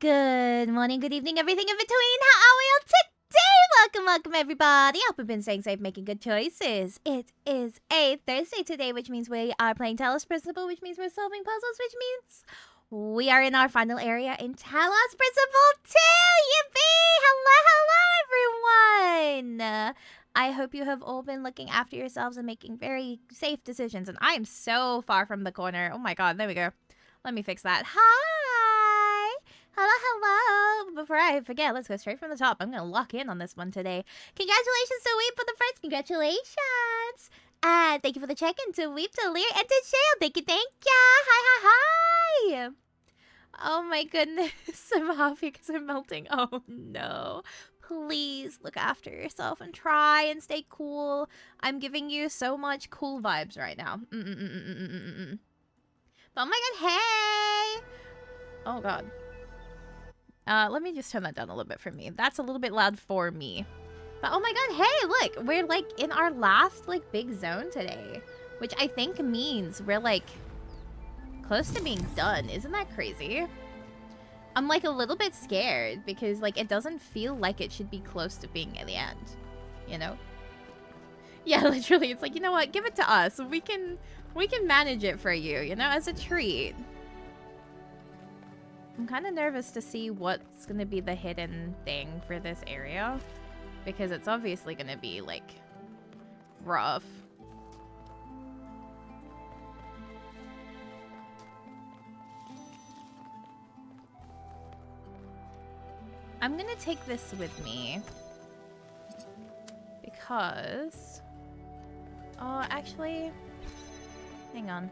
Good morning, good evening, everything in between. How are we all today? Welcome, everybody. I hope you've been staying safe, making good choices. It is a Thursday today, which means we are playing Talos Principle, which means we're solving puzzles, which means we are in our final area in Talos Principle 2. Yippee! Hello, everyone. I hope you have all been looking after yourselves and making very safe decisions. And I am so far from the corner. Oh my god, there we go. Let me fix that. Hi! Hello! Before I forget, let's go straight from the top. I'm gonna lock in on this one today. Congratulations to Weep for the first. Congratulations! And thank you for the check-in to Weep, to Lear, and to Shale. Thank you, thank ya! Hi! Oh my goodness. I'm happy because I'm melting. Oh no. Please look after yourself and try and stay cool. I'm giving you so much cool vibes right now. But oh my god, hey! Oh god. Let me just turn that down a little bit for me. That's a little bit loud for me. But oh my god, hey, look! We're like in our last like big zone today. Which I think means we're like close to being done. Isn't that crazy? I'm like a little bit scared because like it doesn't feel like it should be close to being at the end. You know? Yeah, literally, it's like, you know what? Give it to us. We can manage it for you, you know, as a treat. I'm kind of nervous to see what's going to be the hidden thing for this area. Because it's obviously going to be, like, rough. I'm going to take this with me. Because... Oh, actually... Hang on.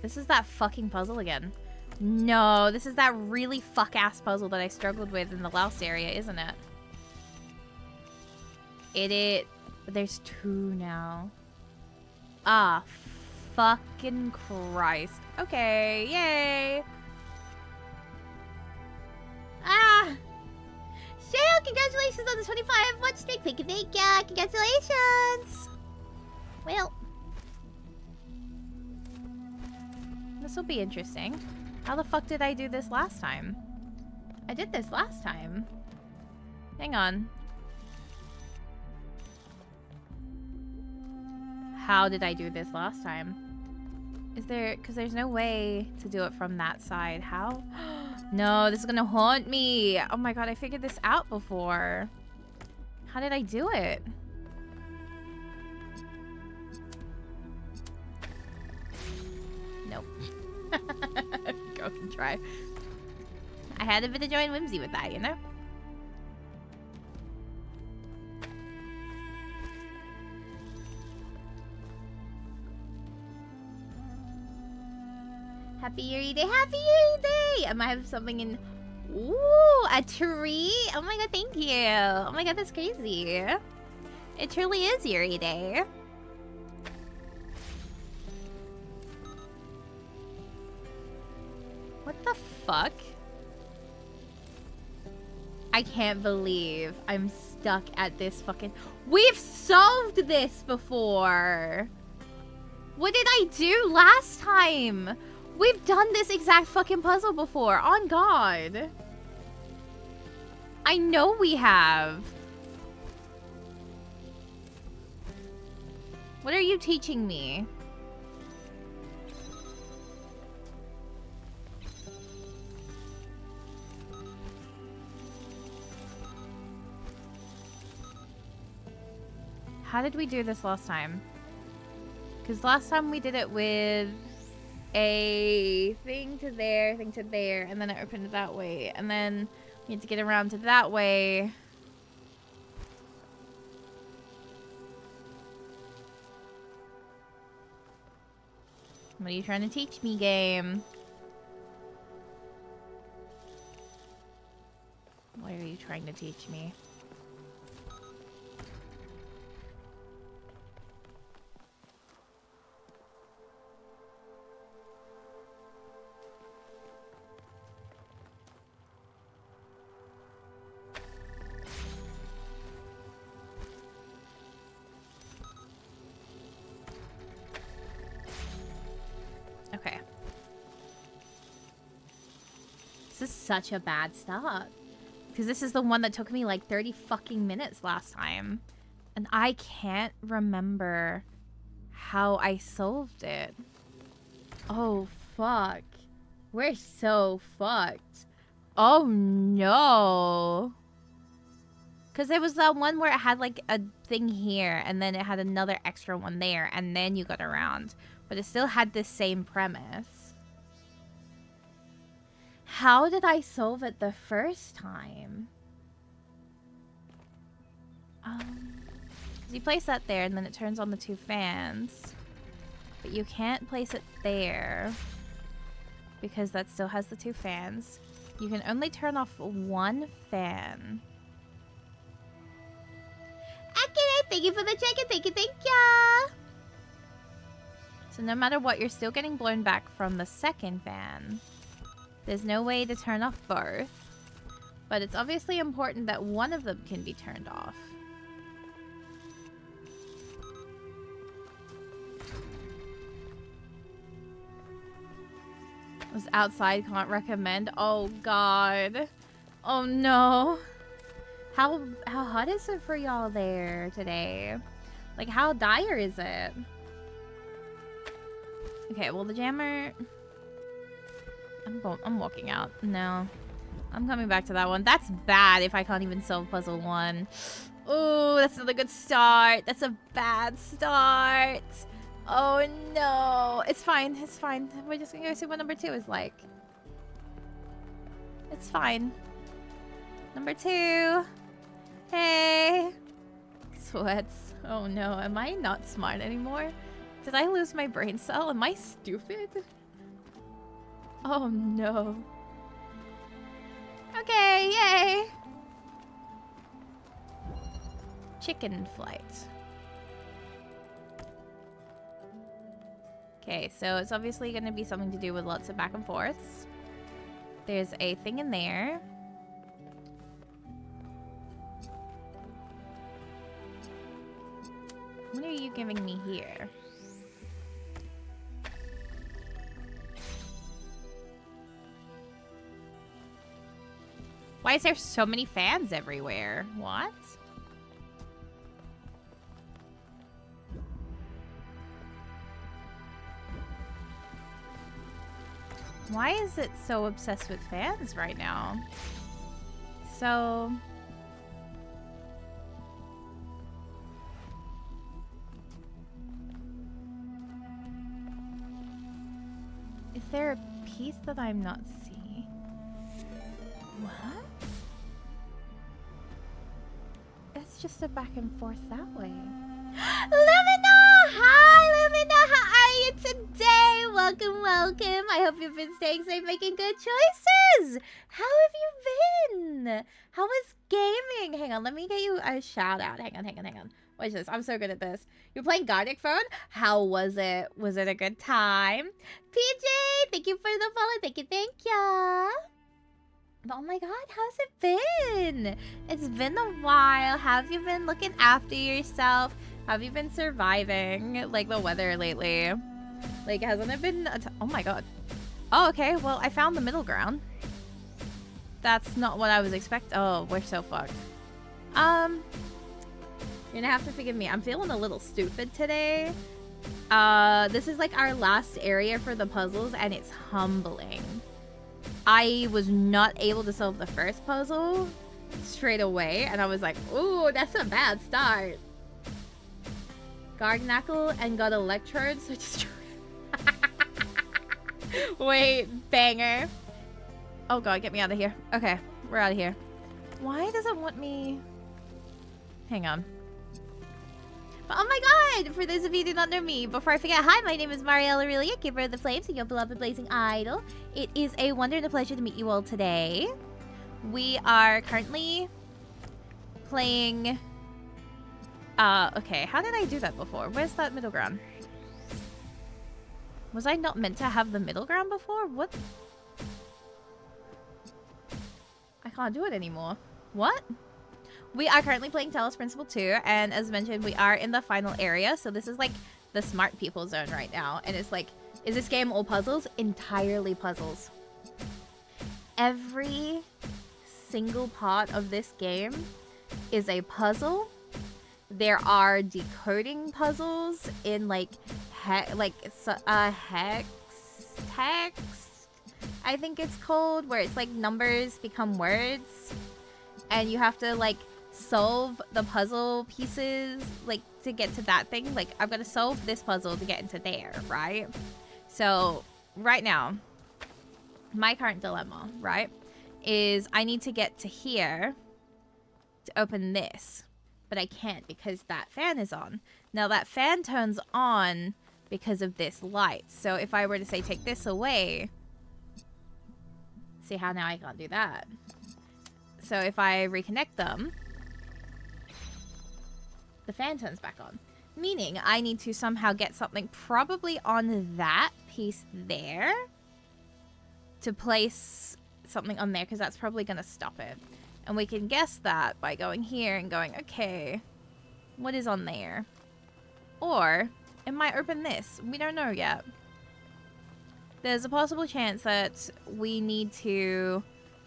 This is that fucking puzzle again. No, this is that really fuck-ass puzzle that I struggled with in the last area, isn't it? But there's two now. Ah, fucking Christ. Okay, yay. Ah! Shale, congratulations on the 25 watch streak. Thank you, congratulations. Well... This will be interesting. How the fuck did I do this last time? I did this last time. Hang on. How did I do this last time? Is there... Because there's no way to do it from that side. How? No, this is gonna haunt me. Oh my god, I figured this out before. How did I do it? Nope. Go and try. I had a bit of joy and whimsy with that, you know? Happy Yuri Day! Happy Yuri Day! I might have something in... Ooh, a tree? Oh my god, thank you! Oh my god, that's crazy. It truly is Yuri Day. What the fuck? I can't believe I'm stuck at this fucking... We've solved this before! What did I do last time? We've done this exact fucking puzzle before. On God. I know we have. What are you teaching me? How did we do this last time? Because last time we did it with a thing to there, and then it opened that way. And then we had to get around to that way. What are you trying to teach me, game? What are you trying to teach me? is such a bad start. Because this is the one that took me like 30 fucking minutes last time. And I can't remember how I solved it. Oh, fuck. We're so fucked. Oh, no. Because there was that one where it had like a thing here, and then it had another extra one there, and then you got around. But it still had this same premise. How did I solve it the first time? You place that there, and then it turns on the 2 fans. But you can't place it there, because that still has the 2 fans. You can only turn off 1 fan. Okay, thank you for the check-in. Thank you, thank ya. So no matter what, you're still getting blown back from the 2nd fan. There's no way to turn off both. But it's obviously important that one of them can be turned off. Was outside, can't recommend. Oh god. Oh no. How hot is it for y'all there today? Like, how dire is it? Okay, well, the jammer... I'm walking out. No. I'm coming back to that one. That's bad if I can't even solve puzzle 1. Ooh, that's not a good start. That's a bad start. Oh, no. It's fine. It's fine. We're just gonna go see what number 2 is like. It's fine. Number 2. Hey. Sweats. Oh, no. Am I not smart anymore? Did I lose my brain cell? Am I stupid? Oh, no. Okay, yay. Chicken flight. Okay, so it's obviously going to be something to do with lots of back and forths. There's a thing in there. What are you giving me here? Why is there so many fans everywhere? What? Why is it so obsessed with fans right now? So... is there a piece that I'm not seeing? What? It's just a back and forth that way. Lumina! Hi, Lumina! How are you today? Welcome, welcome. I hope you've been staying safe, making good choices. How have you been? How was gaming? Hang on, let me get you a shout out. Hang on. Watch this. I'm so good at this. You're playing Gardic Phone? How was it? Was it a good time? PJ, thank you for the follow. Thank you. Oh my god, how's it been? It's been a while. How have you been looking after yourself? How have you been surviving, like, the weather lately? Like, hasn't it been oh my god. Oh, okay. Well, I found the middle ground. That's not what I was expecting. Oh, we're so fucked. You're gonna have to forgive me. I'm feeling a little stupid today. This is like our last area for the puzzles, and it's humbling. I was not able to solve the first puzzle straight away, and I was like, ooh, that's a bad start. Gargnackle and got electrodes, so just wait, banger. Oh god, get me out of here. Okay, we're out of here. Why does it want me? Hang on. Oh my god! For those of you who do not know me, before I forget, hi, my name is Marielle Aurelia, Keeper of the Flames, and your beloved blazing idol. It is a wonder and a pleasure to meet you all today. We are currently playing... okay, how did I do that before? Where's that middle ground? Was I not meant to have the middle ground before? What? I can't do it anymore. What? We are currently playing Talos Principle 2, and as mentioned, we are in the final area, so this is like the smart people zone right now, and it's like, is this game all puzzles? Entirely puzzles. every single part of this game is a puzzle. There are decoding puzzles in like hex text, I think it's called, where it's like numbers become words, and you have to like solve the puzzle pieces like to get to that thing. Like I've got to solve this puzzle to get into there, right? So right now, my current dilemma, right, is I need to get to here to open this, but I can't because that fan is on. Now that fan turns on because of this light. So if I were to say take this away, see how now I can't do that. So if I reconnect them, the fan turns back on. Meaning I need to somehow get something probably on that piece there to place something on there, because that's probably going to stop it. And we can guess that by going here and going, okay, what is on there? Or it might open this. We don't know yet. There's a possible chance that we need to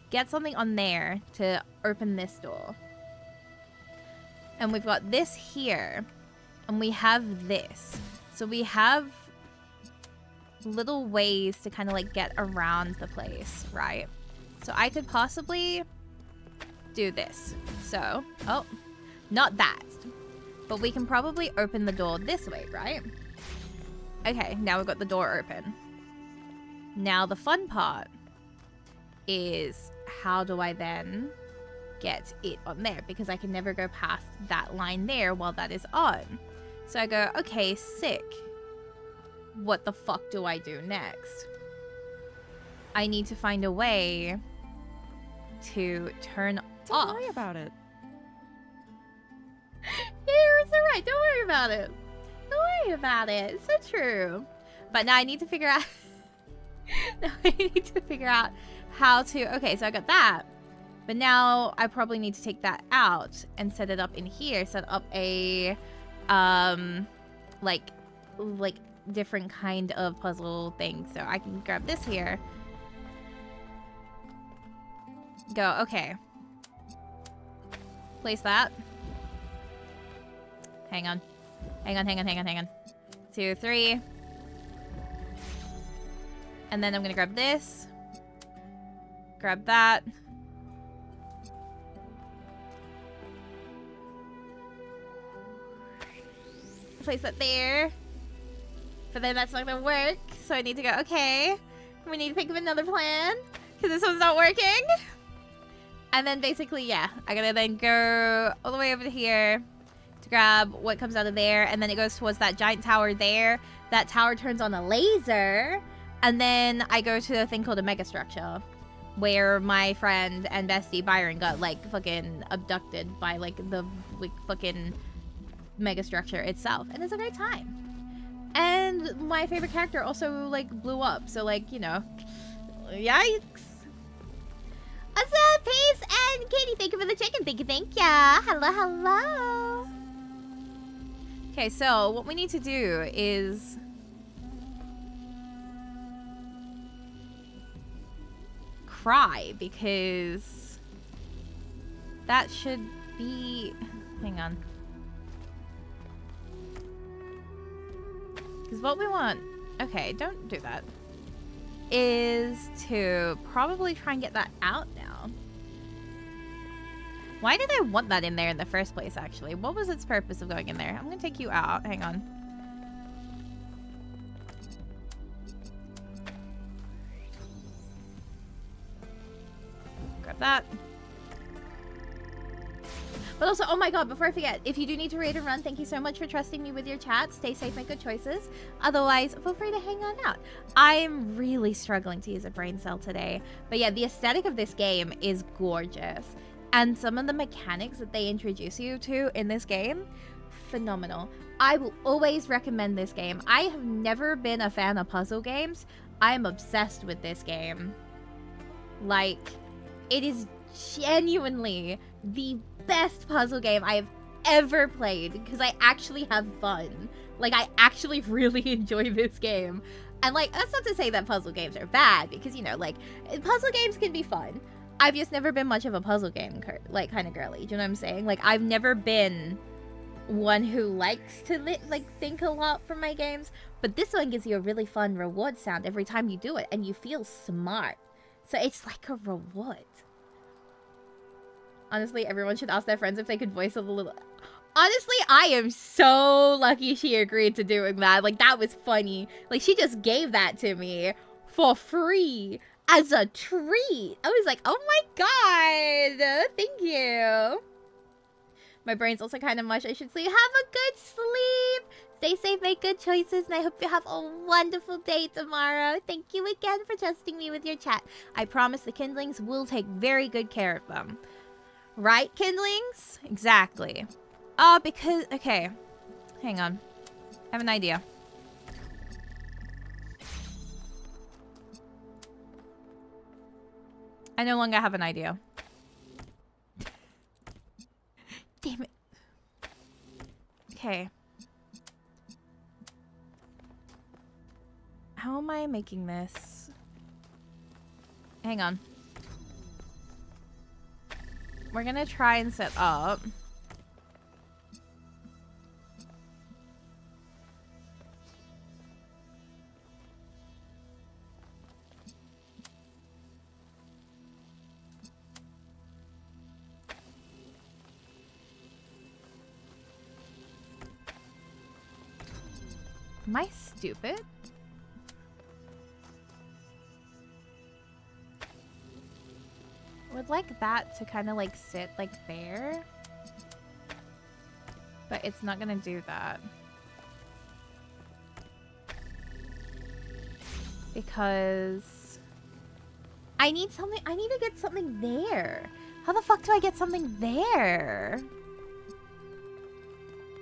get something on there to open this door. And we've got this here. And we have this. So we have little ways to kind of like get around the place, right? So I could possibly do this. So, oh, not that. But we can probably open the door this way, right? Okay, now we've got the door open. Now the fun part is how do I then get it on there? Because I can never go past that line there while that is on. So I go, okay, sick. What the fuck do I do next? I need to find a way to turn off. Don't worry about it. It's alright, don't worry about it. Don't worry about it. It's so true. But now I need to figure out how to, okay, so I got that. But now I probably need to take that out and set it up in here. Set up a like different kind of puzzle thing. So I can grab this here. Go, okay. Place that. Hang on. 2, 3. And then I'm gonna grab this. Grab that. Place that there. But then that's not gonna work. So I need to go, okay. We need to think of another plan. Because this one's not working. And then basically, yeah. I gotta then go all the way over to here to grab what comes out of there. And then it goes towards that giant tower there. That tower turns on a laser. And then I go to a thing called a megastructure. Where my friend and bestie Byron got like fucking abducted by like the like fucking megastructure itself. And it's a great time. And my favorite character also like blew up. So like, you know, yikes. What's up, Pace and Katie? Thank you for the chicken. Thank ya. Hello. Okay, so what we need to do is cry, because that should be, hang on, because what we want, okay, don't do that, is to probably try and get that out now. Why did I want that in there in the first place, actually? What was its purpose of going in there? I'm gonna take you out. Hang on. Grab that. But also, oh my god, before I forget, if you do need to raid and run, thank you so much for trusting me with your chat. Stay safe, make good choices. Otherwise, feel free to hang on out. I'm really struggling to use a brain cell today. But yeah, the aesthetic of this game is gorgeous. And some of the mechanics that they introduce you to in this game, phenomenal. I will always recommend this game. I have never been a fan of puzzle games. I am obsessed with this game. Like, it is genuinely the best puzzle game I have ever played, because I actually have fun. Like, I actually really enjoy this game. And, like, that's not to say that puzzle games are bad, because, you know, like, puzzle games can be fun. I've just never been much of a puzzle game, like, kind of girly. Do you know what I'm saying? Like, I've never been one who likes to, like, think a lot for my games. But this one gives you a really fun reward sound every time you do it, and you feel smart. So it's like a reward. Honestly, everyone should ask their friends if they could voice a little... Honestly, I am so lucky she agreed to doing that. Like, that was funny. Like, she just gave that to me for free as a treat. I was like, oh my god, thank you. My brain's also kind of mush. I should sleep. Have a good sleep. Stay safe, make good choices, and I hope you have a wonderful day tomorrow. Thank you again for trusting me with your chat. I promise the kindlings will take very good care of them. Right, kindlings? Exactly. Oh, because... Okay. Hang on. I have an idea. I no longer have an idea. Damn it. Okay. How am I making this? Hang on. We're gonna try and set up... Am I stupid? I would like that to kind of like sit like there. But it's not gonna do that. Because I need something, I need to get something there. How the fuck do I get something there?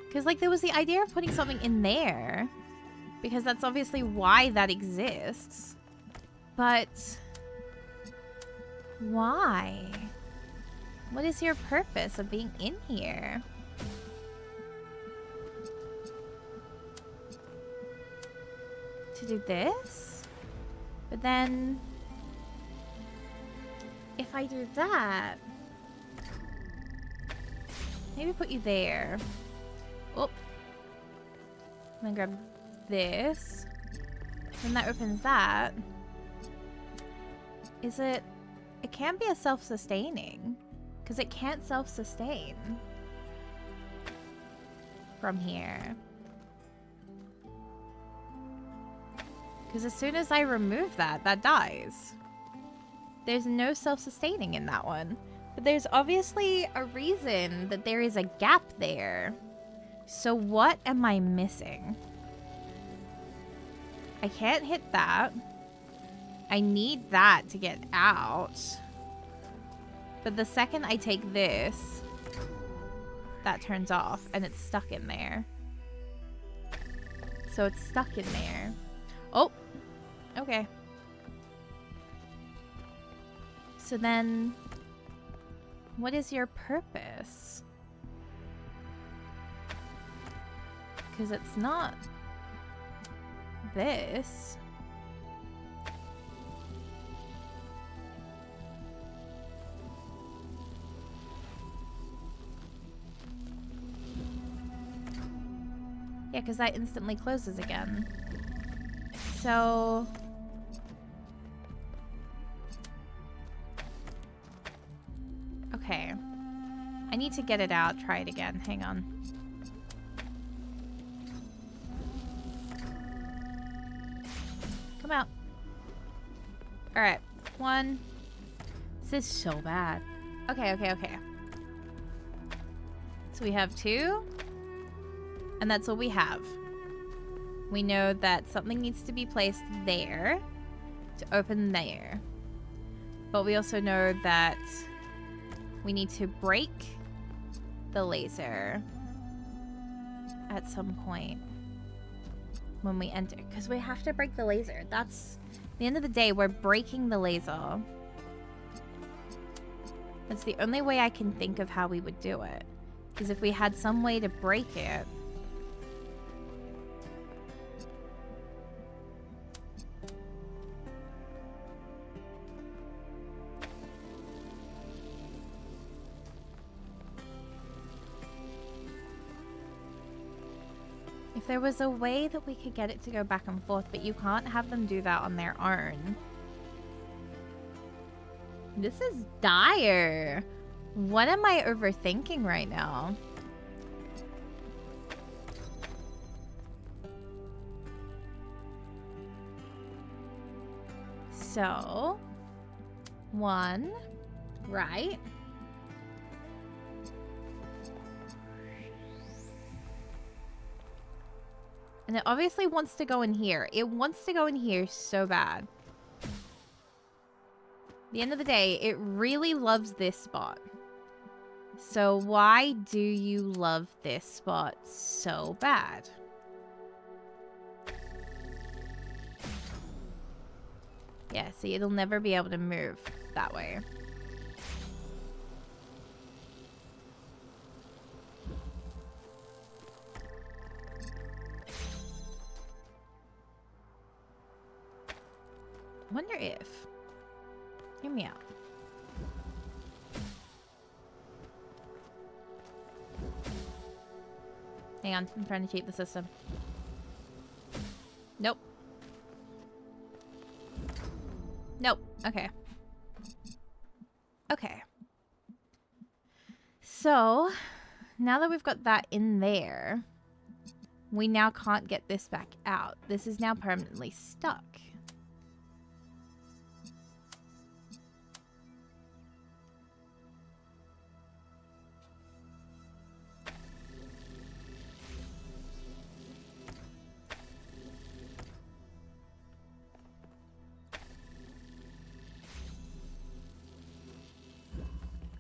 Because like there was the idea of putting something in there. Because that's obviously why that exists. But why? What is your purpose of being in here? To do this? But then if I do that, maybe put you there. Oh, I'm gonna grab this. Then that opens that. Is it? It can't be a self-sustaining, because it can't self-sustain from here. Because as soon as I remove that, that dies. There's no self-sustaining in that one. But there's obviously a reason that there is a gap there. So what am I missing? I can't hit that. I need that to get out. But the second I take this, that turns off and it's stuck in there. So it's stuck in there. Oh, okay. So then, what is your purpose? Because it's not this. Yeah, because that instantly closes again. So... Okay. I need to get it out, try it again. Hang on. Come out. Alright. One. This is so bad. Okay, okay, okay. So we have two. And that's what we have. We know that something needs to be placed there to open there. But we also know that we need to break the laser at some point when we enter. Because we have to break the laser. That's... At the end of the day, we're breaking the laser. That's the only way I can think of how we would do it. Because if we had some way to break it... If there was a way that we could get it to go back and forth, but you can't have them do that on their own. This is dire. What am I overthinking right now? So, 1, right? And it obviously wants to go in here. It wants to go in here so bad. At the end of the day, it really loves this spot. So why do you love this spot so bad? Yeah, see, it'll never be able to move that way. I wonder if... Hear me out. Hang on, I'm trying to cheat the system. Nope. Nope. Okay. Okay. So, now that we've got that in there, we now can't get this back out. This is now permanently stuck.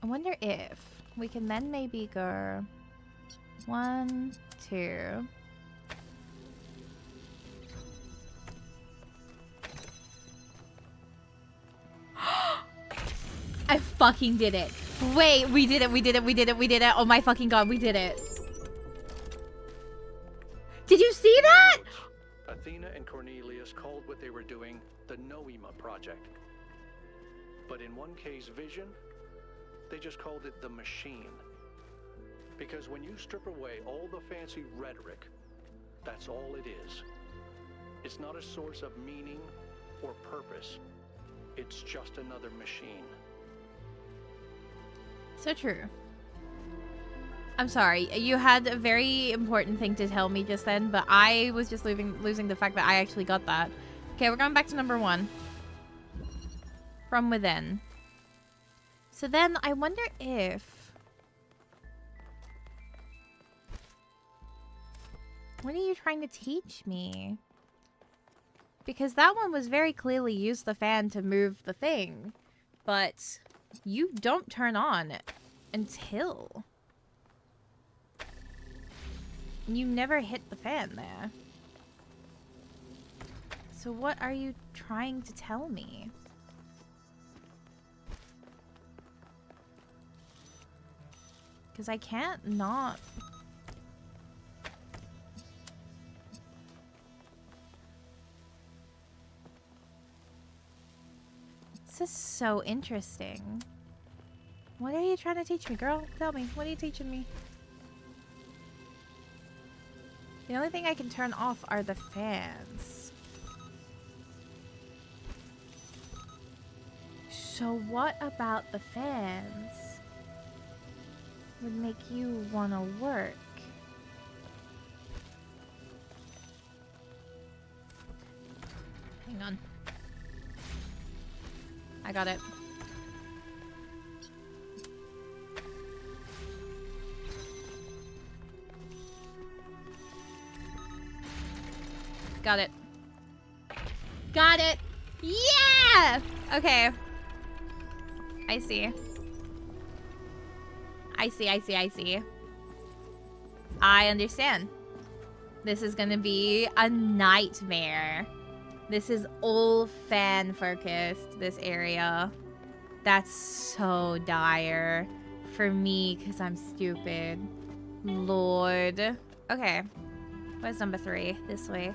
I wonder if we can then maybe go 1, 2. I fucking did it. Wait, we did it, we did it, we did it, we did it. Oh my fucking god, we did it. Did you see that? Athena and Cornelius called what they were doing the Noema Project. But in 1K's vision, they just called it the machine. Because when you strip away all the fancy rhetoric, that's all it is. It's not a source of meaning or purpose. It's just another machine. So true. I'm sorry, you had a very important thing to tell me just then, but I was just losing the fact that I actually got that. Okay, we're going back to number 1. From within. So then, I wonder if... What are you trying to teach me? Because that one was very clearly use the fan to move the thing. But you don't turn on until... You never hit the fan there. So what are you trying to tell me? Because I can't not... This is so interesting. What are you trying to teach me, girl? Tell me, what are you teaching me? The only thing I can turn off are the fans. So what about the fans would make you want to work? Hang on. I got it. Got it. Got it! Yeah! Okay. I see. I see, I see, I see. I understand. This is gonna be a nightmare. This is all fan focused, this area. That's so dire for me because I'm stupid. Lord. Okay. Where's number 3? This way.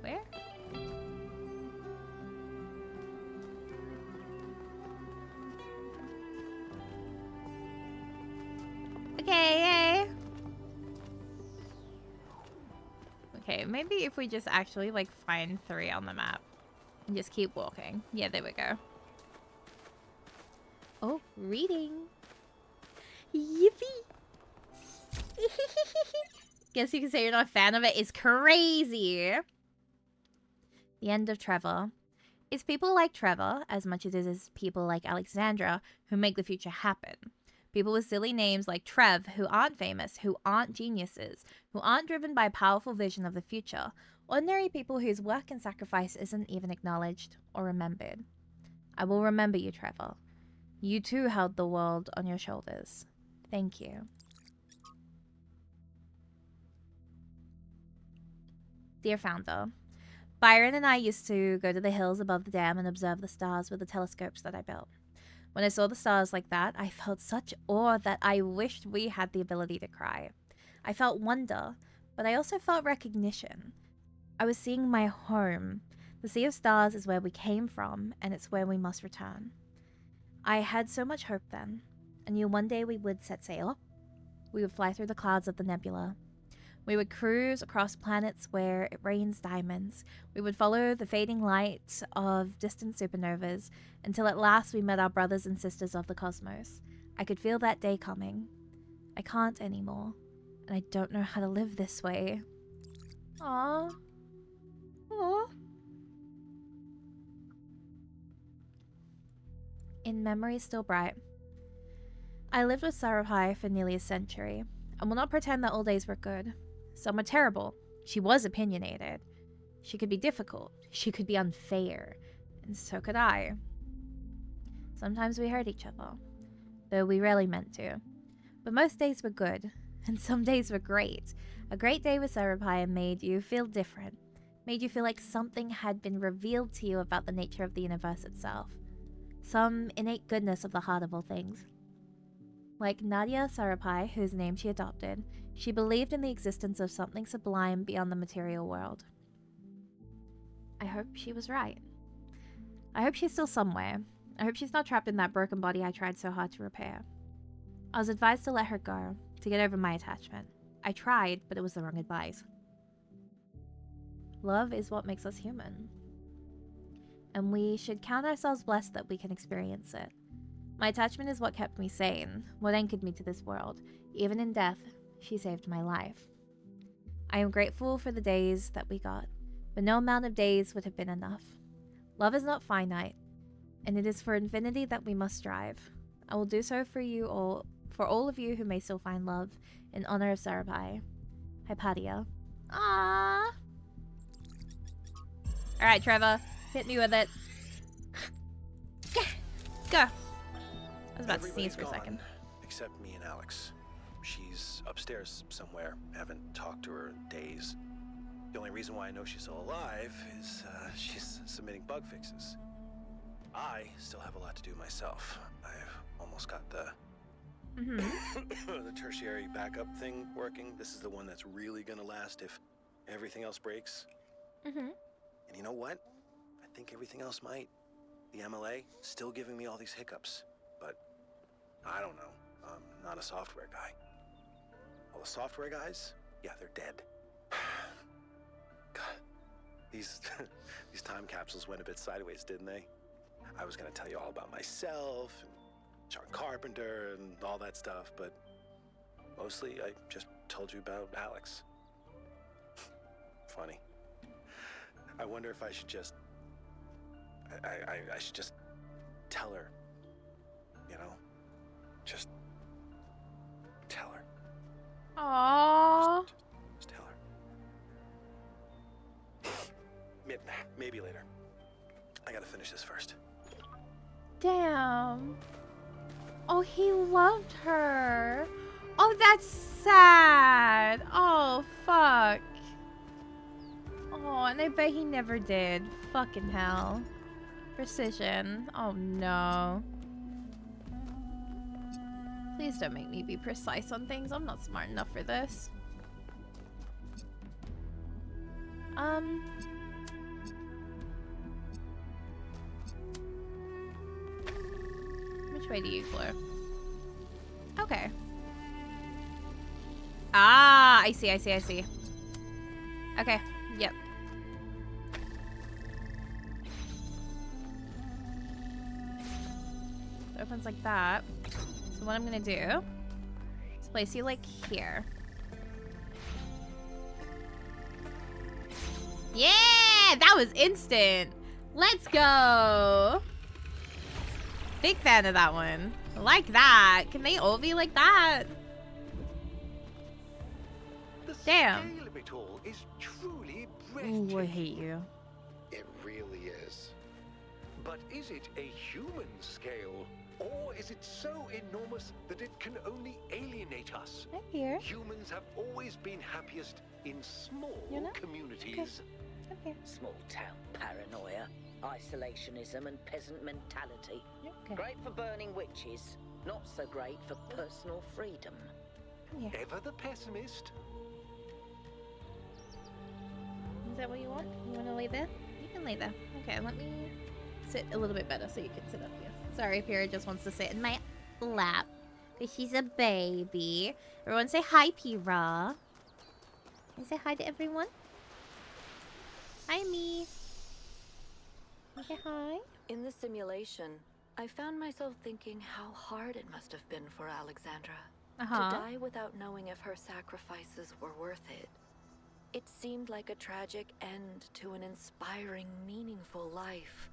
Where? Okay, maybe if we just actually, like, find 3 on the map. And just keep walking. Yeah, there we go. Oh, reading. Yippee! Guess you can say you're not a fan of it. It's crazy. The end of Trevor. It's people like Trevor, as much as it is people like Alexandra, who make the future happen. People with silly names like Trev, who aren't famous, who aren't geniuses, who aren't driven by a powerful vision of the future. Ordinary people whose work and sacrifice isn't even acknowledged or remembered. I will remember you, Trevor. You too held the world on your shoulders. Thank you. Dear Founder, Byron and I used to go to the hills above the dam and observe the stars with the telescopes that I built. When I saw the stars like that, I felt such awe that I wished we had the ability to cry. I felt wonder, but I also felt recognition. I was seeing my home. The sea of stars is where we came from, and it's where we must return. I had so much hope then. I knew one day we would set sail. We would fly through the clouds of the nebula. We would cruise across planets where it rains diamonds. We would follow the fading light of distant supernovas until at last we met our brothers and sisters of the cosmos. I could feel that day coming. I can't anymore, and I don't know how to live this way. Aww. Aww. In memory still bright. I lived with Sarapai for nearly a century. I will not pretend that all days were good. Some were terrible. She was opinionated. She could be difficult. She could be unfair. And so could I. Sometimes we hurt each other, though we rarely meant to. But most days were good, and some days were great. A great day with Sarapai made you feel different. Made you feel like something had been revealed to you about the nature of the universe itself. Some innate goodness of the heart of all things. Like Nadia Sarapai, whose name she adopted, she believed in the existence of something sublime beyond the material world. I hope she was right. I hope she's still somewhere. I hope she's not trapped in that broken body I tried so hard to repair. I was advised to let her go, to get over my attachment. I tried, but it was the wrong advice. Love is what makes us human. And we should count ourselves blessed that we can experience it. My attachment is what kept me sane, what anchored me to this world. Even in death, she saved my life. I am grateful for the days that we got, but no amount of days would have been enough. Love is not finite, and it is for infinity that we must strive. I will do so for you all, for all of you who may still find love, in honor of Sarapai. Hypatia. Ah. All right, Trevor, hit me with it. Go. I was about to sneeze for a second. Except me and Alex. She's upstairs somewhere. Haven't talked to her in days. The only reason why I know she's still alive is she's submitting bug fixes. I still have a lot to do myself. I've almost got the the tertiary backup thing working. This is the one that's really gonna last if everything else breaks. And you know what? I think everything else might. The MLA still giving me all these hiccups, but I don't know. I'm not a software guy. All the software guys, yeah, they're dead. God, these time capsules went a bit sideways, didn't they? I was gonna tell you all about myself and John Carpenter and all that stuff, but mostly I just told you about Alex. Funny. I wonder if I should just I should just tell her, you know? Just tell her. Aww. Just tell her. Maybe later. I gotta finish this first. Damn. Oh, he loved her. Oh, that's sad. Oh, fuck. Oh, and I bet he never did. Fucking hell. Precision. Oh, no. Please don't make me be precise on things. I'm not smart enough for this. Which way do you flow? Okay. Ah, I see. Okay, yep. It opens like that. So what I'm gonna do is place you like here. Yeah, that was instant. Let's go. Big fan of that one. Like that. Can they all be like that? The Damn. scale of it all is truly Ooh, I breathtaking. hate you. It really is. But is it a human scale? Or is it so enormous that it can only alienate us? I'm here. Humans have always been happiest in small You know? communities. I'm here. Small town paranoia, isolationism and peasant mentality. Okay. Great for burning witches, not so great for personal freedom. I'm here. Ever the pessimist? Is that what you want? You want to lay there? You can lay there. Okay, let me sit a little bit better so you can sit up here. Sorry, Pyrrha just wants to sit in my lap. Because she's a baby. Everyone say hi, Pyrrha. Can you say hi to everyone? Hi, me. Can you say hi? In the simulation, I found myself thinking how hard it must have been for Alexandra Uh-huh. to die without knowing if her sacrifices were worth it. It seemed like a tragic end to an inspiring, meaningful life.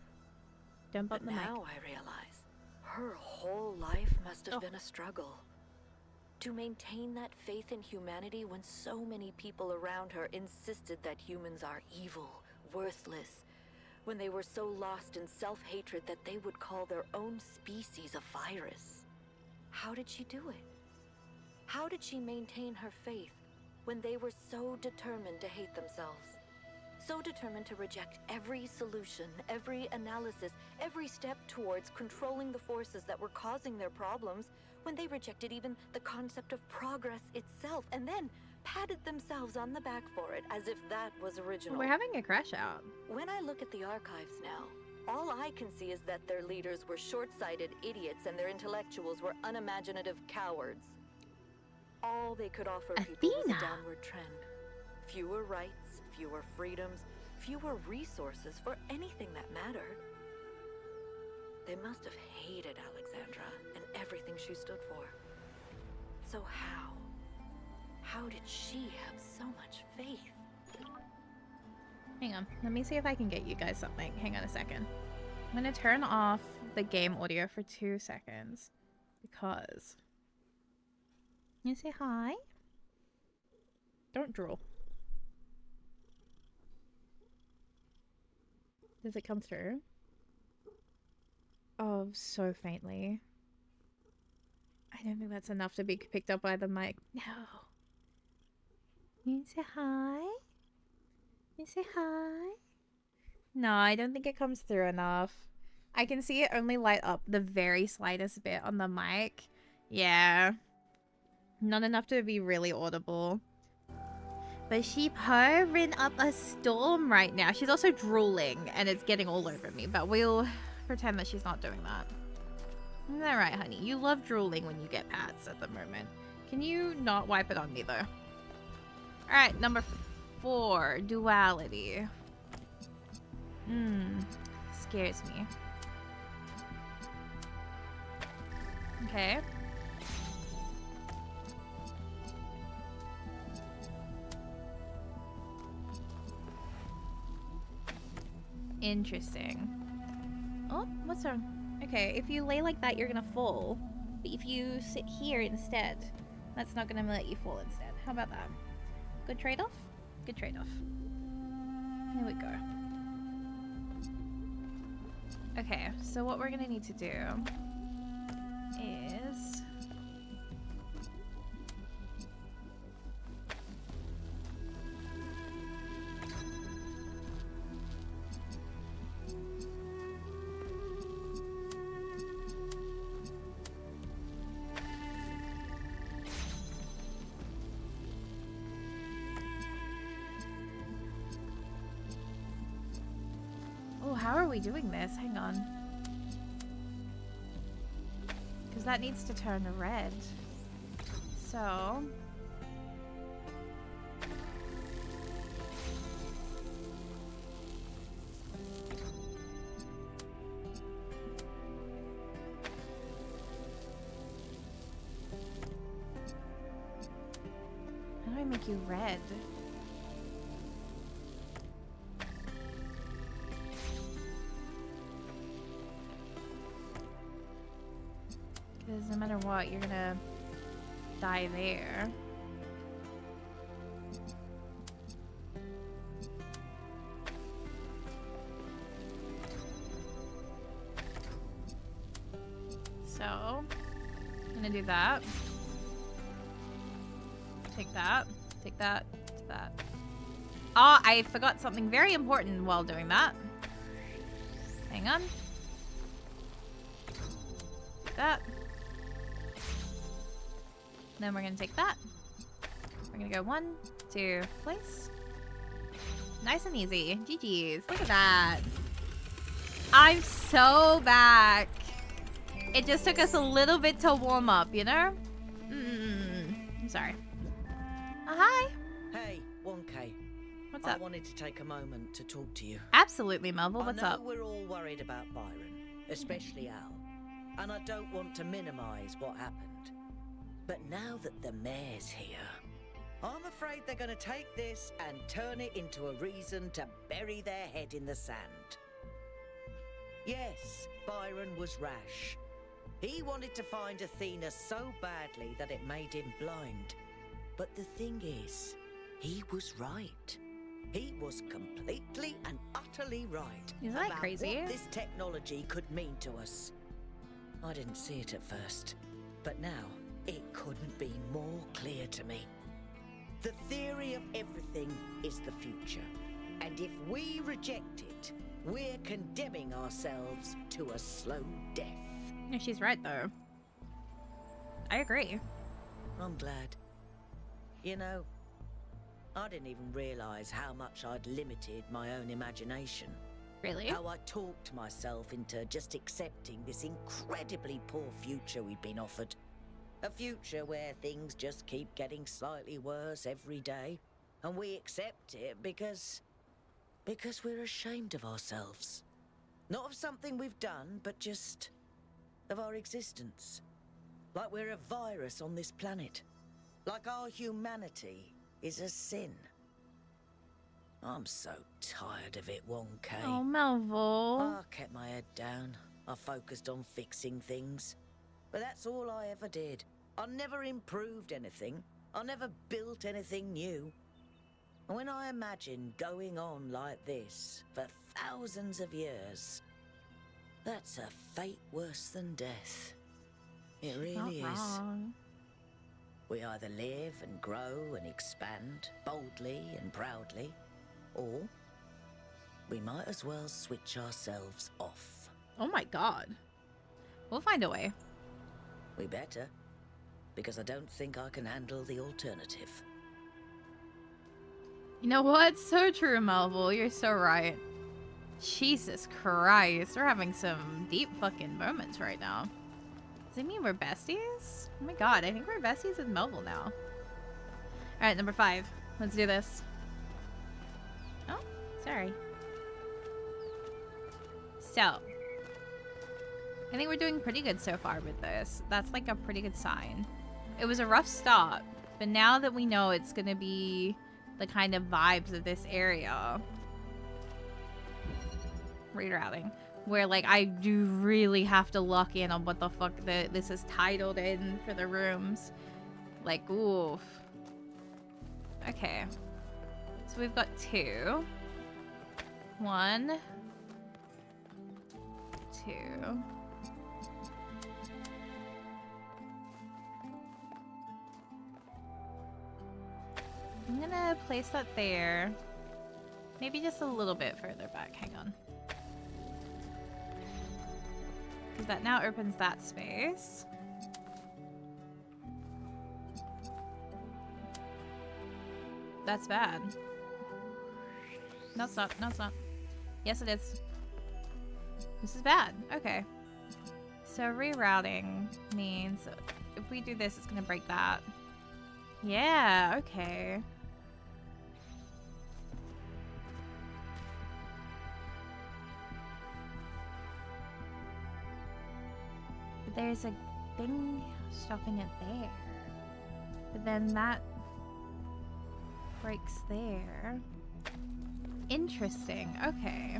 Don't But bump the mic. now I realize her whole life must have been a struggle. To maintain that faith in humanity when so many people around her insisted that humans are evil, worthless, when they were so lost in self-hatred that they would call their own species a virus. How did she do it? How did she maintain her faith when they were so determined to hate themselves? So determined to reject every solution, every analysis, every step towards controlling the forces that were causing their problems, when they rejected even the concept of progress itself, and then patted themselves on the back for it as if that was original. We're having a crash out. When I look at the archives now, all I can see is that their leaders were short-sighted idiots and their intellectuals were unimaginative cowards. All they could offer people was Athena. a downward trend. Fewer rights, fewer freedoms, fewer resources for anything that mattered. They must have hated Alexandra and everything she stood for. So how did she have so much faith? Hang on. Let me see if I can get you guys something. Hang on a second. I'm going to turn off the game audio for 2 seconds. Because... You say hi? Don't drool. Does it come through? Oh, so faintly. I don't think that's enough to be picked up by the mic. No. You say hi? You say hi? No, I don't think it comes through enough. I can see it only light up the very slightest bit on the mic. Yeah. Not enough to be really audible. But she's purring up a storm right now. She's also drooling and it's getting all over me. But we'll pretend that she's not doing that. Isn't that right, honey? You love drooling when you get pats at the moment. Can you not wipe it on me, though? Alright, number 4. Duality. Scares me. Okay. Interesting. Oh, what's wrong? Okay, if you lay like that, you're gonna fall. But if you sit here instead, that's not gonna let you fall instead. How about that? Good trade-off? Good trade-off. Here we go. Okay, so what we're gonna need to do is... Oh, how are we doing this? Hang on. Because that needs to turn red. So... make you red? Because no matter what, you're gonna die there. So, I'm gonna do that. Take that. Take that. Take that. Oh, I forgot something very important while doing that. Hang on. Take that. Then we're gonna take that. We're gonna go 1, 2, place. Nice and easy. GG's. Look at that. I'm so back. It just took us a little bit to warm up, you know? I'm sorry. Hi. Hey, 1K. What's I up? wanted to take a moment to talk to you. Absolutely, Melville. What's I know up? we're all worried about Byron, especially Al. And I don't want to minimize what happened. But now that the mayor's here, I'm afraid they're going to take this and turn it into a reason to bury their head in the sand. Yes, Byron was rash. He wanted to find Athena so badly that it made him blind. But the thing is, he was right. He was completely and utterly right Isn't that about crazy? what this technology could mean to us. I didn't see it at first, but now it couldn't be more clear to me. The theory of everything is the future, and if we reject it, we're condemning ourselves to a slow death. Yeah, she's right, though. I agree. I'm glad. You know, I didn't even realize how much I'd limited my own imagination. Really? How I talked myself into just accepting this incredibly poor future we'd been offered. A future where things just keep getting slightly worse every day, and we accept it because we're ashamed of ourselves. Not of something we've done, but just of our existence. Like we're a virus on this planet. Like our humanity is a sin. I'm so tired of it, 1K. Oh, Melville. I kept my head down. I focused on fixing things. But that's all I ever did. I never improved anything. I never built anything new. And when I imagine going on like this for thousands of years, that's a fate worse than death. It really Not is. wrong. We either live and grow and expand boldly and proudly, or we might as well switch ourselves off. Oh my god. We'll find a way. We better, because I don't think I can handle the alternative. You know what? So true, Melville. You're so right. Jesus Christ. We're having some deep fucking moments right now. Does it mean we're besties? Oh my god, I think we're besties with Melville now. Alright, number 5. Let's do this. Oh, sorry. So, I think we're doing pretty good so far with this. That's like a pretty good sign. It was a rough start, but now that we know it's gonna be the kind of vibes of this area, rerouting, where like I do really have to lock in on what the fuck this is titled in for the rooms. Like, oof. Okay. So we've got 2. 1, 2. I'm gonna place that there. Maybe just a little bit further back. Hang on. Because that now opens that space. That's bad. No, it's not. No, it's not. Yes, it is. This is bad. Okay. So rerouting means if we do this, it's gonna break that. Yeah, okay. But there's a thing stopping it there. But then that breaks there. Interesting. Okay.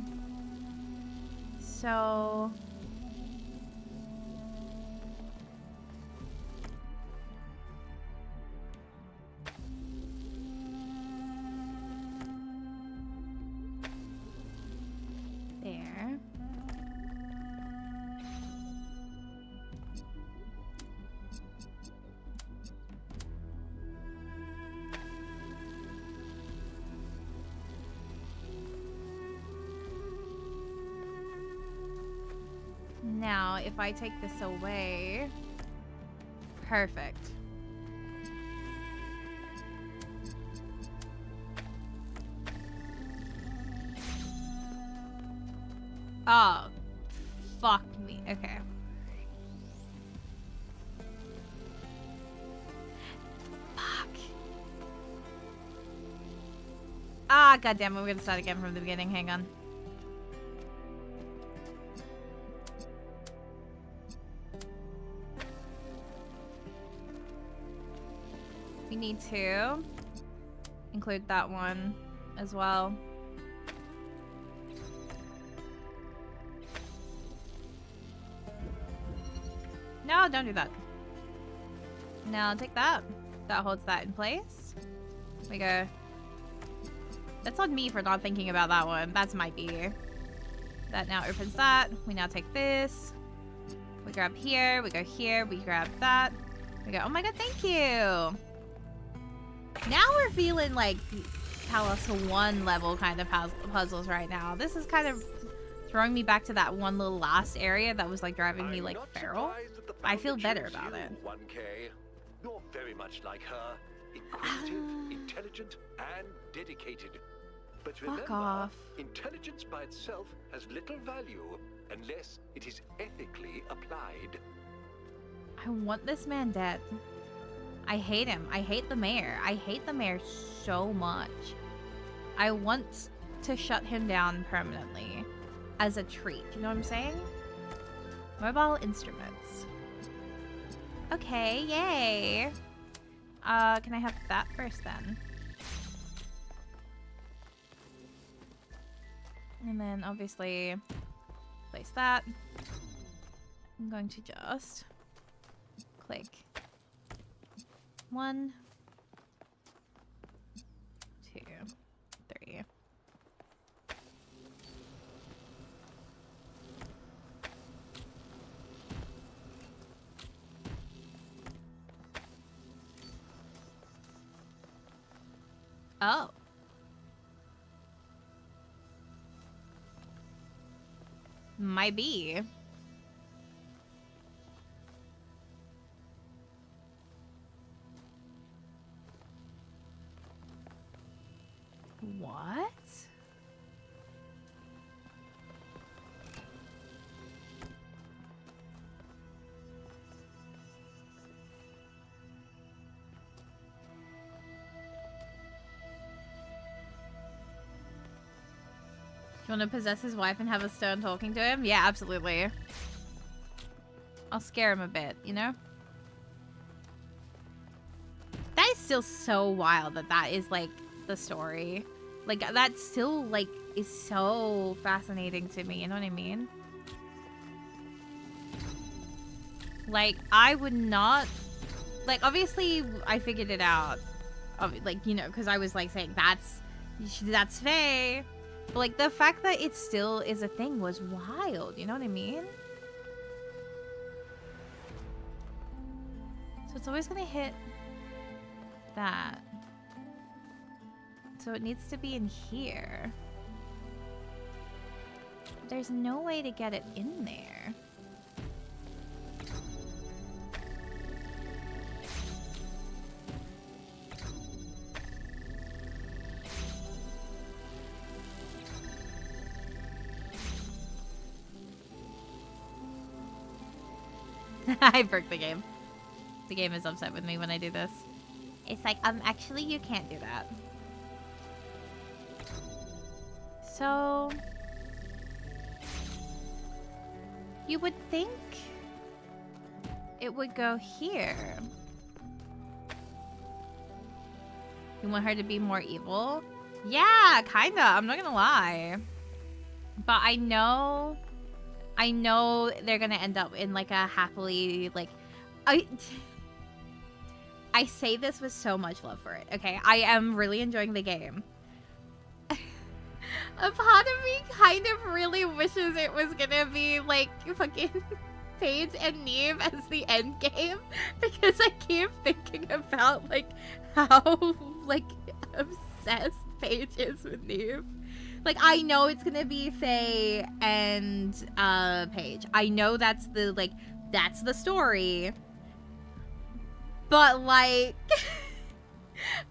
So... there. Now, if I take this away... Perfect. Oh. Fuck me. Okay. Fuck. Ah, goddamn, we're gonna start again from the beginning. Hang on. We need to include that one as well. No, don't do that. Now take that. That holds that in place. We go. That's on me for not thinking about that one. That's my B. That now opens that. We now take this. We grab here. We go here. We grab that. We go, oh my god, thank you. Now we're feeling like Talos 1 level kind of puzzles right now. This is kind of throwing me back to that one little last area that was like driving me like feral. I feel better about it. 1K. You're very much like her. Inquisitive, intelligent, and dedicated. But remember, Fuck off. intelligence by itself has little value unless it is ethically applied. I want this man dead. I hate him. I hate the mayor. I hate the mayor so much. I want to shut him down permanently as a treat. You know what I'm saying? Mobile instruments. Okay, yay. Can I have that first then? And then obviously place that. I'm going to just click 1, 2, 3. Oh. Might be. What? You want to possess his wife and have a stone talking to him? Yeah, absolutely. I'll scare him a bit, you know? That is still so wild that that is, like, the story. Like, that still, like, is so fascinating to me, you know what I mean? Like, I would not... Like, obviously, I figured it out. Like, you know, because I was, like, saying, that's Faye. But, like, the fact that it still is a thing was wild, you know what I mean? So it's always gonna hit that. So it needs to be in here. There's no way to get it in there. I broke the game. The game is upset with me when I do this. It's like, actually you can't do that. So... You would think it would go here. You want her to be more evil? Yeah, kinda. I'm not gonna lie. But I know they're gonna end up in like a happily, like, I say this with so much love for it, okay? I am really enjoying the game. A part of me kind of really wishes it was gonna be like fucking Paige and Neve as the end game, because I keep thinking about like how like obsessed Paige is with Neve. Like, I know it's gonna be Faye and Paige. I know that's the story. But like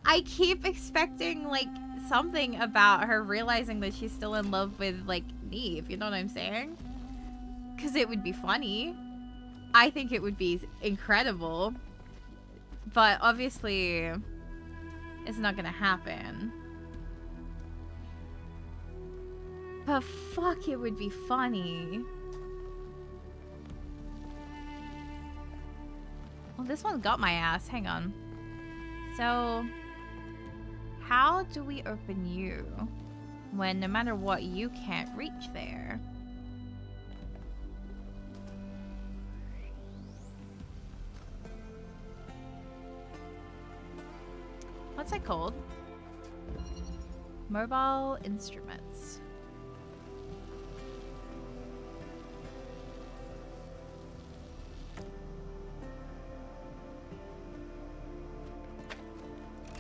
I keep expecting like something about her realizing that she's still in love with like Neve, you know what I'm saying? Because it would be funny. I think it would be incredible. But obviously it's not gonna happen. But fuck, it would be funny. Well, this one got my ass. Hang on. So, how do we open you when no matter what, you can't reach there? What's that called? Mobile instruments.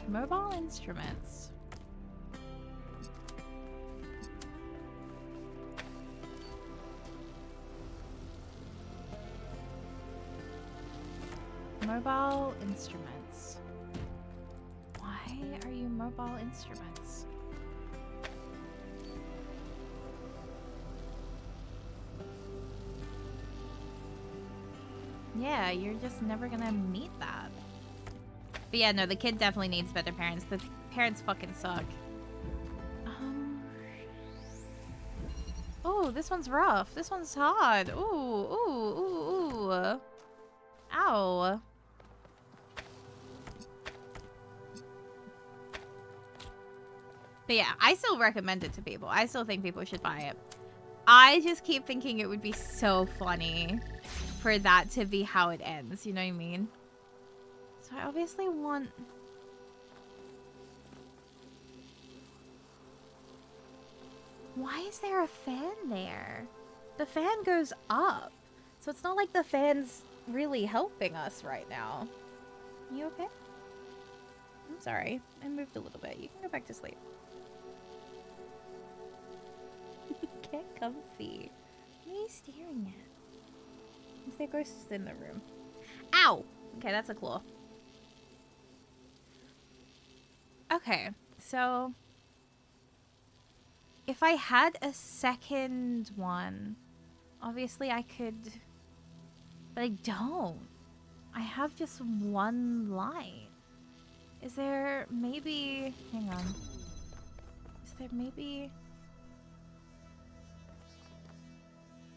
Mobile instruments. Mobile instruments. Why are you mobile instruments? Yeah, you're just never gonna meet that. But yeah, no, the kid definitely needs better parents. The parents fucking suck. Oh, this one's rough. This one's hard. Ooh, ooh, ooh, ooh. Ow. But yeah, I still recommend it to people. I still think people should buy it. I just keep thinking it would be so funny for that to be how it ends. You know what I mean? So I obviously want... Why is there a fan there? The fan goes up. So it's not like the fan's really helping us right now. You okay? I'm sorry. I moved a little bit. You can go back to sleep. Get comfy. What are you staring at? Is there ghosts in the room? Ow! Okay, that's a claw. Okay, so... if I had a second one, obviously I could... but I don't. I have just one light. Is there maybe... hang on. Is there maybe...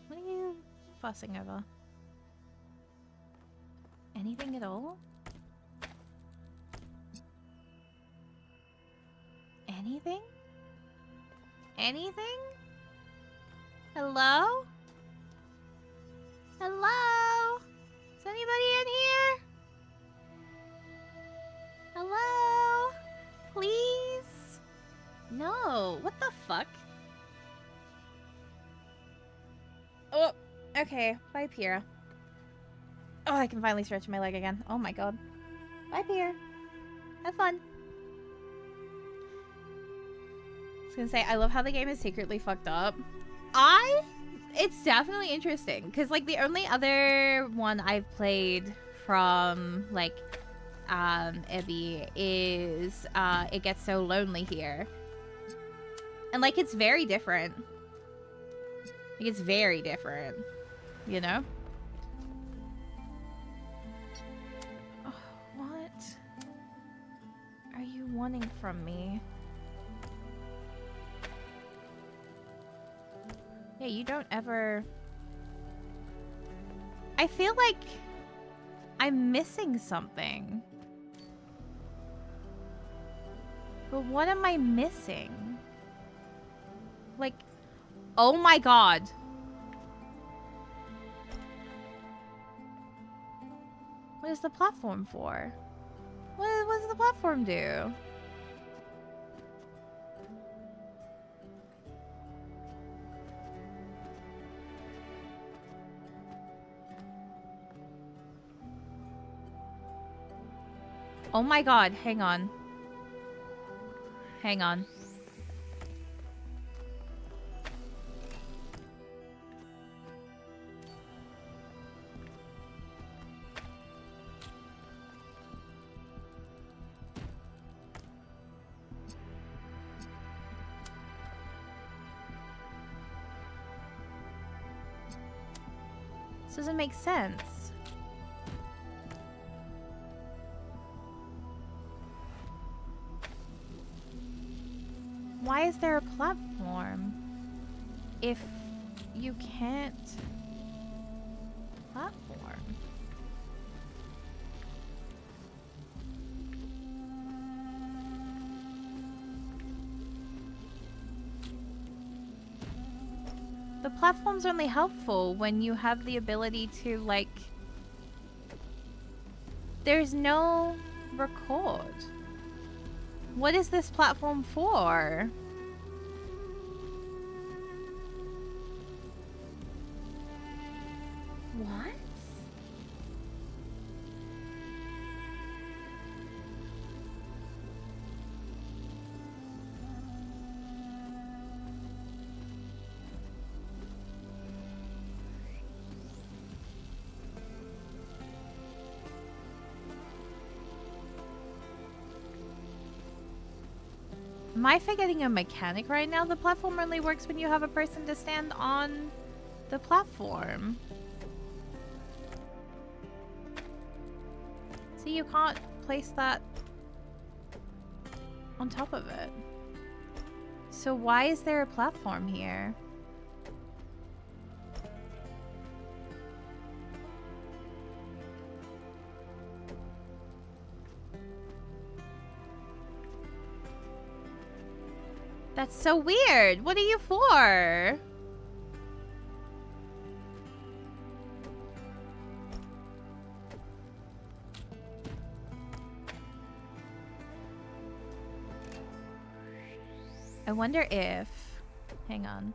what are you fussing over? Anything at all? Anything? Anything? Hello? Hello? Is anybody in here? Hello? Please? No. What the fuck? Oh, okay. Bye, Pyrrha. Oh, I can finally stretch my leg again. Oh my god. Bye, Pyrrha. Have fun. I was gonna say, I love how the game is secretly fucked up. It's definitely interesting, because, like, the only other one I've played from, like, Evie is, It Gets So Lonely Here. And, like, it's very different. Like, it's very different, you know? Oh, what are you wanting from me? Yeah, you don't ever... I feel like I'm missing something. But what am I missing? Like, oh my god. What is the platform for? What does the platform do? Oh my god, hang on. Hang on. This doesn't make sense. Why is there a platform if you can't platform? The platform's only helpful when you have the ability to, like... There's no record. What is this platform for? What? Am I forgetting a mechanic right now? The platform only works when you have a person to stand on the platform. See, you can't place that on top of it. So why is there a platform here? That's so weird. What are you for? I wonder if... Hang on.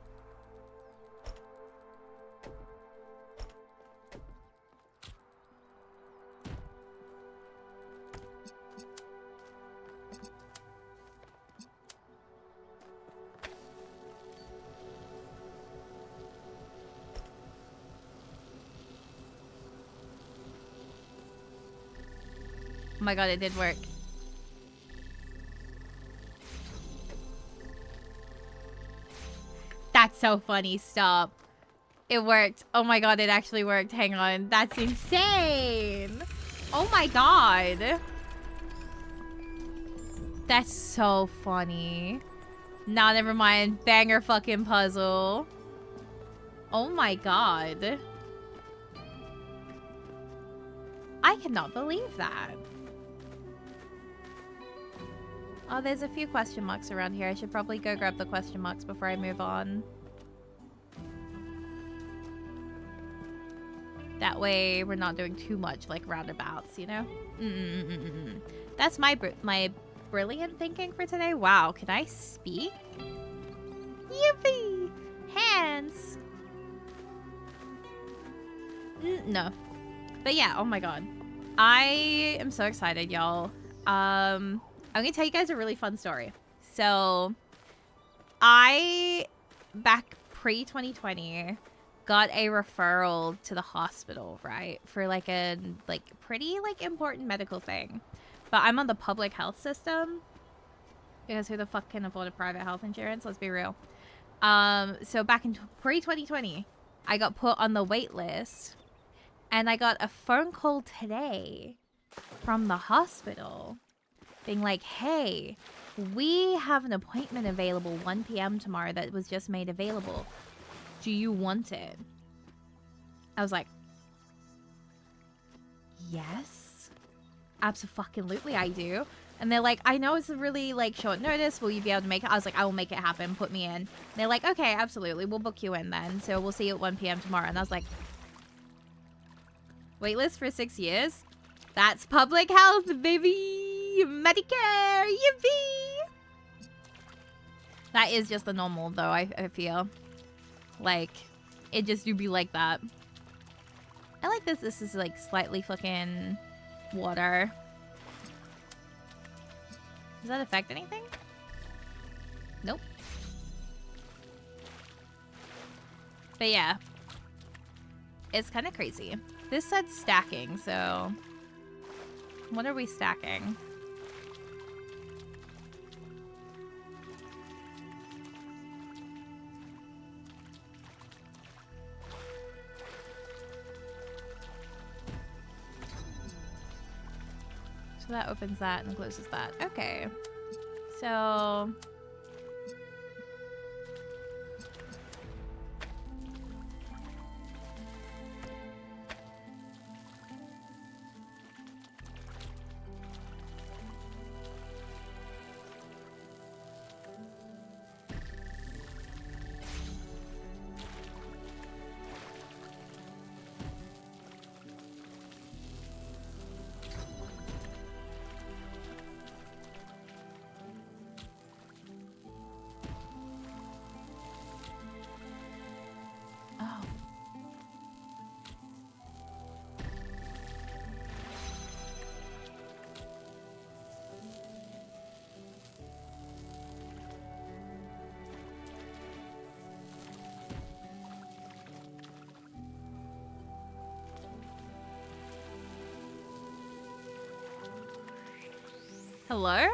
Oh my god, it did work. That's so funny. Stop. It worked. Oh my god, it actually worked. Hang on. That's insane. Oh my god. That's so funny. Nah, never mind. Banger fucking puzzle. Oh my god. I cannot believe that. Oh, there's a few question marks around here. I should probably go grab the question marks before I move on. That way, we're not doing too much, like, roundabouts, you know? That's my brilliant thinking for today. Wow, can I speak? Yippee! Hands! No. But yeah, oh my god. I am so excited, y'all. I'm gonna tell you guys a really fun story. So, back pre-2020, got a referral to the hospital, right? For like a pretty important medical thing. But I'm on the public health system. Because who the fuck can afford a private health insurance? Let's be real. So back in pre-2020, I got put on the wait list. And I got a phone call today from the hospital being like, hey, we have an appointment available 1 p.m. tomorrow that was just made available. Do you want it? I was like, yes, absolutely I do. And they're like, I know it's a really, like, short notice. Will you be able to make it? I was like, I will make it happen. Put me in. And they're like, okay, absolutely. We'll book you in then. So we'll see you at 1 p.m. tomorrow. And I was like, waitlist for 6 years? That's public health, baby! Medicare! Yippee! That is just the normal, though, I feel. Like, it just do be like that. I like this. This is, like, slightly fucking water. Does that affect anything? Nope. But yeah. It's kind of crazy. This said stacking, so... What are we stacking? So that opens that and closes that. Okay. So... Oh. Hello?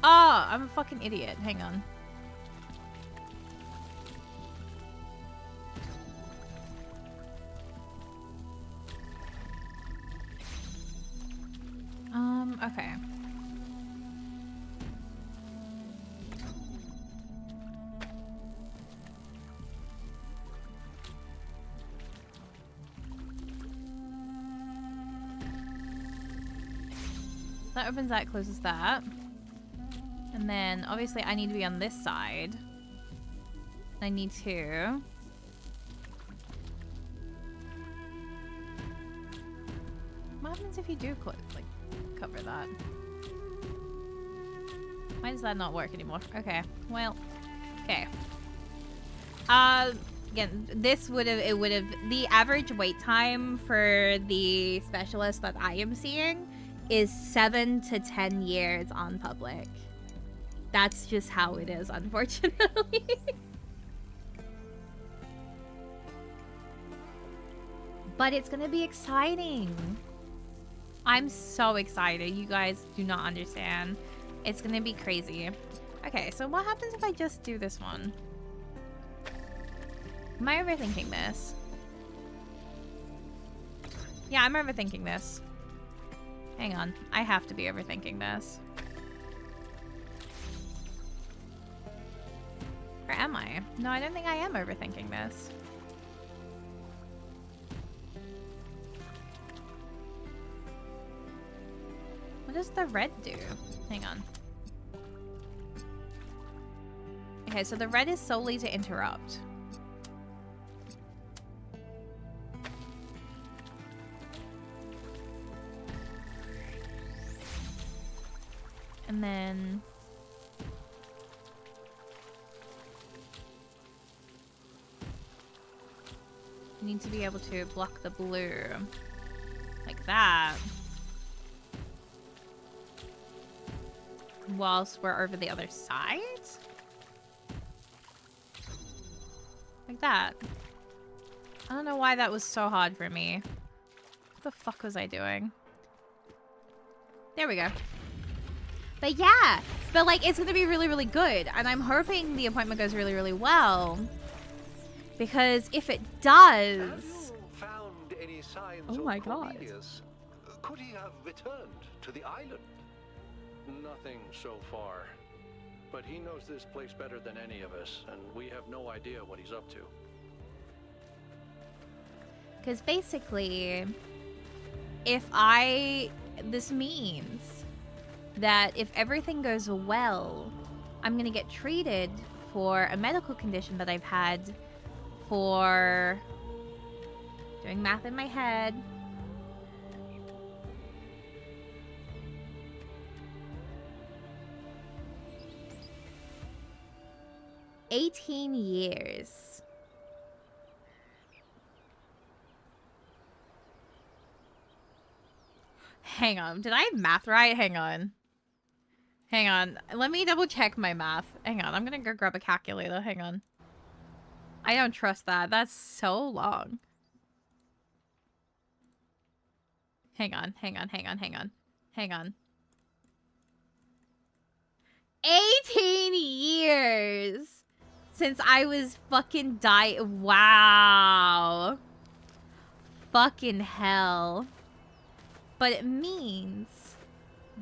Oh, I'm a fucking idiot. Hang on. Okay. That opens that, closes that. And then, obviously, I need to be on this side. I need to... What happens if you do, like, cover that? Why does that not work anymore? Okay, well, okay. Again, this would have, the average wait time for the specialist that I am seeing is 7 to 10 years on public. That's just how it is, unfortunately. But it's gonna be exciting. I'm so excited. You guys do not understand. It's gonna be crazy. Okay, so what happens if I just do this one? Am I overthinking this? Yeah, I'm overthinking this. Hang on. I have to be overthinking this. Or am I? No, I don't think I am overthinking this. What does the red do? Hang on. Okay, so the red is solely to interrupt. And then... you need to be able to block the blue. Like that. Whilst we're over the other side? Like that. I don't know why that was so hard for me. What the fuck was I doing? There we go. But yeah, but like it's gonna be really, really good. And I'm hoping the appointment goes really, really well. Because if it does... Have you found any signs Oh of my god. Cornelius? Could he have returned to the island? Nothing so far. But he knows this place better than any of us, and we have no idea what he's up to. Because basically, this means that if everything goes well, I'm going to get treated for a medical condition that I've had for, doing math in my head, $18 years. Hang on, did I have math right? Hang on. Hang on, let me double check my math. Hang on, I'm gonna go grab a calculator. Hang on. I don't trust that. That's so long. Hang on. 18 years since I was fucking wow. Fucking hell. But it means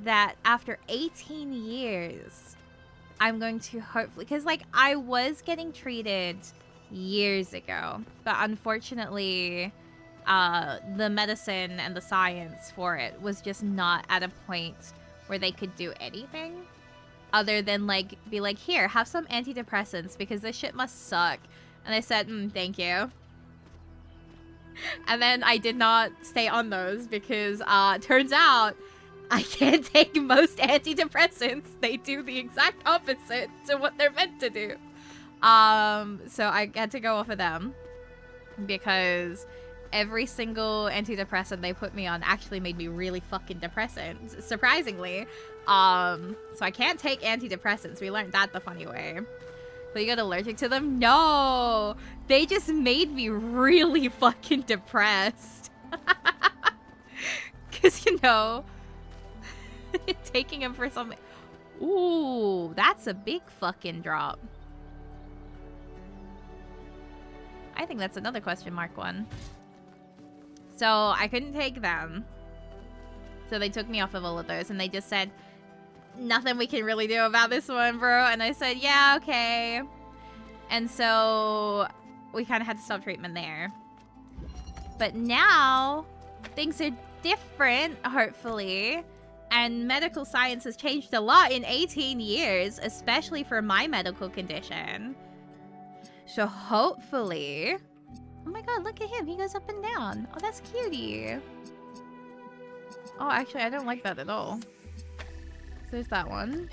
that after 18 years, I'm going to hopefully... Because, like, I was getting treated years ago. But unfortunately, the medicine and the science for it was just not at a point where they could do anything. Other than, like, be like, here, have some antidepressants because this shit must suck. And I said, thank you. And then I did not stay on those because, turns out, I can't take most antidepressants. They do the exact opposite to what they're meant to do. So I had to go off of them. Because every single antidepressant they put me on actually made me really fucking depressant. Surprisingly. So I can't take antidepressants. We learned that the funny way. But you got allergic to them? No! They just made me really fucking depressed. Because, you know, taking them for something... Ooh, that's a big fucking drop. I think that's another question mark one. So, I couldn't take them. So they took me off of all of those, and they just said, nothing we can really do about this one, bro. And I said, yeah, okay. And so we kind of had to stop treatment there. But now things are different, hopefully. And medical science has changed a lot in 18 years, especially for my medical condition. So hopefully... Oh my god, look at him. He goes up and down. Oh, that's cutie. Oh, actually, I don't like that at all. So there's that one.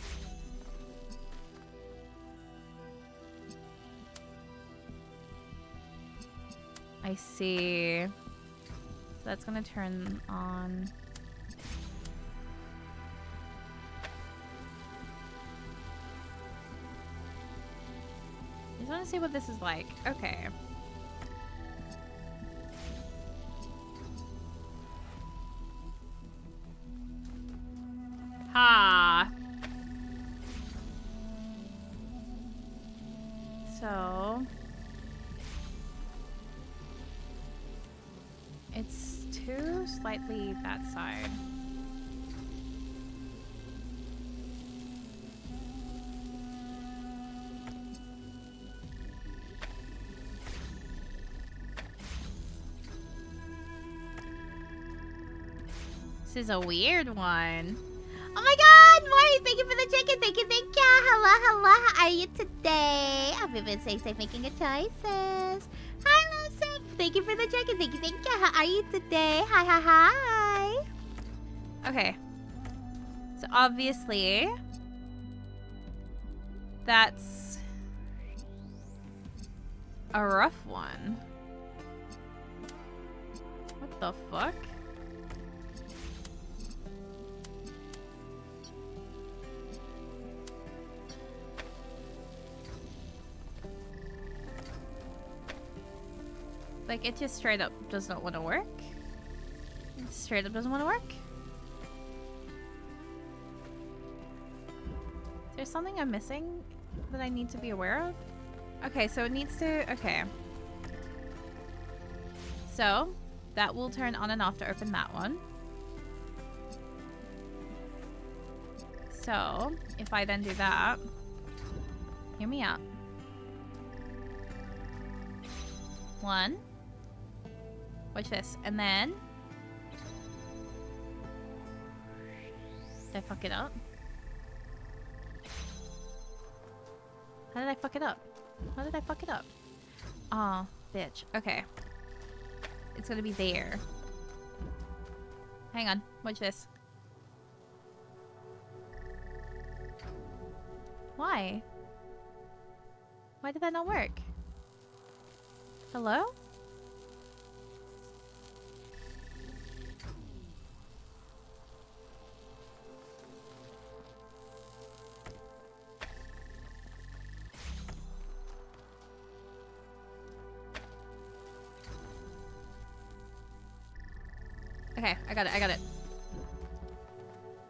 I see. That's gonna turn on. I just want to see what this is like. Okay. Ha! So... It's too slightly that side. This is a weird one. Oh my god, Maury, thank you for the chicken. Thank you. Hello. How are you today? I've been safe making good choices. Hi, Losef. Thank you for the chicken. Thank you. How are you today? Hi. Okay. So obviously, that's a rough one. What the fuck? Like, it just straight up does not want to work. It straight up doesn't want to work. Is there something I'm missing that I need to be aware of? Okay, so it needs to... Okay. So, that will turn on and off to open that one. So, if I then do that, hear me out. 1. Watch this. And then... Did I fuck it up? How did I fuck it up? How did I fuck it up? Aw, bitch. Okay. It's gonna be there. Hang on. Watch this. Why? Why did that not work? Hello? Okay, I got it, I got it.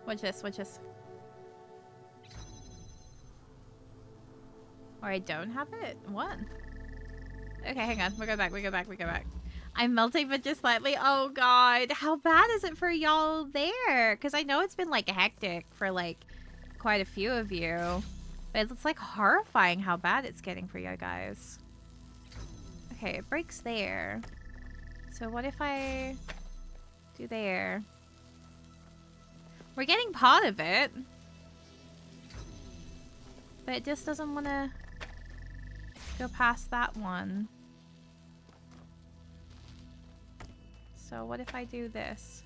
Watch this, watch this. Or I don't have it? What? Okay, hang on. We go back, we go back, we go back. I'm melting but just slightly. Oh god, how bad is it for y'all there? Because I know it's been like hectic for like quite a few of you. But it's like horrifying how bad it's getting for you guys. Okay, it breaks there. So what if I do there? We're getting part of it. But it just doesn't want to go past that one. So what if I do this?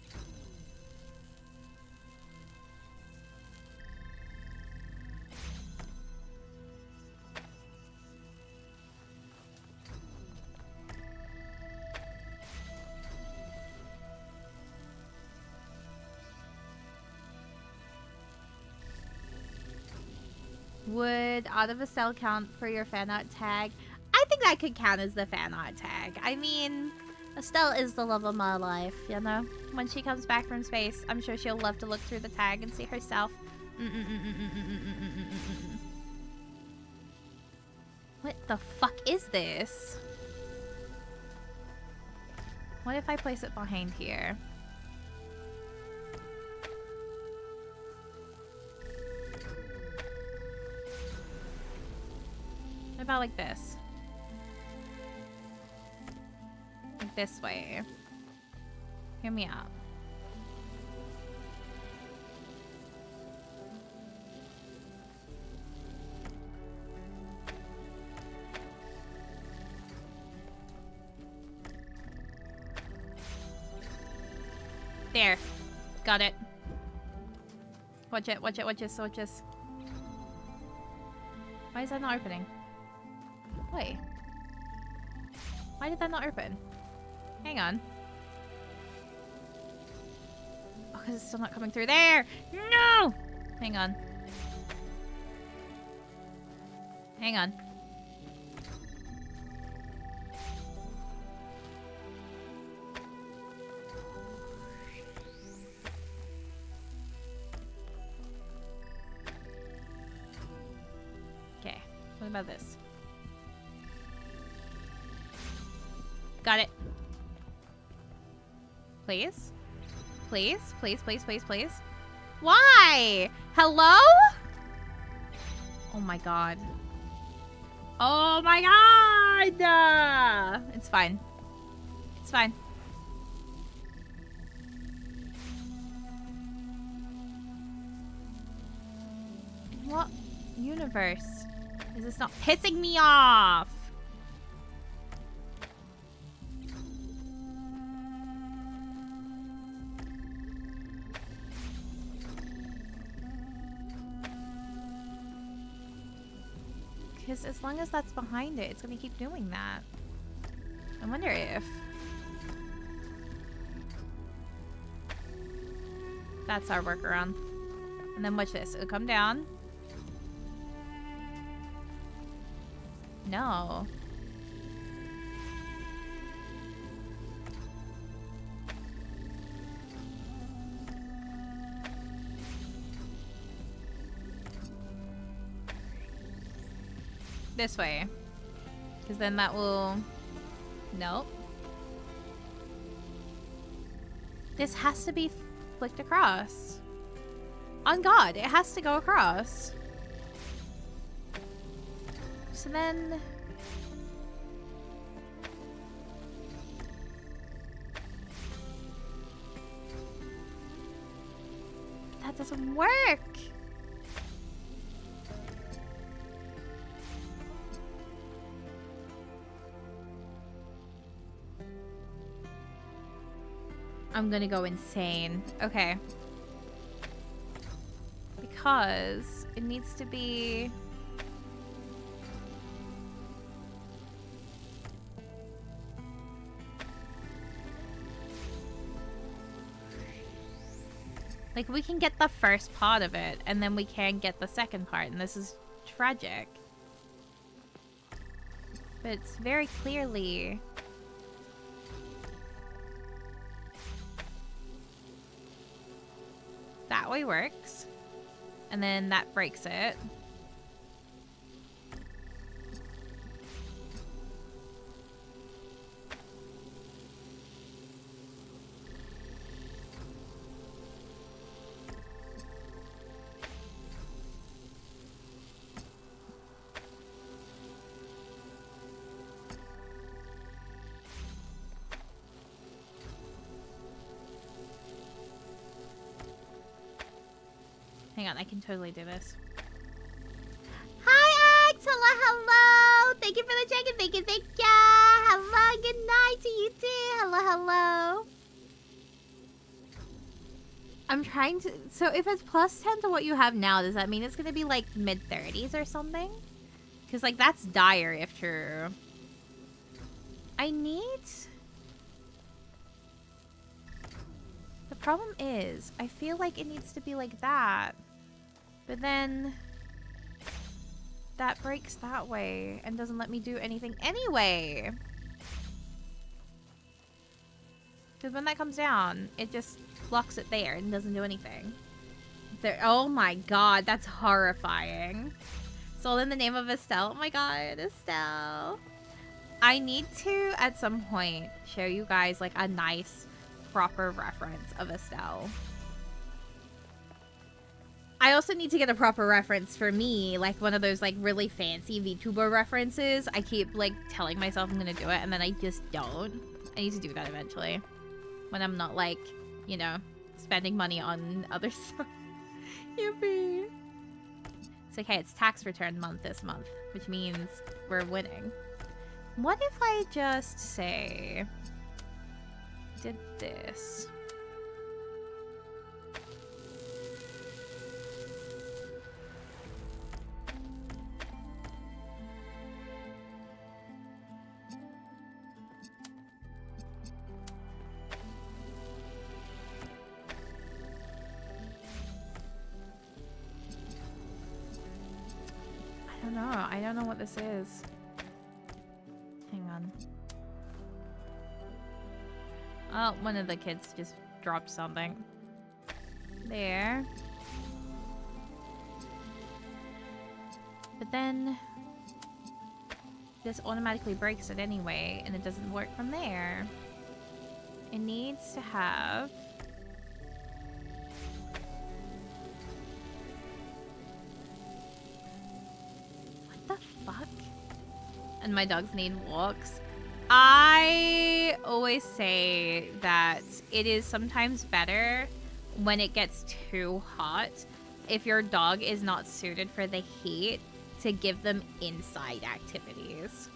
Would out of a cell count for your fan art tag? I think that could count as the fan art tag. I mean, Estelle is the love of my life, you know? When she comes back from space, I'm sure she'll love to look through the tag and see herself. What the fuck is this? What if I place it behind here? What about like this? Like this way. Hear me out. There. Got it. Watch it, watch it, watch this, watch this. Why is that not opening? Wait. Why did that not open? Hang on. Oh, because it's still not coming through there! No! Hang on. Hang on. Okay. What about this? Got it. Please? Please? Please, please, please, please? Why? Hello? Oh my god. Oh my god! It's fine. It's fine. What universe? Is this not pissing me off? Because as long as that's behind it, it's going to keep doing that. I wonder if... That's our workaround. And then watch this. It'll come down. No. This way. Because then that will... Nope. This has to be flicked across. On God, it has to go across. So then... That doesn't work! I'm gonna go insane. Okay. Because it needs to be... Like, we can get the first part of it, and then we can get the second part, and this is tragic. But it's very clearly... That way works. And then that breaks it. Hang on, I can totally do this. Hi, Axe! Hello, hello! Thank you for the check-in. Thank you, thank ya! Hello, good night to you too! Hello, hello! I'm trying to... So if it's plus 10 to what you have now, does that mean it's gonna be like mid-30s or something? Because like that's dire if true. I need... The problem is, I feel like it needs to be like that. But then... That breaks that way and doesn't let me do anything anyway. Because when that comes down, it just blocks it there and doesn't do anything. There, oh my god, that's horrifying. It's all in the name of Estelle. Oh my god, Estelle. I need to, at some point, show you guys like a nice, proper reference of Estelle. I also need to get a proper reference for me, like one of those like really fancy VTuber references. I keep like telling myself I'm gonna do it and then I just don't. I need to do that eventually. When I'm not like, you know, spending money on other stuff. Yippee. It's okay, it's tax return month this month, which means we're winning. What if I just say, did this? I don't know what this is. Hang on. Oh, one of the kids just dropped something. There. But then this automatically breaks it anyway, and it doesn't work from there. It needs to have... Fuck. And my dogs need walks. I always say that it is sometimes better when it gets too hot if your dog is not suited for the heat to give them inside activities.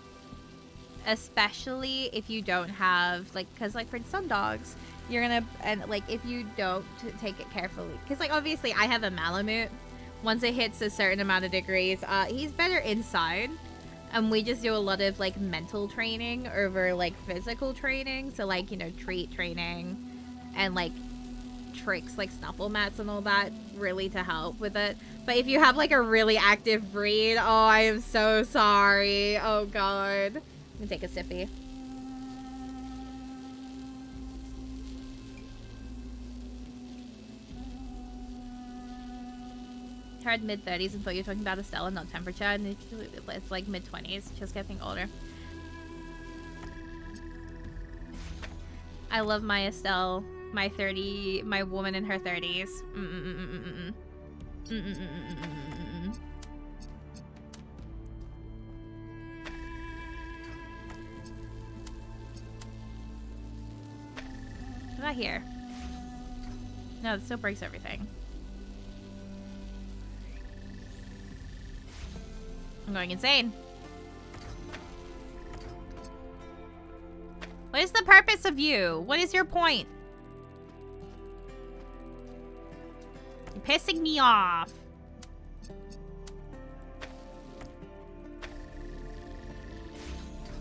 Especially if you don't have, like, because like for some dogs, you're gonna, and like if you don't take it carefully, because like obviously I have a Malamute. Once it hits a certain amount of degrees, he's better inside. And we just do a lot of, like, mental training over, like, physical training. So, like, you know, treat training and, like, tricks, like snuffle mats and all that, really to help with it. But if you have, like, a really active breed, oh, I am so sorry. Oh, God. Let me take a sippy. Heard mid-30s and thought you were talking about Estelle and not temperature, and it's like mid-20s, just getting older. I love my Estelle, my woman in her 30s. What about here? No, it still breaks everything. I'm going insane. What is the purpose of you? What is your point? You're pissing me off.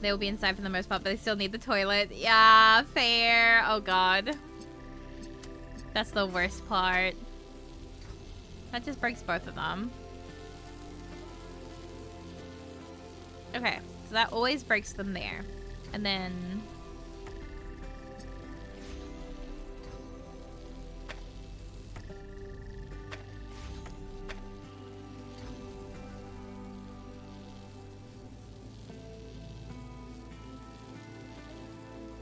They will be inside for the most part, but they still need the toilet. Yeah, fair. Oh god. That's the worst part. That just breaks both of them. Okay, so that always breaks them there. And then...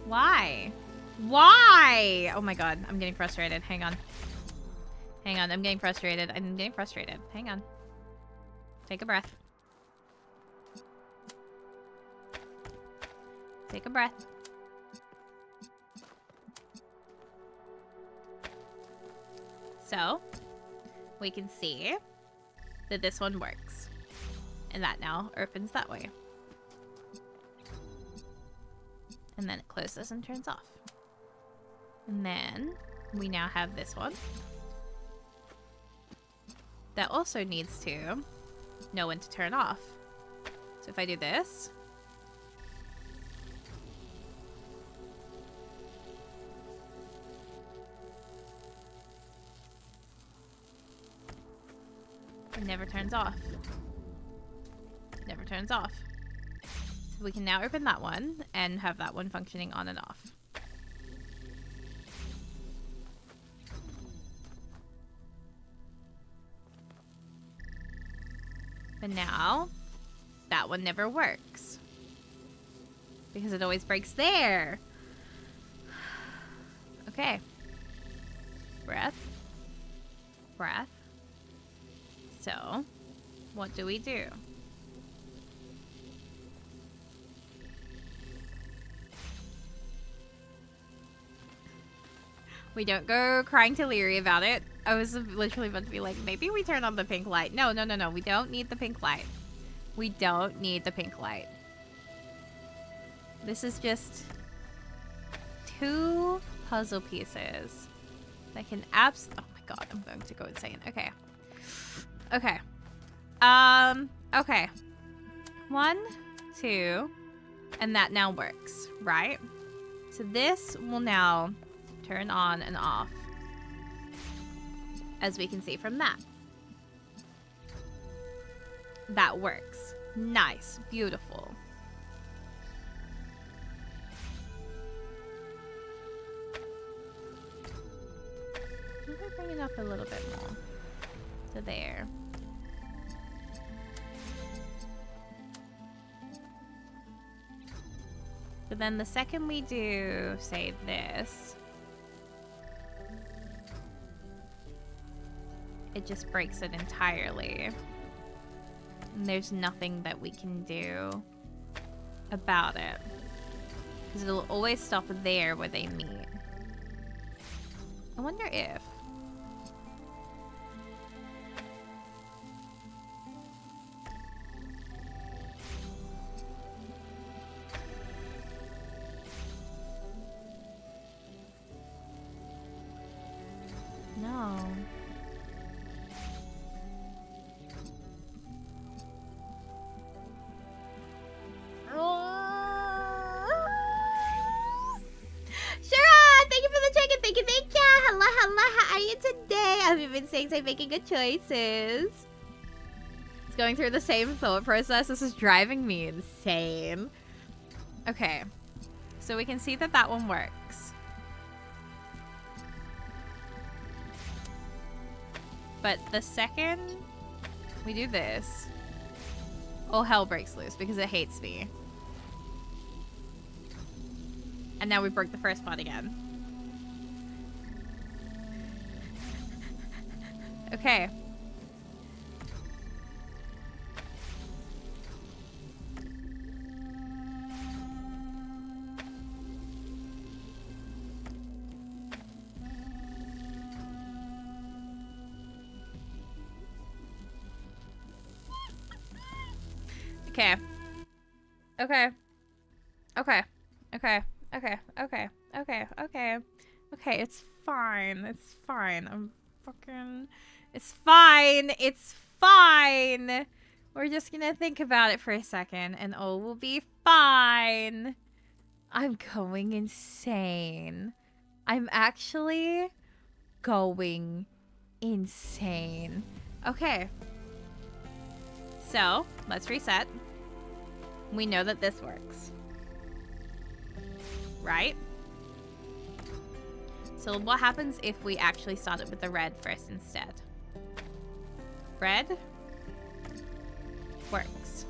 Why? Why? Oh my god, I'm getting frustrated. Hang on. Hang on, I'm getting frustrated. I'm getting frustrated. Hang on. Take a breath. Take a breath. So, we can see that this one works. And that now opens that way. And then it closes and turns off. And then we now have this one. That also needs to know when to turn off. So if I do this. It never turns off. Never turns off. So we can now open that one and have that one functioning on and off. But now, that one never works. Because it always breaks there. Okay. Breath. Breath. So, what do we do? We don't go crying to Leary about it. I was literally about to be like, maybe we turn on the pink light. No, no, no, no. We don't need the pink light. We don't need the pink light. This is just 2 puzzle pieces that can oh my god, I'm going to go insane. Okay. Okay. Okay. 1, 2, and that now works, right? So this will now turn on and off, as we can see from that. That works. Nice. Beautiful. Maybe bring it up a little bit more to there. But then the second we do, say, this, it just breaks it entirely. And there's nothing that we can do about it. Because it'll always stop there where they meet. I wonder if... No. Sharon, thank you for the check-in. Thank you, thank you. Hello, hello. How are you today? Have you been saying making good choices? It's going through the same thought process. This is driving me insane. Okay. So we can see that that one works. But the second we do this, all hell breaks loose because it hates me. And now we broke the first part again. Okay. Okay. Okay. Okay. Okay. Okay. Okay. Okay. Okay. Okay, it's fine. It's fine. I'm fucking... It's fine. It's fine. We're just gonna think about it for a second and all will be fine. I'm going insane. I'm actually going insane. Okay. So, let's reset. We know that this works. Right? So what happens if we actually start it with the red first instead? Red works.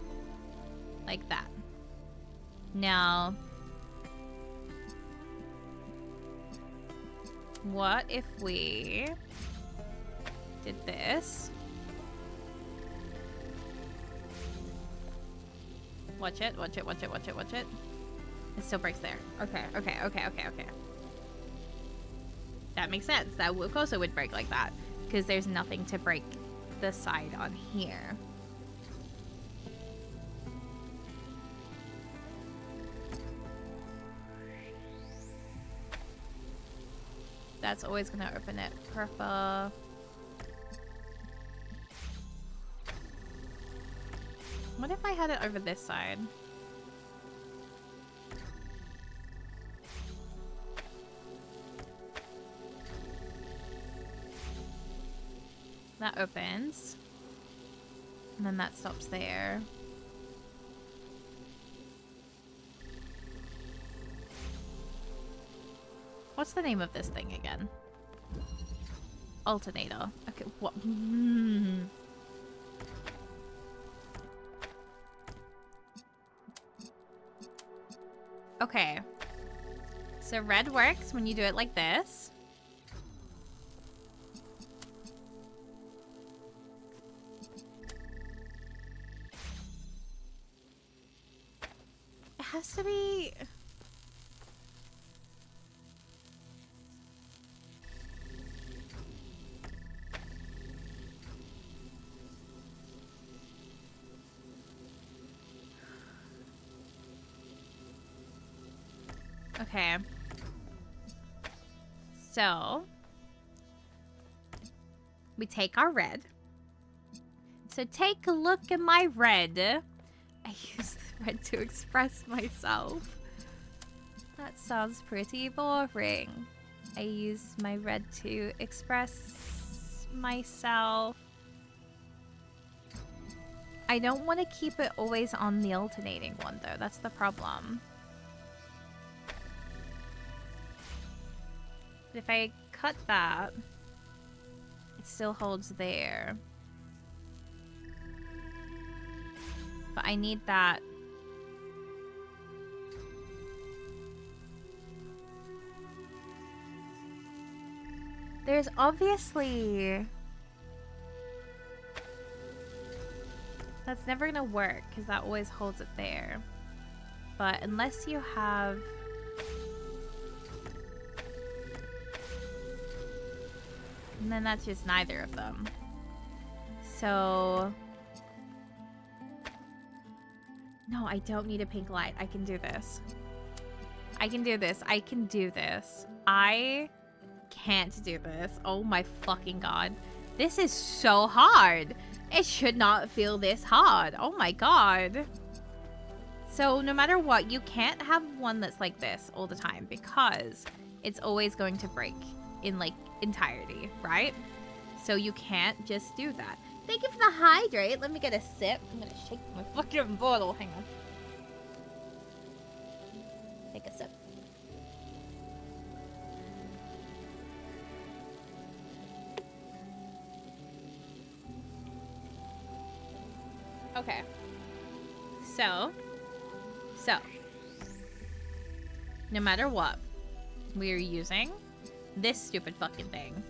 Like that. Now, what if we did this? Watch it, watch it, watch it, watch it, watch it. It still breaks there. Okay, okay, okay, okay, okay. That makes sense. That also would break like that because there's nothing to break the side on here. That's always gonna open it. Purple. What if I had it over this side? That opens. And then that stops there. What's the name of this thing again? Alternator. Okay, what? Okay. So red works when you do it like this. It has to be... Okay. So, we take our red. So take a look at my red. I use the red to express myself. That sounds pretty boring. I use my red to express myself. I don't want to keep it always on the alternating one though. That's the problem. If I cut that, it still holds there. But I need that. There's obviously... That's never gonna work, because that always holds it there. But unless you have... And then that's just neither of them. So... No, I don't need a pink light. I can do this. I can do this. I can do this. I can't do this. Oh my fucking god. This is so hard. It should not feel this hard. Oh my god. So no matter what, you can't have one that's like this all the time because it's always going to break in like entirety, right? So you can't just do that. Thank you for the hydrate. Let me get a sip. I'm gonna shake my fucking bottle. Hang on. Take a sip. Okay. So, no matter what, we're using this stupid fucking thing.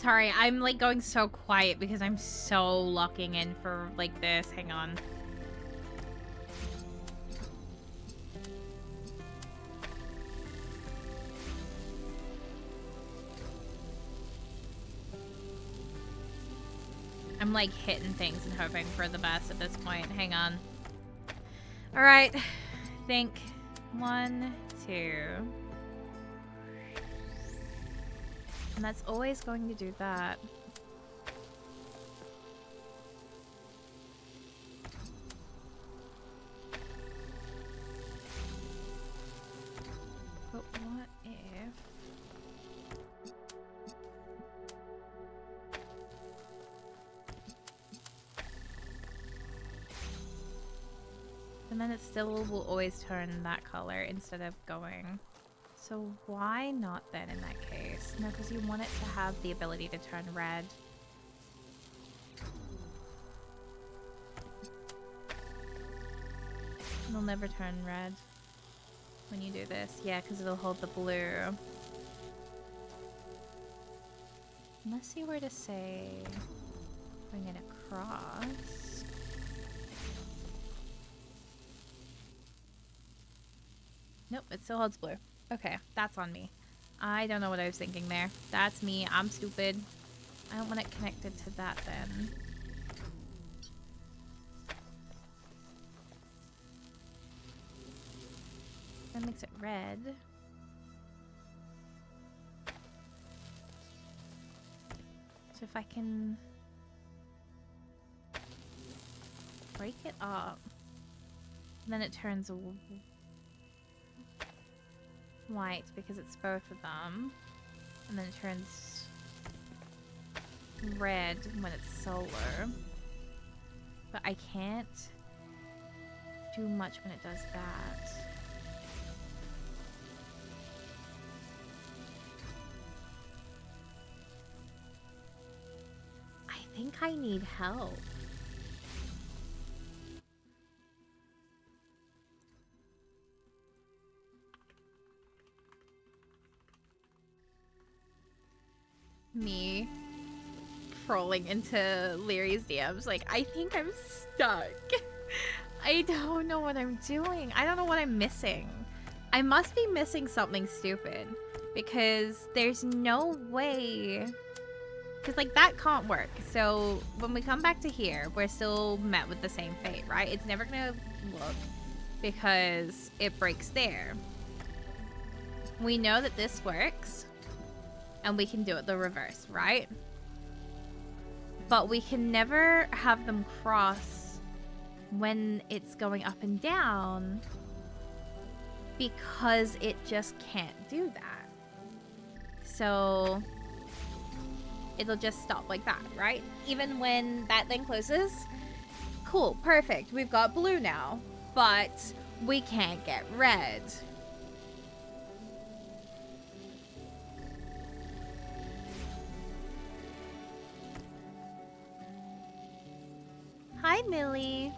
Sorry, I'm like going so quiet because I'm so locking in for like this. Hang on. I'm like hitting things and hoping for the best at this point. Hang on. All right. Think 1, 2. And that's always going to do that. But what if... And then it still will always turn that color instead of going... So why not then in that case? No, because you want it to have the ability to turn red. It'll never turn red when you do this. Yeah, because it'll hold the blue. Unless you were to say, bring it across. Nope, it still holds blue. Okay, that's on me. I don't know what I was thinking there. That's me. I'm stupid. I don't want it connected to that then. That makes it red. So if I can break it up, then it turns white because it's both of them, and then it turns red when it's solar. But I can't do much when it does that. I think I need help. Me crawling into Leary's DMs like, I think I'm stuck. I don't know what I'm doing. I don't know what I'm missing. I must be missing something stupid because there's no way, because like that can't work. So when we come back to here, we're still met with the same fate, right? It's never gonna look because it breaks there. We know that this works. And we can do it the reverse, right? But we can never have them cross when it's going up and down because it just can't do that. So it'll just stop like that, right? Even when that thing closes, cool, perfect. We've got blue now, but we can't get red. Hi, Millie.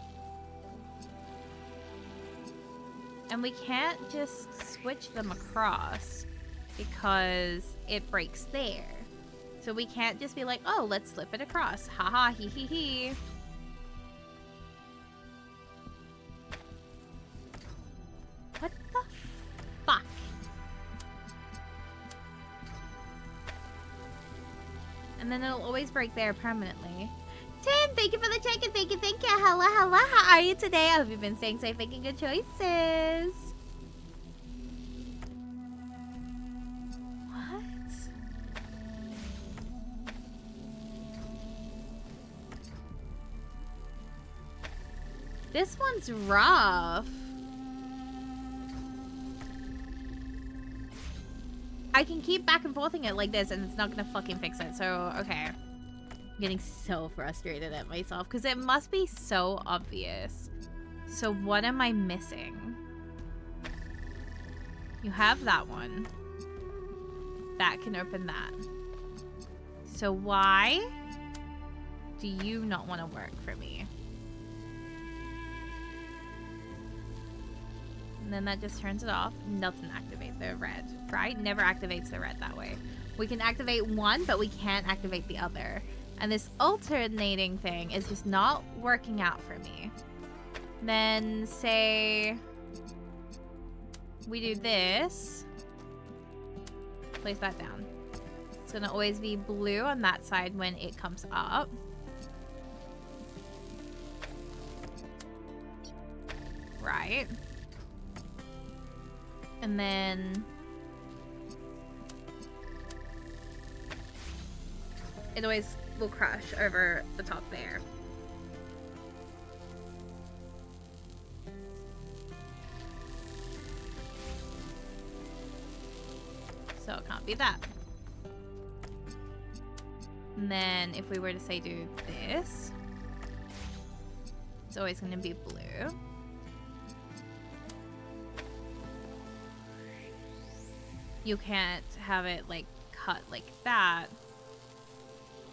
And we can't just switch them across because it breaks there. So we can't just be like, oh, let's flip it across. Haha, hee hee hee. What the fuck? And then it'll always break there permanently. Tim, thank you for the check-in. Thank you. Hello, hello. How are you today? I hope you've been staying safe, making good choices. What? This one's rough. I can keep back and forthing it like this and it's not gonna fucking fix it. So, okay. I'm getting so frustrated at myself because it must be so obvious. So what am I missing? You have that one. That can open that. So why do you not want to work for me? And then that just turns it off and doesn't activate the red, right? Never activates the red that way. We can activate one, but we can't activate the other. And this alternating thing is just not working out for me. Then say we do this. Place that down. It's gonna always be blue on that side when it comes up. Right. And then it always will crush over the top there. So it can't be that. And then if we were to say do this, it's always going to be blue. You can't have it like cut like that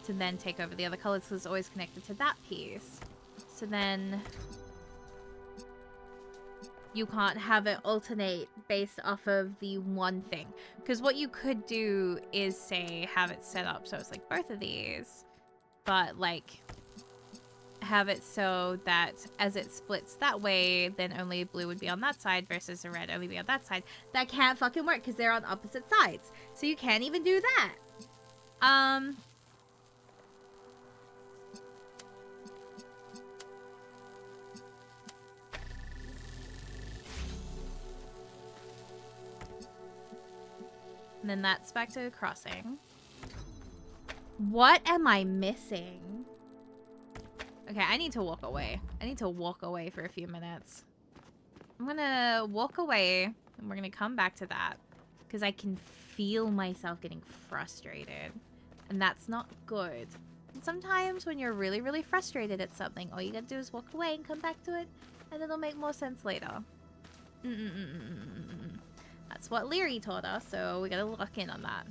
to then take over the other colors because it's always connected to that piece. So then you can't have it alternate based off of the one thing. Because what you could do is say have it set up so it's like both of these, but like have it so that as it splits that way, then only blue would be on that side versus the red only be on that side. That can't fucking work because they're on opposite sides. So you can't even do that. And then that's back to crossing. What am I missing? Okay, I need to walk away. I need to walk away for a few minutes. I'm gonna walk away and we're gonna come back to that because I can feel myself getting frustrated and that's not good. And sometimes when you're really, really frustrated at something, all you gotta do is walk away and come back to it and it'll make more sense later. That's what Leary taught us, so we gotta lock in on that.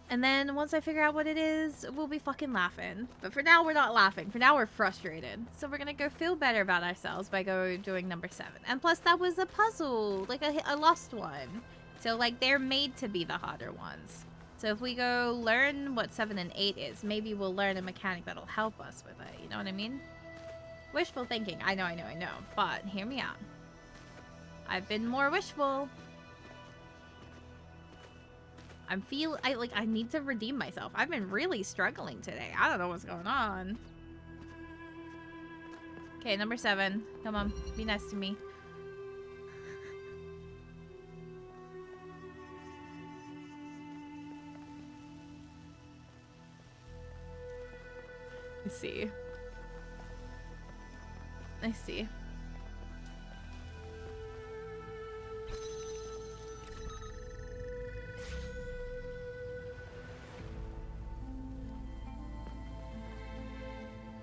And then once I figure out what it is, we'll be fucking laughing. But for now, we're not laughing. For now, we're frustrated. So we're gonna go feel better about ourselves by doing number 7. And plus, that was a puzzle, like a lost one. So like, they're made to be the harder ones. So if we go learn what 7 and 8 is, maybe we'll learn a mechanic that'll help us with it. You know what I mean? Wishful thinking. I know. But hear me out. I've been more wishful. I need to redeem myself. I've been really struggling today. I don't know what's going on. Okay, number 7. Come on, be nice to me. I see.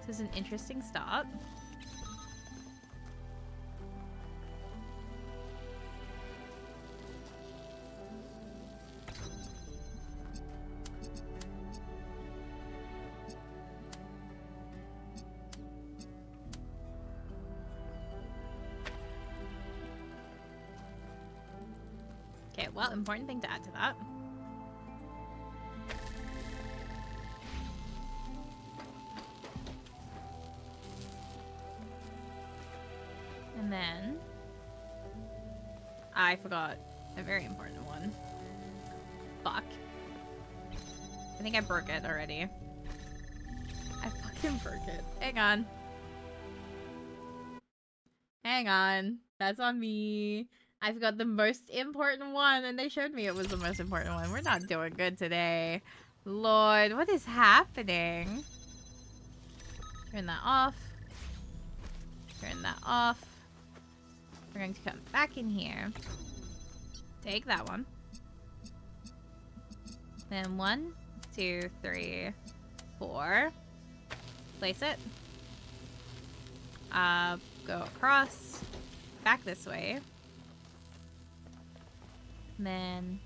This is an interesting start. Okay, well, important thing to add to that. And then I forgot a very important one. Fuck. I think I broke it already. I fucking broke it. Hang on. Hang on. That's on me. I forgot the most important one and they showed me it was the most important one. We're not doing good today. Lord, what is happening? Turn that off. Turn that off. We're going to come back in here. Take that one. Then 1, 2, 3, 4. Place it. Go across. Back this way. And then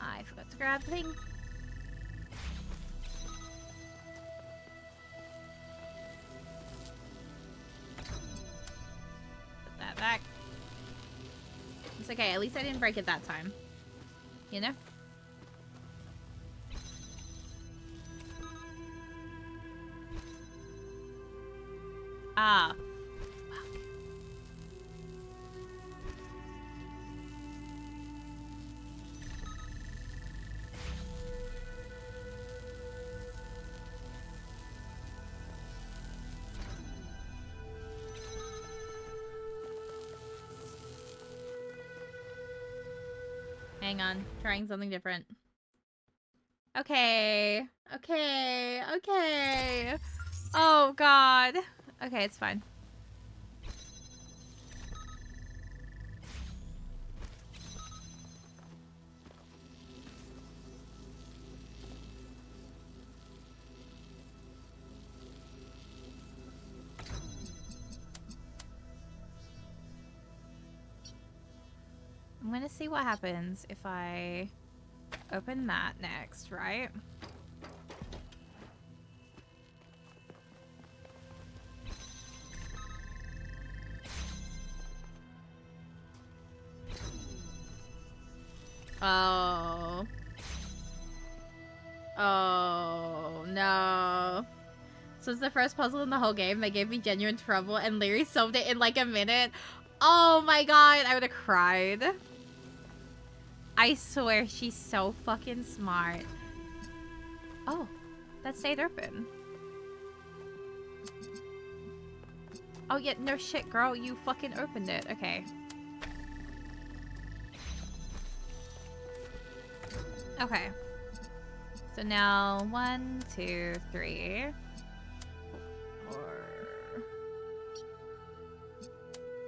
I forgot to grab the thing. okay. At least I didn't break it that time. You know? Ah. Hang on, trying something different. Okay. Okay. Okay. Oh, God. Okay, it's fine. I'm gonna see what happens if I open that next, right? Oh. Oh, no. So it's the first puzzle in the whole game that gave me genuine trouble, and Larry solved it in like a minute. Oh my god, I would have cried. I swear, she's so fucking smart. Oh, that stayed open. Oh yeah, no shit, girl. You fucking opened it. Okay. Okay. So now 1, 2, 3.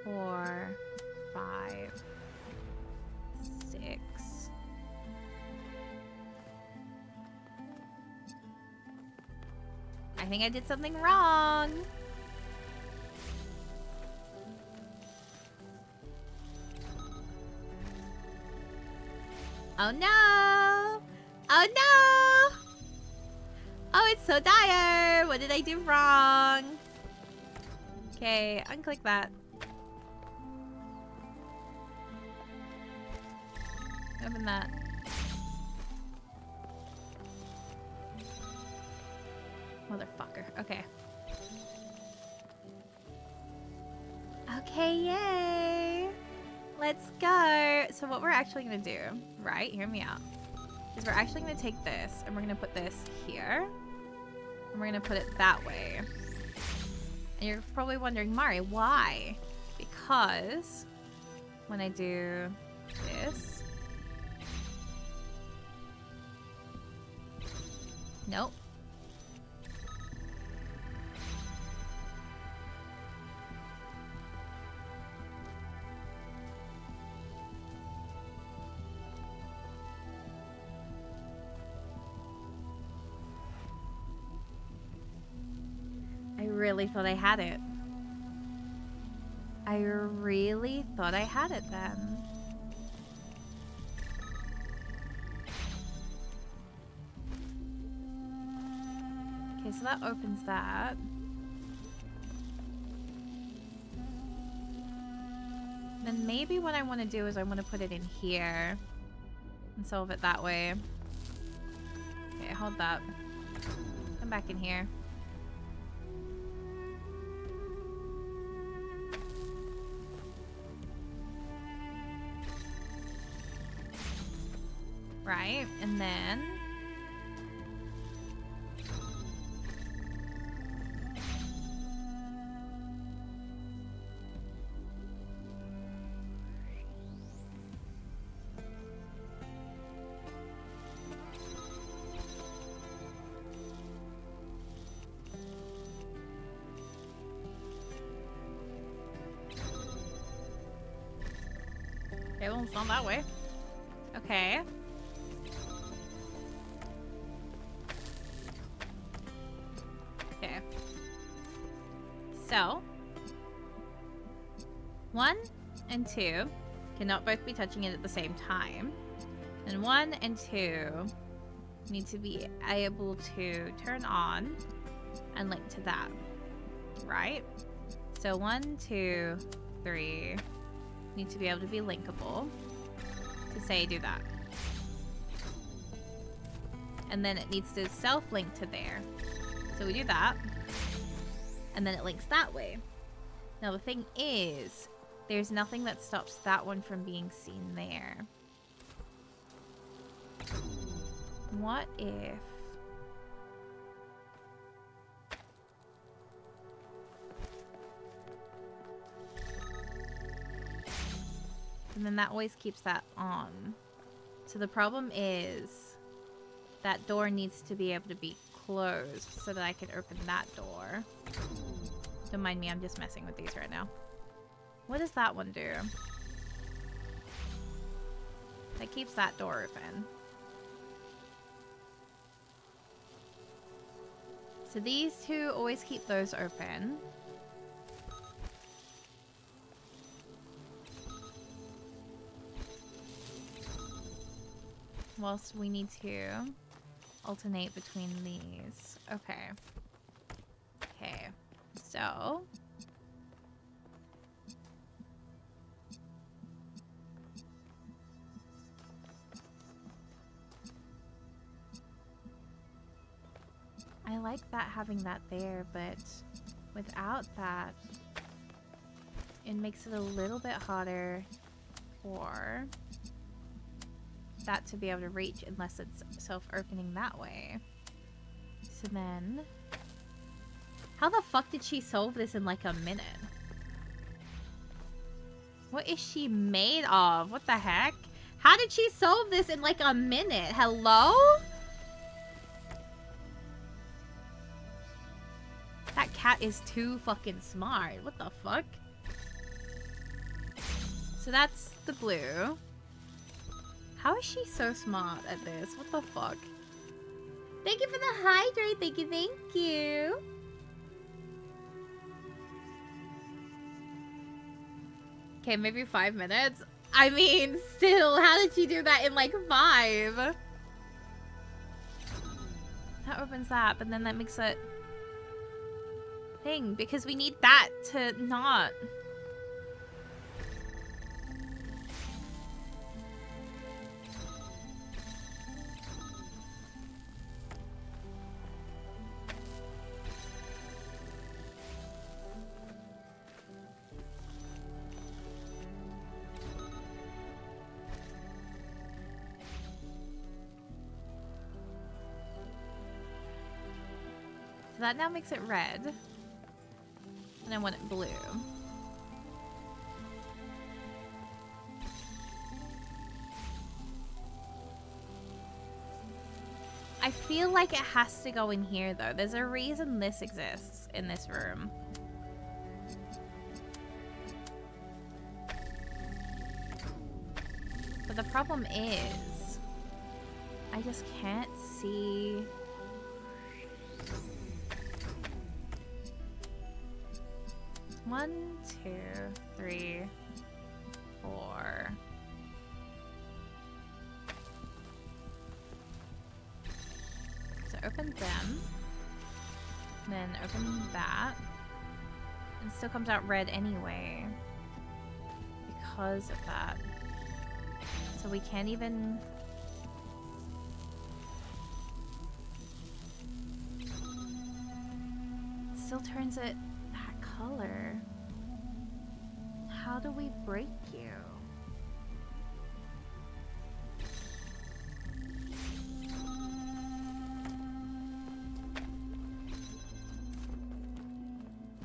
4, 5, 6. I think I did something wrong. Oh no! Oh no! Oh, it's so dire! What did I do wrong? Okay, unclick that. Open that. Motherfucker. Okay. Okay, yay! Let's go! So what we're actually gonna do, right? Hear me out. Is we're actually gonna take this and we're gonna put this here. And we're gonna put it that way. And you're probably wondering, Mari, why? Because when I do this... Nope. I really thought I had it. I really thought I had it then. Okay, so that opens that. Then maybe what I want to do is I want to put it in here and solve it that way. Okay, hold that. Come back in here. Right, and then... Okay, well, it's not that way. Okay. Okay. So, 1 and 2 cannot both be touching it at the same time. And 1 and 2 need to be able to turn on and link to that. Right? So 1, 2, 3, need to be able to be linkable to say do that. And then it needs to self-link to there. So we do that. And then it links that way. Now the thing is, there's nothing that stops that one from being seen there. What if... And then that always keeps that on. So the problem is that door needs to be able to be closed so that I can open that door. Don't mind me, I'm just messing with these right now. What does that one do? That keeps that door open. So these two always keep those open. Whilst we need to alternate between these. Okay. Okay. So... I like that, having that there, but without that, it makes it a little bit harder for that to be able to reach unless it's self-opening that way. So then... How the fuck did she solve this in like a minute? What is she made of? What the heck? How did she solve this in like a minute? Hello? That cat is too fucking smart. What the fuck? So that's the blue. How is she so smart at this? What the fuck? Thank you for the hydrate. Thank you, thank you. Okay, maybe 5 minutes. I mean, still, how did she do that in like 5? That opens that, but then that makes it... thing, because we need that to not... So that now makes it red. And I want it blue. I feel like it has to go in here though. There's a reason this exists in this room. But the problem is, I just can't see... One, two, three, four. So open them. Then open that. And it still comes out red anyway. Because of that. So we can't even... It still turns it color. How do we break you?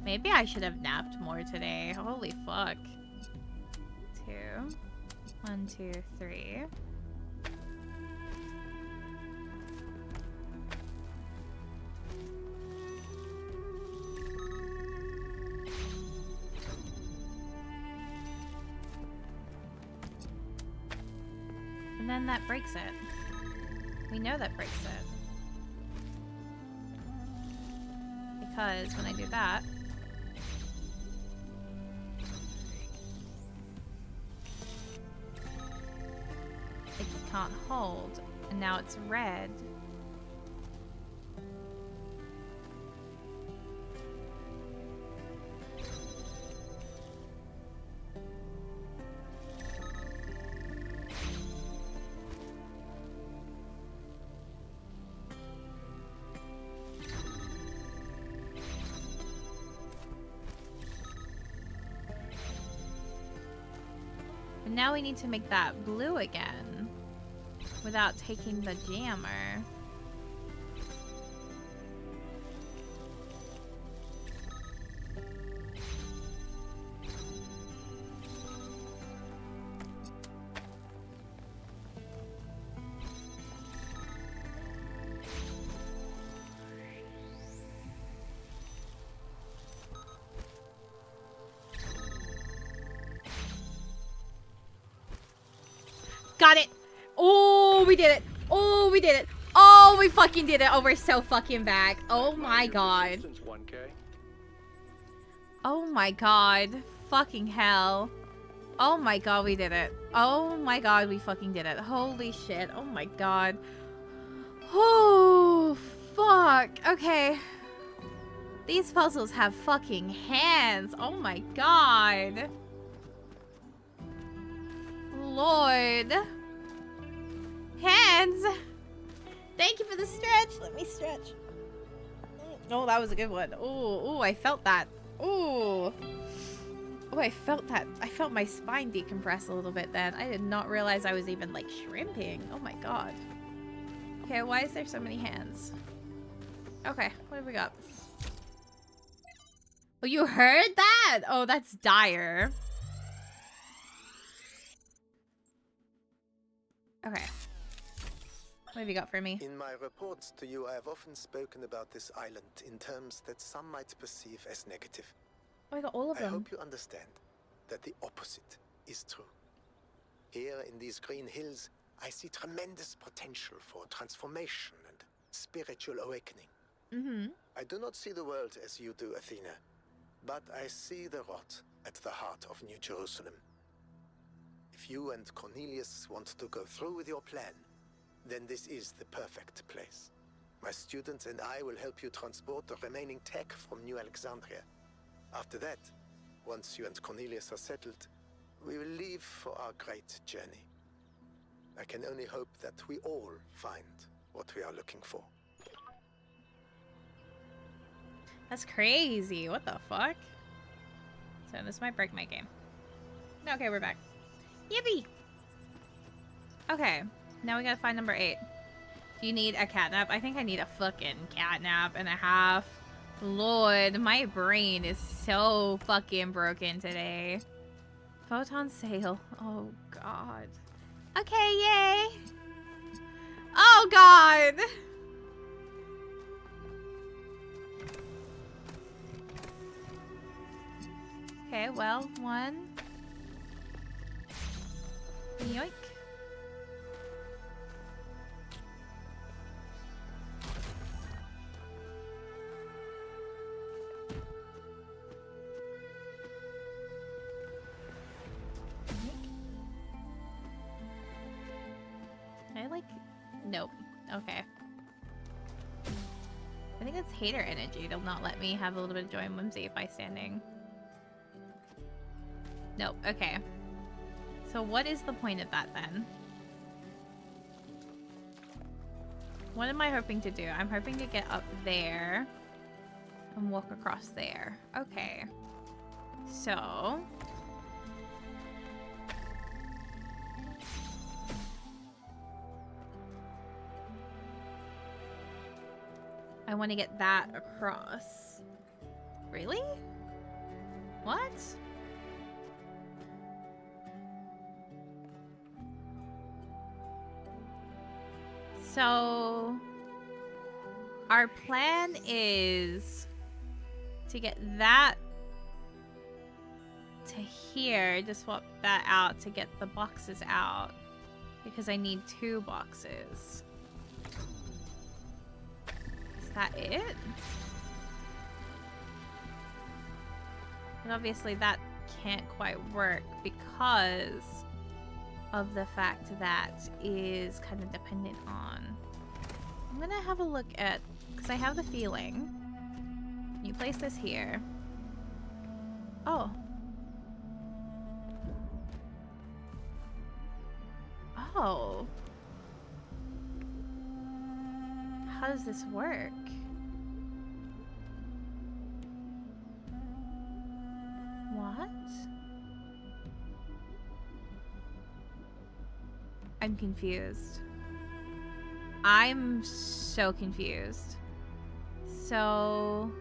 Maybe I should have napped more today. Holy fuck. 2. 1, 2, 3. And then that breaks it. We know that breaks it. Because when I do that, it can't hold. And now it's red. now we need to make that blue again without taking the jammer. Got it. Oh, we did it. Oh, we did it. Oh, we fucking did it. Oh, we're so fucking back. Oh my god. 1K. Oh my god. Fucking hell. Oh my god, we did it. Oh my god, we fucking did it. Holy shit. Oh my god. Oh, fuck. Okay. These puzzles have fucking hands. Oh my god. Lord. Hands. Thank you for the stretch. Let me stretch. Oh, that was a good one. Oh, I felt that. Oh, I felt that. I felt my spine decompress a little bit then. I did not realize I was even like shrimping. Oh my god. Okay, why is there so many hands? Okay, what have we got? Oh, you heard that? Oh, that's dire. Okay. What have you got for me? In my reports to you, I have often spoken about this island in terms that some might perceive as negative. Oh, I got all of I them. hope you understand that the opposite is true. Here in these green hills, I see tremendous potential for transformation and spiritual awakening. I do not see the world as you do, Athena, but I see the rot at the heart of New Jerusalem. If you and Cornelius want to go through with your plan, then this is the perfect place. My students and I will help you transport the remaining tech from New Alexandria. After that, once you and Cornelius are settled, we will leave for our great journey. I can only hope that we all find what we are looking for. That's crazy. What the fuck? So this might break my game. Okay, we're back. Yippee! Okay, now we gotta find number 8. Do you need a catnap? I think I need a fucking catnap and a half. Lord, my brain is so fucking broken today. Photon sail. Oh, God. Okay, yay! Oh, God! Okay, well, 1. Yoink. Nope. Okay. I think it's hater energy to not let me have a little bit of joy and whimsy by standing. Nope. Okay. So what is the point of that then? What am I hoping to do? I'm hoping to get up there and walk across there. Okay. So... I want to get that across. Really? What? So our plan is to get that to here, to swap that out to get the boxes out because I need 2 boxes. Is that it? But obviously that can't quite work because of the fact that is kind of dependent on... I'm gonna have a look at... because I have the feeling... You place this here. Oh. Oh. How does this work? What? I'm confused. I'm so confused. So...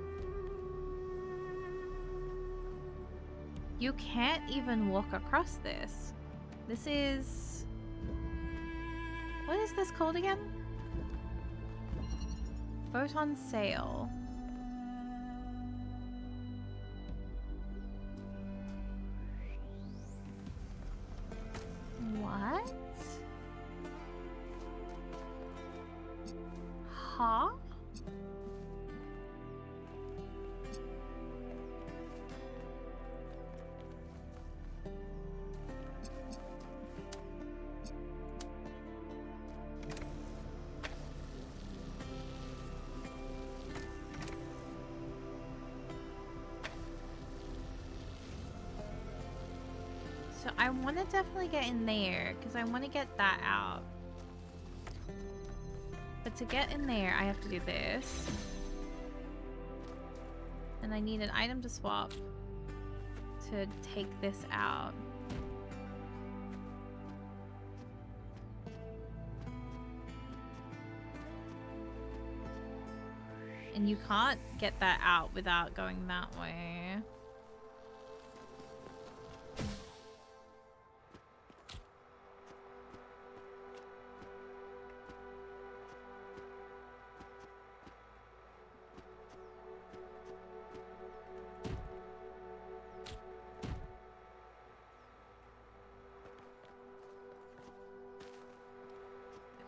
You can't even walk across this. This is... What is this called again? Photon sail. What? Huh? So I want to definitely get in there because I want to get that out. But to get in there, I have to do this. And I need an item to swap to take this out. And you can't get that out without going that way.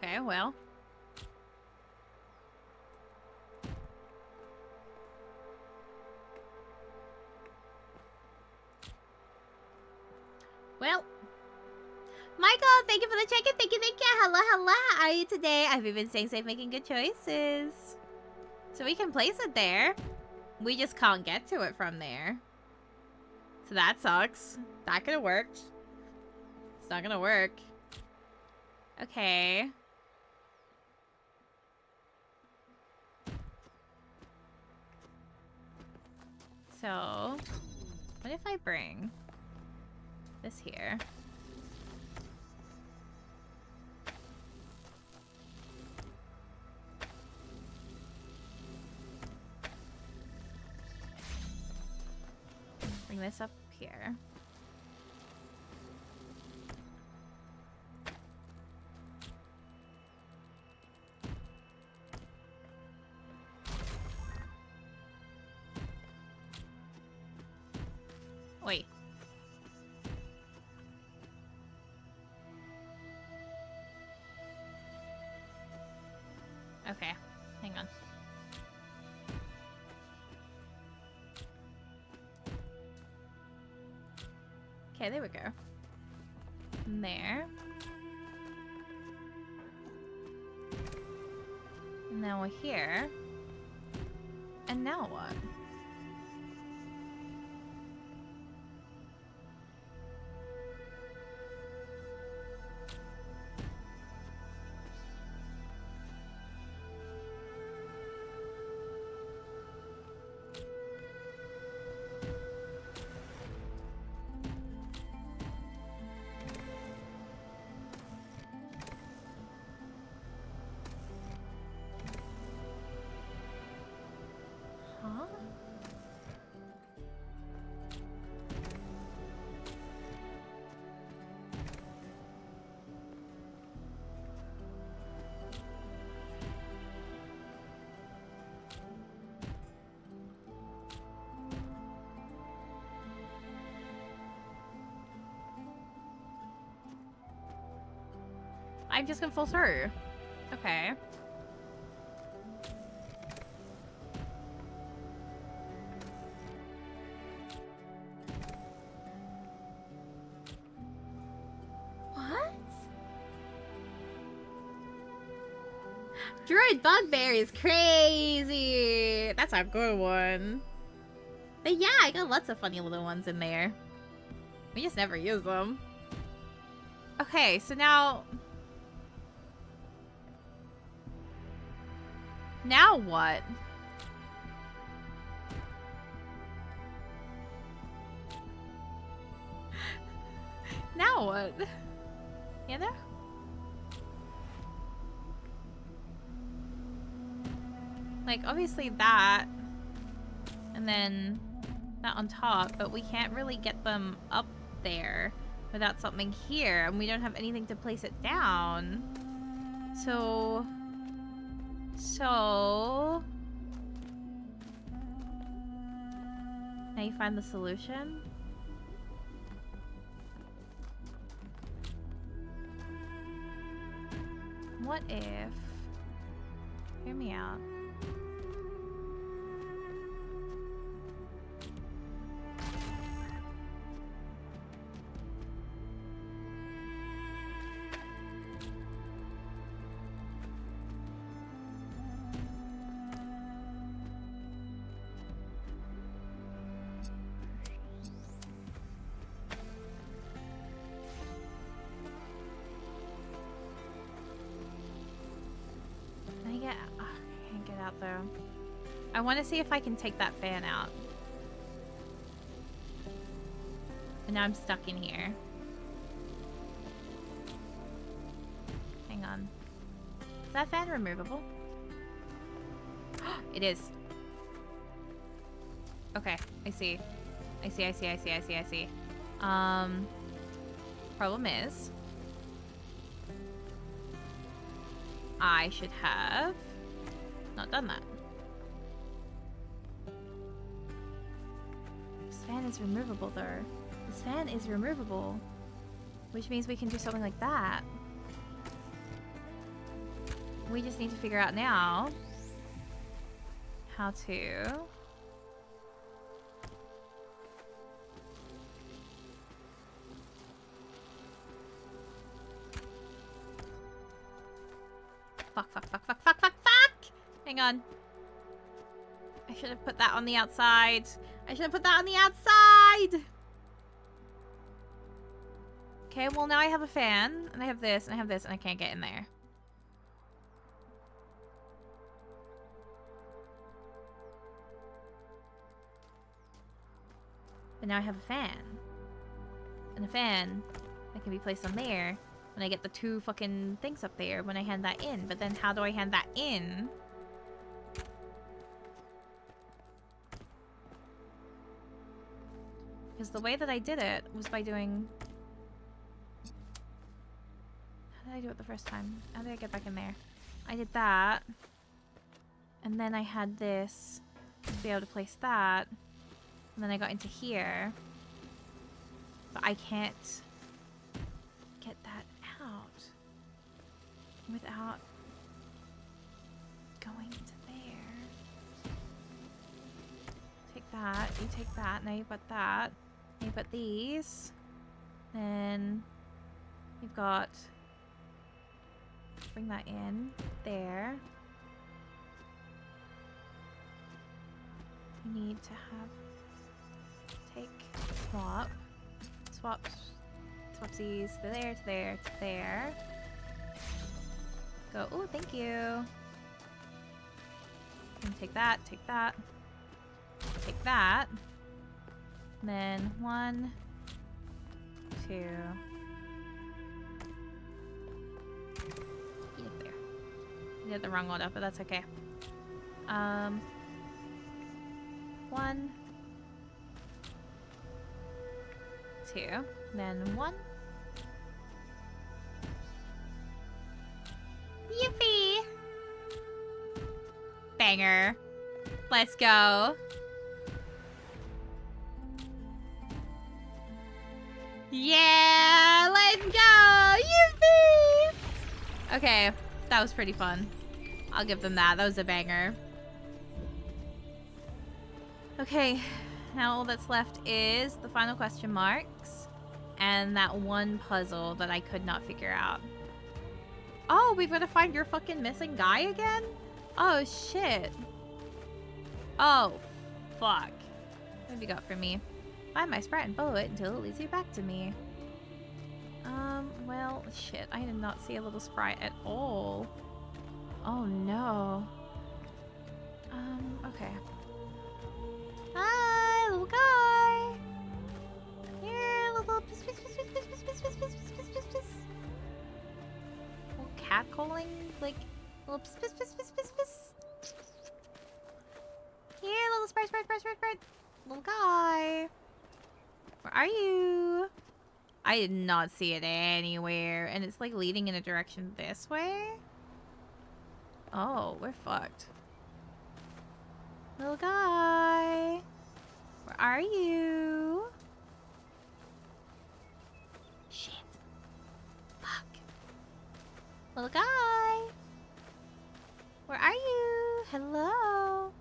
Okay, well. Well. Michael, thank you for the check-in. Thank you, thank you. Hello, hello. How are you today? Have you been staying safe, making good choices? So we can place it there. We just can't get to it from there. So that sucks. That could have worked. It's not gonna work. Okay. So, what if I bring this here? Bring this up here. Wait. Okay, hang on. Okay, there we go. And there. And now we're here. And now what? Huh? I'm just gonna fall through. Okay. What? Droid Bugbear is crazy. That's a good one. But yeah, I got lots of funny little ones in there. We just never use them. Okay, so now... Now what? Now what? Yeah, there? Like, obviously that. And then that on top, but we can't really get them up there without something here, and we don't have anything to place it down. So... Now you find the solution? What if... Hear me out. I can't get out though. I want to see if I can take that fan out. And now I'm stuck in here. Hang on. Is that fan removable? It is. Okay, I see. I see. Problem is, I should have not done that. This fan is removable though. This fan is removable. Which means we can do something like that. We just need to figure out now how to... Fuck! Hang on. I should have put that on the outside. Okay, well now I have a fan, and I have this, and I have this, and I can't get in there. But now I have a fan. And a fan that can be placed on there. When I get the two fucking things up there when I hand that in. But then how do I hand that in? Because the way that I did it was by doing... How did I do it the first time? How did I get back in there? I did that. And then I had this to be able to place that. And then I got into here. But I can't get that out without going to there. Take that, you take that, now you've got that. Now you've got these. Then you've got... Bring that in there. You need to have... Take, swapsies, to there, to there, to there. Go, oh, thank you. And take that, take that. Take that. And then 1, 2. Get it there. You did the wrong one up, but that's okay. 1, 2, then 1. Yippee! Banger. Let's go. Yeah, let's go! Yippee! Okay, that was pretty fun. I'll give them that. That was a banger. Okay, now all that's left is the final question marks and that one puzzle that I could not figure out. Oh, we've got to find your fucking missing guy again? Oh, shit. Oh, fuck. What have you got for me? Find my sprite and follow it until it leads you back to me. Well, shit. I did not see a little sprite at all. Oh, no. Okay. Hi, little guy. Here, little piss. Little cat calling, like little piss. Here, little sprite. Little guy. Where are you? I did not see it anywhere. And it's like leading in a direction this way? Oh, we're fucked. Little guy. Where are you? Shit. Fuck. Little guy. Where are you? Hello.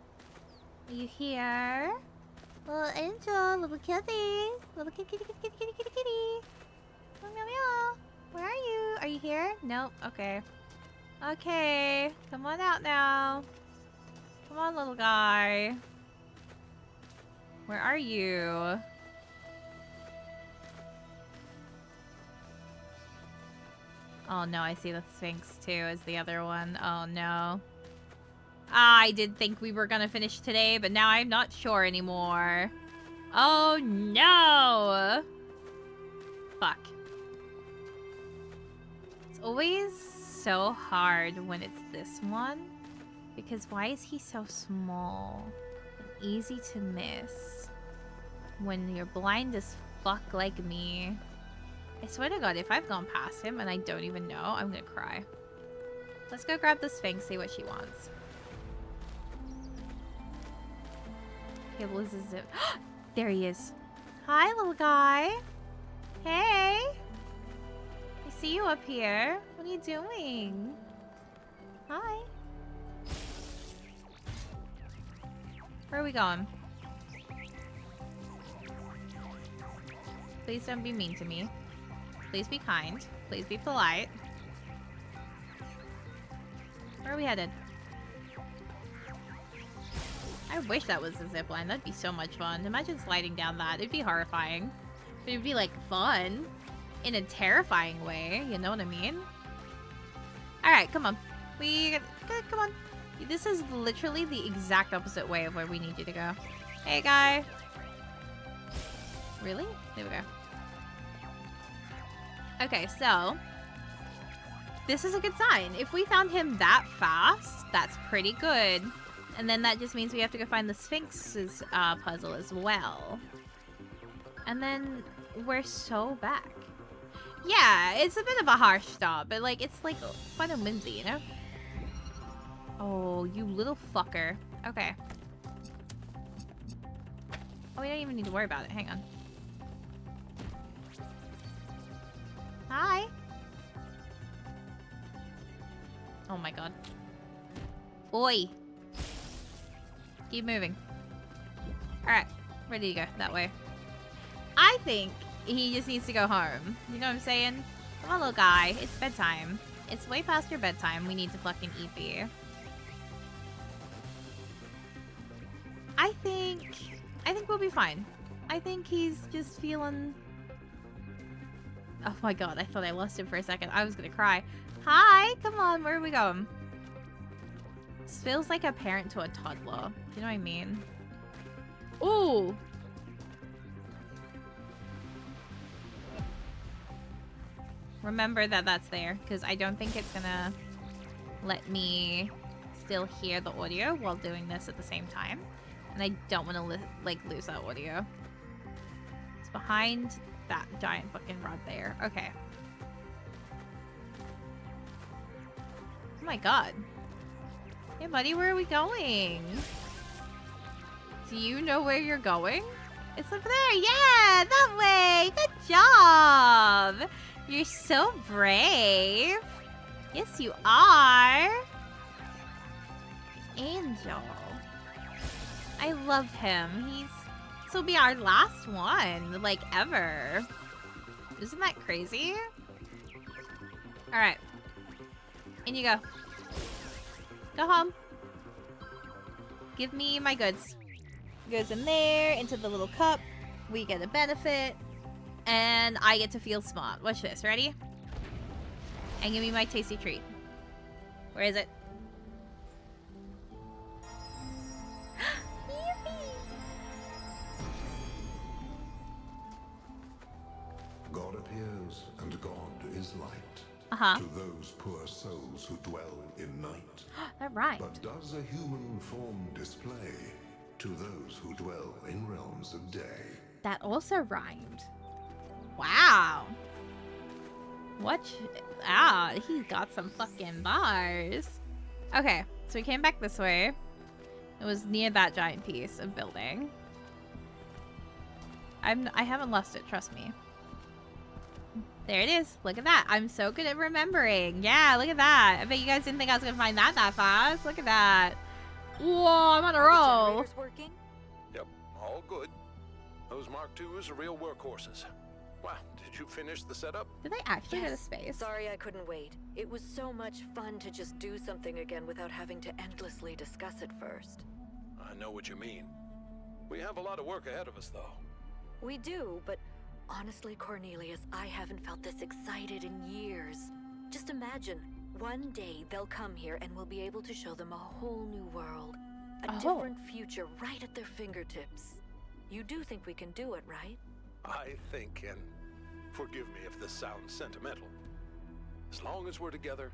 Are you here? Little angel, little kitty. Little kitty. Meow, meow, meow. Where are you? Are you here? Nope. Okay. Okay. Come on out now. Come on, little guy. Where are you? Oh no, I see the Sphinx too as the other one. Oh no. I did think we were gonna finish today, but now I'm not sure anymore. Oh no! Fuck. It's always so hard when it's this one. Because why is he so small? And easy to miss. When you're blind as fuck like me. I swear to God, if I've gone past him and I don't even know, I'm gonna cry. Let's go grab the Sphinx, see what she wants. Okay, well, this is it. There he is. Hi, little guy. Hey. I see you up here. What are you doing? Hi. Where are we going? Please don't be mean to me. Please be kind. Please be polite. Where are we headed? I wish that was a zipline. That'd be so much fun. Imagine sliding down that. It'd be horrifying. But it'd be like fun. In a terrifying way. You know what I mean? Alright, come on. Come on. This is literally the exact opposite way of where we need you to go. Hey, guy. Really? There we go. Okay, so this is a good sign. If we found him that fast, that's pretty good. And then that just means we have to go find the Sphinx's puzzle as well. And then we're so back. Yeah, it's a bit of a harsh stop, but like it's like fun and whimsy, you know? Oh, you little fucker. Okay. Oh, we don't even need to worry about it. Hang on. Hi. Oh my god. Oi. Keep moving. Alright. Ready to go. That way. I think he just needs to go home. You know what I'm saying? Come on, little guy. It's bedtime. It's way past your bedtime. We need to fucking eat beer. I think we'll be fine. I think he's just feeling... Oh my god, I thought I lost him for a second. I was gonna cry. Hi, come on, where are we going? This feels like a parent to a toddler. Do you know what I mean? Ooh! Remember that that's there, because I don't think it's gonna let me still hear the audio while doing this at the same time. And I don't want to like lose that audio. It's behind that giant fucking rod there. Okay. Oh my god. Hey buddy, where are we going? Do you know where you're going? It's over there. Yeah, that way. Good job. You're so brave. Yes, you are. Angel. I love him. This will be our last one, like, ever. Isn't that crazy? Alright. In you go. Go home. Give me my goods. Goes in there, into the little cup. We get a benefit. And I get to feel smart. Watch this. Ready? And give me my tasty treat. Where is it? God appears, and God is light. Uh-huh. To those poor souls who dwell in night. That rhymed. But does a human form display to those who dwell in realms of day. That also rhymed. Wow. What? He got some fucking bars. Okay, so we came back this way. It was near that giant piece of building. I haven't lost it, trust me. There it is. Look at that. I'm so good at remembering. Yeah, look at that. I bet you guys didn't think I was gonna find that fast. Look at that. Whoa, I'm on a roll. Working? Yep, all good. Those Mark IIs are real workhorses. Wow, did you finish the setup? Did they actually go to Yes. space? Sorry I couldn't wait. It was so much fun to just do something again without having to endlessly discuss it first. I know what you mean. We have a lot of work ahead of us, though. We do, but honestly, Cornelius, I haven't felt this excited in years. Just imagine, one day they'll come here and we'll be able to show them a whole new world. A different future right at their fingertips. You do think we can do it, right? I think, and forgive me if this sounds sentimental, as long as we're together,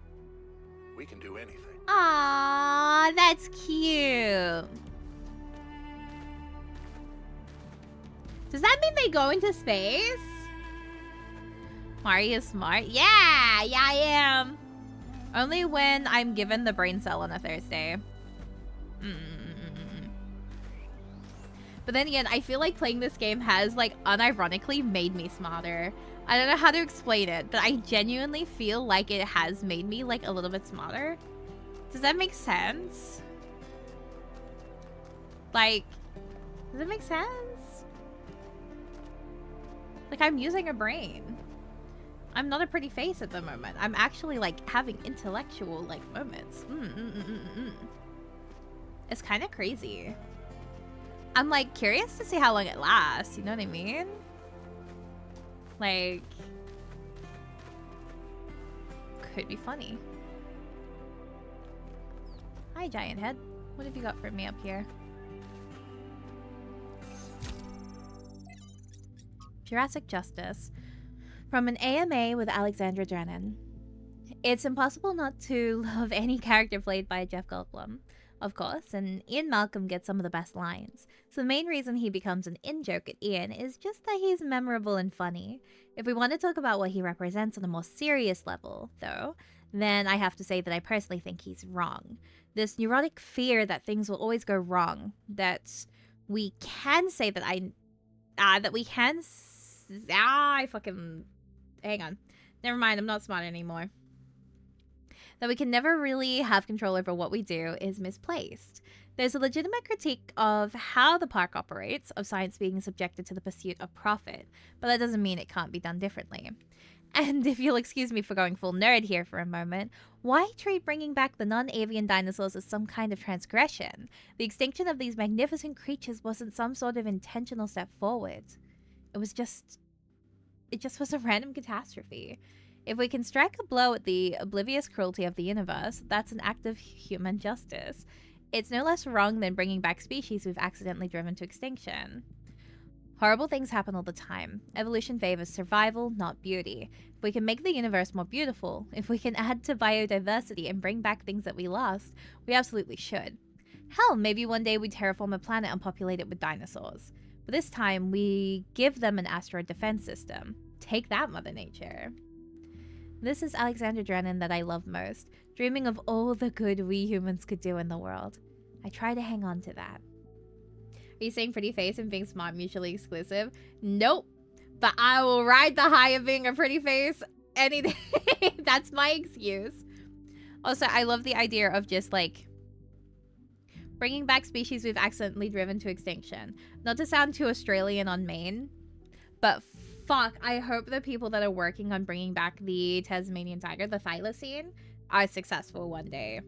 we can do anything. Aww, that's cute. Does that mean they go into space? Mario's smart? Yeah, I am. Only when I'm given the brain cell on a Thursday. But then again, I feel like playing this game has, like, unironically made me smarter. I don't know how to explain it, but I genuinely feel like it has made me, like, a little bit smarter. Does that make sense? Like, does it make sense? Like, I'm using a brain. I'm not a pretty face at the moment. I'm actually, like, having intellectual, like, moments. It's kind of crazy. I'm, like, curious to see how long it lasts. You know what I mean? Like, could be funny. Hi, Giant Head. What have you got for me up here? Jurassic Justice. From an AMA with Alexandra Drennan. It's impossible not to love any character played by Jeff Goldblum, of course, and Ian Malcolm gets some of the best lines. So the main reason he becomes an in-joke at Ian is just that he's memorable and funny. If we want to talk about what he represents on a more serious level, though, then I have to say that I personally think he's wrong. This neurotic fear that things will always go wrong, that we can say that hang on. Never mind, I'm not smart anymore. That we can never really have control over what we do is misplaced. There's a legitimate critique of how the park operates, of science being subjected to the pursuit of profit, but that doesn't mean it can't be done differently. And if you'll excuse me for going full nerd here for a moment, why treat bringing back the non-avian dinosaurs as some kind of transgression? The extinction of these magnificent creatures wasn't some sort of intentional step forward. It just was a random catastrophe. If we can strike a blow at the oblivious cruelty of the universe, that's an act of human justice. It's no less wrong than bringing back species we've accidentally driven to extinction. Horrible things happen all the time. Evolution favors survival, not beauty. If we can make the universe more beautiful, if we can add to biodiversity and bring back things that we lost, we absolutely should. Hell, maybe one day we terraform a planet and populate it with dinosaurs. But this time, we give them an asteroid defense system. Take that, Mother Nature. This is Alexandra Drennan that I love most, dreaming of all the good we humans could do in the world. I try to hang on to that. Are you saying pretty face and being smart mutually exclusive? Nope. But I will ride the high of being a pretty face any day. That's my excuse. Also, I love the idea of just, like, bringing back species we've accidentally driven to extinction. Not to sound too Australian on Maine, but fuck, I hope the people that are working on bringing back the Tasmanian tiger, the thylacine, are successful one day.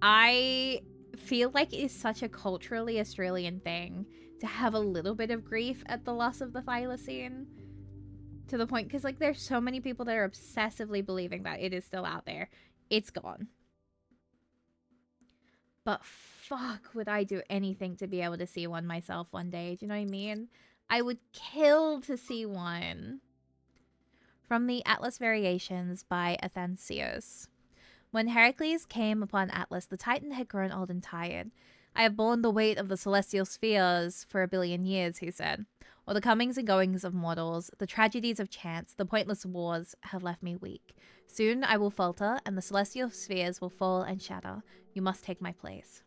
I feel like it's such a culturally Australian thing to have a little bit of grief at the loss of the thylacine. To the point, because, like, there's so many people that are obsessively believing that it is still out there. It's gone. But fuck, would I do anything to be able to see one myself one day? Do you know what I mean? I would kill to see one. From the Atlas Variations by Athanasios. When Heracles came upon Atlas, the Titan had grown old and tired. I have borne the weight of the celestial spheres for 1 billion years, he said. All the comings and goings of mortals, the tragedies of chance, the pointless wars have left me weak. Soon I will falter, and the celestial spheres will fall and shatter. You must take my place.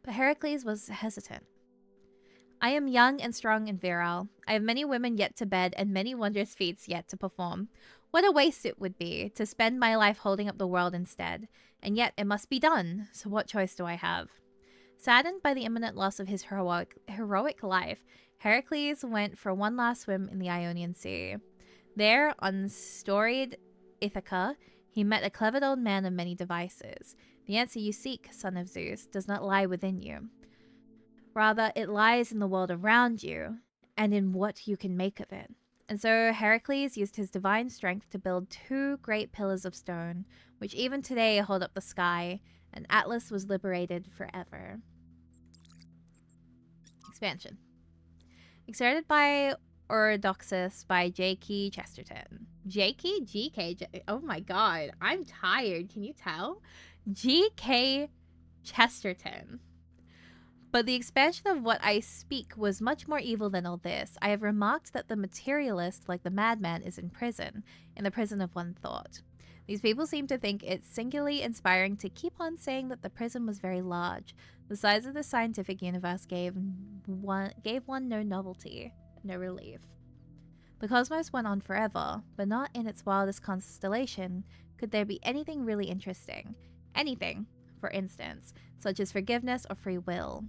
But Heracles was hesitant. I am young and strong and virile. I have many women yet to bed and many wondrous feats yet to perform. What a waste it would be to spend my life holding up the world instead. And yet it must be done, so what choice do I have? Saddened by the imminent loss of his heroic life, Heracles went for one last swim in the Ionian Sea. There, on storied Ithaca, he met a clever old man of many devices. The answer you seek, son of Zeus, does not lie within you. Rather, it lies in the world around you, and in what you can make of it. And so Heracles used his divine strength to build 2 great pillars of stone, which even today hold up the sky, and Atlas was liberated forever. Expansion. Exerted by Orthodoxus by J.K. Chesterton. J.K.? G.K. Oh my god, I'm tired, can you tell? G.K. Chesterton. But the expansion of what I speak was much more evil than all this. I have remarked that the materialist, like the madman, is in prison, in the prison of one thought. These people seem to think it singularly inspiring to keep on saying that the prison was very large. The size of the scientific universe gave one no novelty, no relief. The cosmos went on forever, but not in its wildest constellation could there be anything really interesting. Anything, for instance, such as forgiveness or free will.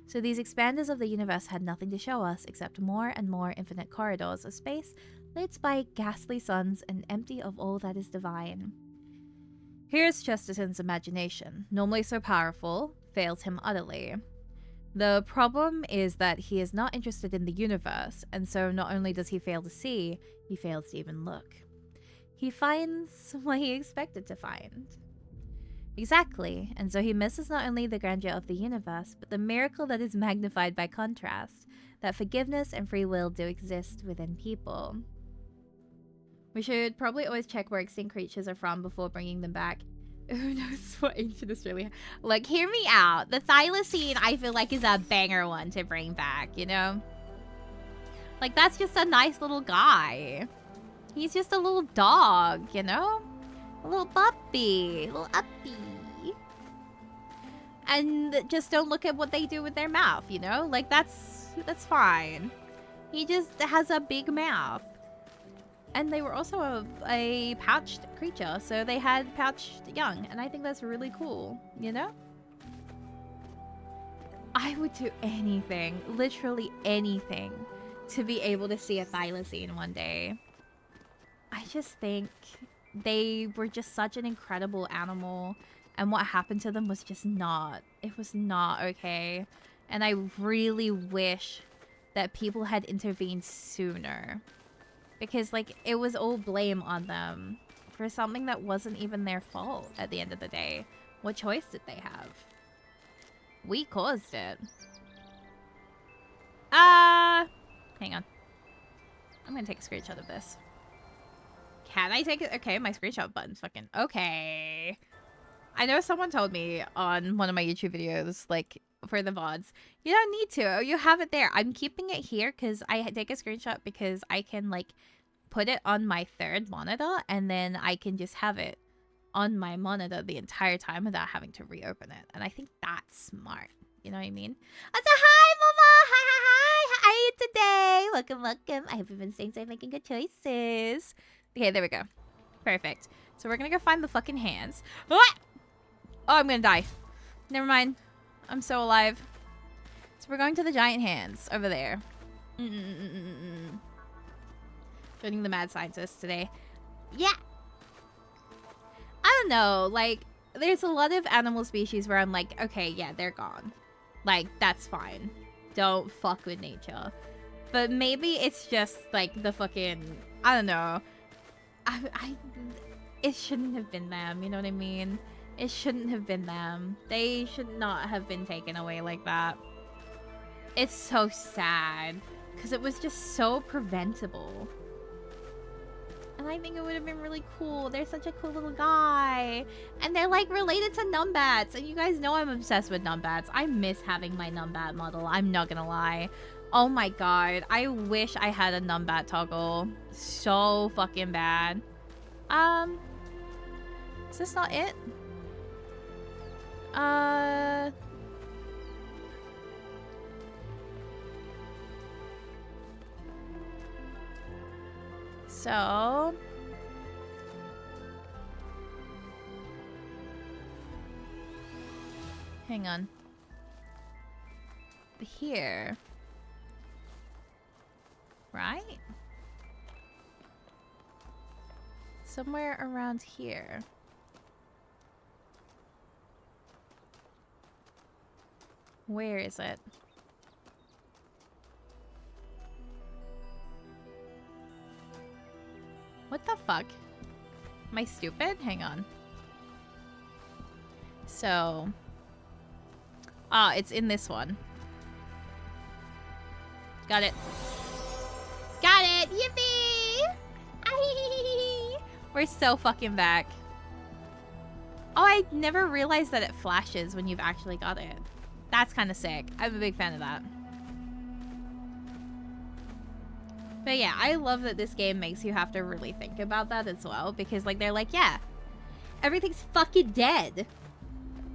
So these expanders of the universe had nothing to show us except more and more infinite corridors of space lit by ghastly suns and empty of all that is divine. Here's Chesterton's imagination, normally so powerful, fails him utterly. The problem is that he is not interested in the universe, and so not only does he fail to see, he fails to even look. He finds what he expected to find. Exactly, and so he misses not only the grandeur of the universe, but the miracle that is magnified by contrast, that forgiveness and free will do exist within people. We should probably always check where extinct creatures are from before bringing them back. Who knows what ancient Australia... Like, hear me out. The thylacine, I feel like, is a banger one to bring back, you know? Like, that's just a nice little guy. He's just a little dog, you know? A little puppy. A little uppy. And just don't look at what they do with their mouth, you know? Like, that's fine. He just has a big mouth. And they were also a pouched creature, so they had pouched young. And I think that's really cool, you know? I would do anything, literally anything, to be able to see a thylacine one day. I just think they were just such an incredible animal, and what happened to them was just not, it was not okay. And I really wish that people had intervened sooner, because like it was all blame on them for something that wasn't even their fault at the end of the day. What choice did they have? We caused it. Hang on, I'm gonna take a screenshot of this. Can I take it? Okay, my screenshot button's fucking... Okay. I know someone told me on one of my YouTube videos, like, for the VODs, you don't need to. You have it there. I'm keeping it here because I take a screenshot because I can, like, put it on my 3rd monitor and then I can just have it on my monitor the entire time without having to reopen it. And I think that's smart. You know what I mean? I said, hi, Mama! Hi, hi, hi! How are you today? Welcome, welcome. I hope you've been staying safe, making good choices. Okay, there we go. Perfect. So we're gonna go find the fucking hands. Ah! Oh, I'm gonna die. Never mind. I'm so alive. So we're going to the giant hands over there. Joining the mad scientist today. Yeah. I don't know. Like, there's a lot of animal species where I'm like, okay, yeah, they're gone. Like, that's fine. Don't fuck with nature. But maybe it's just like the fucking... I don't know. It shouldn't have been them, you know what I mean? It shouldn't have been them. They should not have been taken away like that. It's so sad, because it was just so preventable. And I think it would have been really cool. They're such a cool little guy. And they're like related to Numbats. And you guys know I'm obsessed with Numbats. I miss having my Numbat model. I'm not gonna lie. Oh my god. I wish I had a Numbat toggle. So fucking bad. Is this not it? So hang on. Here. Right? Somewhere around here. Where is it? What the fuck? Am I stupid? Hang on. So... ah, it's in this one. Got it. Got it! Yippee! We're so fucking back. Oh, I never realized that it flashes when you've actually got it. That's kind of sick. I'm a big fan of that. But yeah, I love that this game makes you have to really think about that as well. Because, like, they're like, yeah, everything's fucking dead.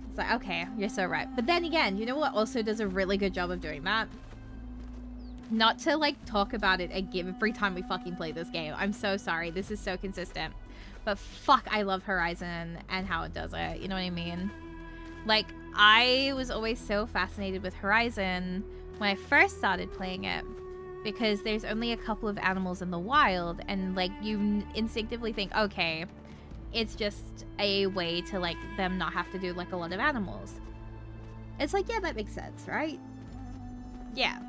It's like, okay, you're so right. But then again, you know what also does a really good job of doing that? Not to, like, talk about it again every time we fucking play this game. I'm so sorry. This is so consistent. But fuck, I love Horizon and how it does it. You know what I mean? Like, I was always so fascinated with Horizon when I first started playing it. Because there's only a couple of animals in the wild. And, like, you instinctively think, okay, it's just a way to, like, them not have to do, like, a lot of animals. It's like, yeah, that makes sense, right? Yeah.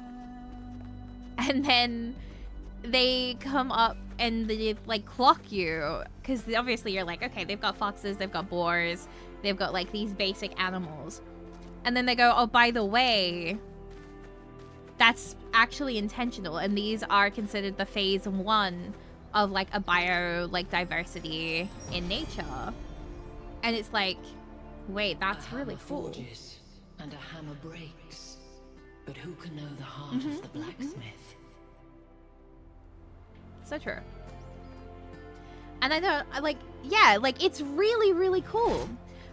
And then they come up and they, like, clock you. Because obviously you're like, okay, they've got foxes, they've got boars, they've got, like, these basic animals. And then they go, oh, by the way, that's actually intentional. And these are considered the phase 1 of, like, a bio, like, diversity in nature. And it's like, wait, that's really cool. Forges and a hammer breaks, but who can know the heart of the blacksmith? So true. And I know, like, yeah, like, it's really, really cool.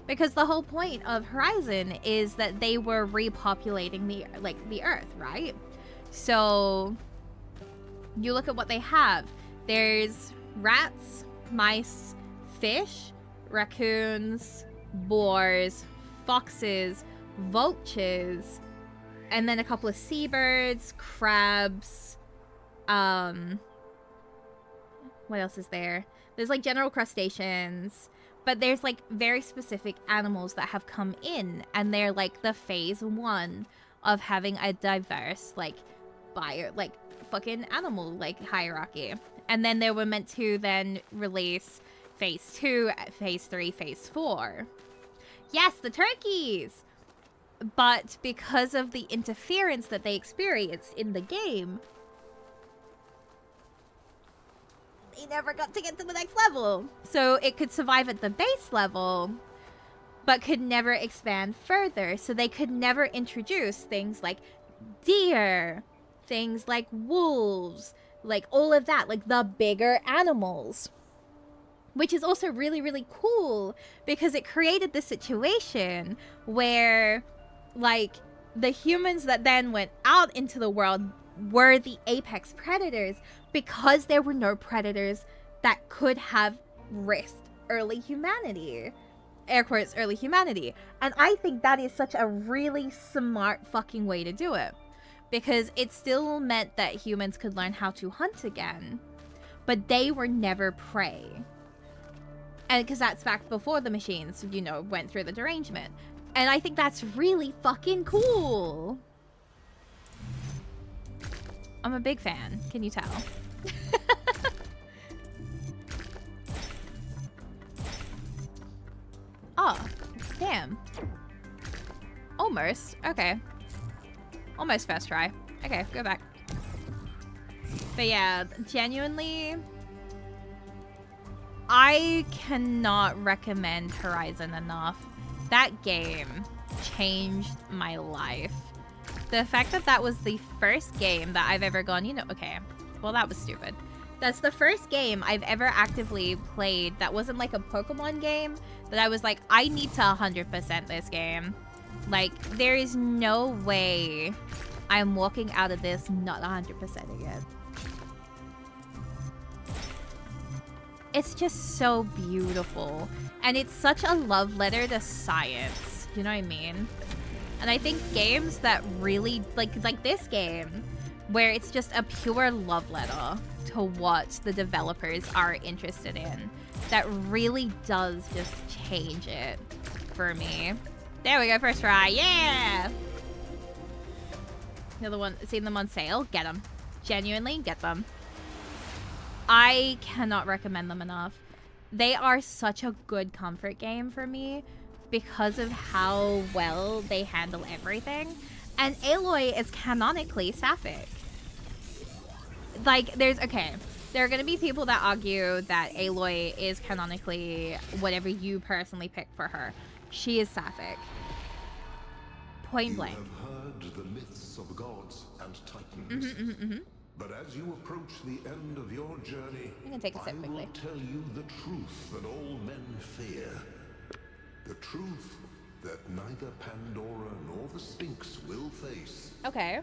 Because the whole point of Horizon is that they were repopulating the Earth, right? So, you look at what they have. There's rats, mice, fish, raccoons, boars, foxes, vultures, and then a couple of seabirds, crabs, what else is there? There's, like, general crustaceans, but there's, like, very specific animals that have come in, and they're, like, the phase 1 of having a diverse, like, fucking animal, like, hierarchy. And then they were meant to then release phase 2, phase 3, phase 4. Yes, the turkeys! But because of the interference that they experience in the game, they never got to get to the next level. So it could survive at the base level, but could never expand further. So they could never introduce things like deer, things like wolves, like all of that, like the bigger animals. Which is also really, really cool because it created this situation where, like, the humans that then went out into the world were the apex predators because there were no predators that could have risked early humanity. Air quotes, early humanity. And I think that is such a really smart fucking way to do it. Because it still meant that humans could learn how to hunt again. But they were never prey. And because that's back before the machines, you know, went through the derangement. And I think that's really fucking cool. I'm a big fan. Can you tell? Oh, damn. Almost. Okay. Almost first try. Okay, go back. But yeah, genuinely, I cannot recommend Horizon enough. That game changed my life. The fact that that was the first game that I've ever gone, you know, okay, well, that was stupid. That's the first game I've ever actively played that wasn't like a Pokemon game, that I was like, I need to 100% this game. Like, there is no way I'm walking out of this not 100%ing it. It's just so beautiful. And it's such a love letter to science. You know what I mean? And I think games that really, like this game, where it's just a pure love letter to what the developers are interested in, that really does just change it for me. There we go, first try, yeah! The other one, seeing them on sale, get them. Genuinely, get them. I cannot recommend them enough. They are such a good comfort game for me because of how well they handle everything. And Aloy is canonically sapphic. Like, there are going to be people that argue that Aloy is canonically whatever you personally pick for her. She is sapphic. Point blank. You have heard the myths of gods and titans. But as you approach the end of your journey, I'm gonna take a sip quickly. I will tell you the truth that all men fear. The truth that neither Pandora nor the Sphinx will face. Okay.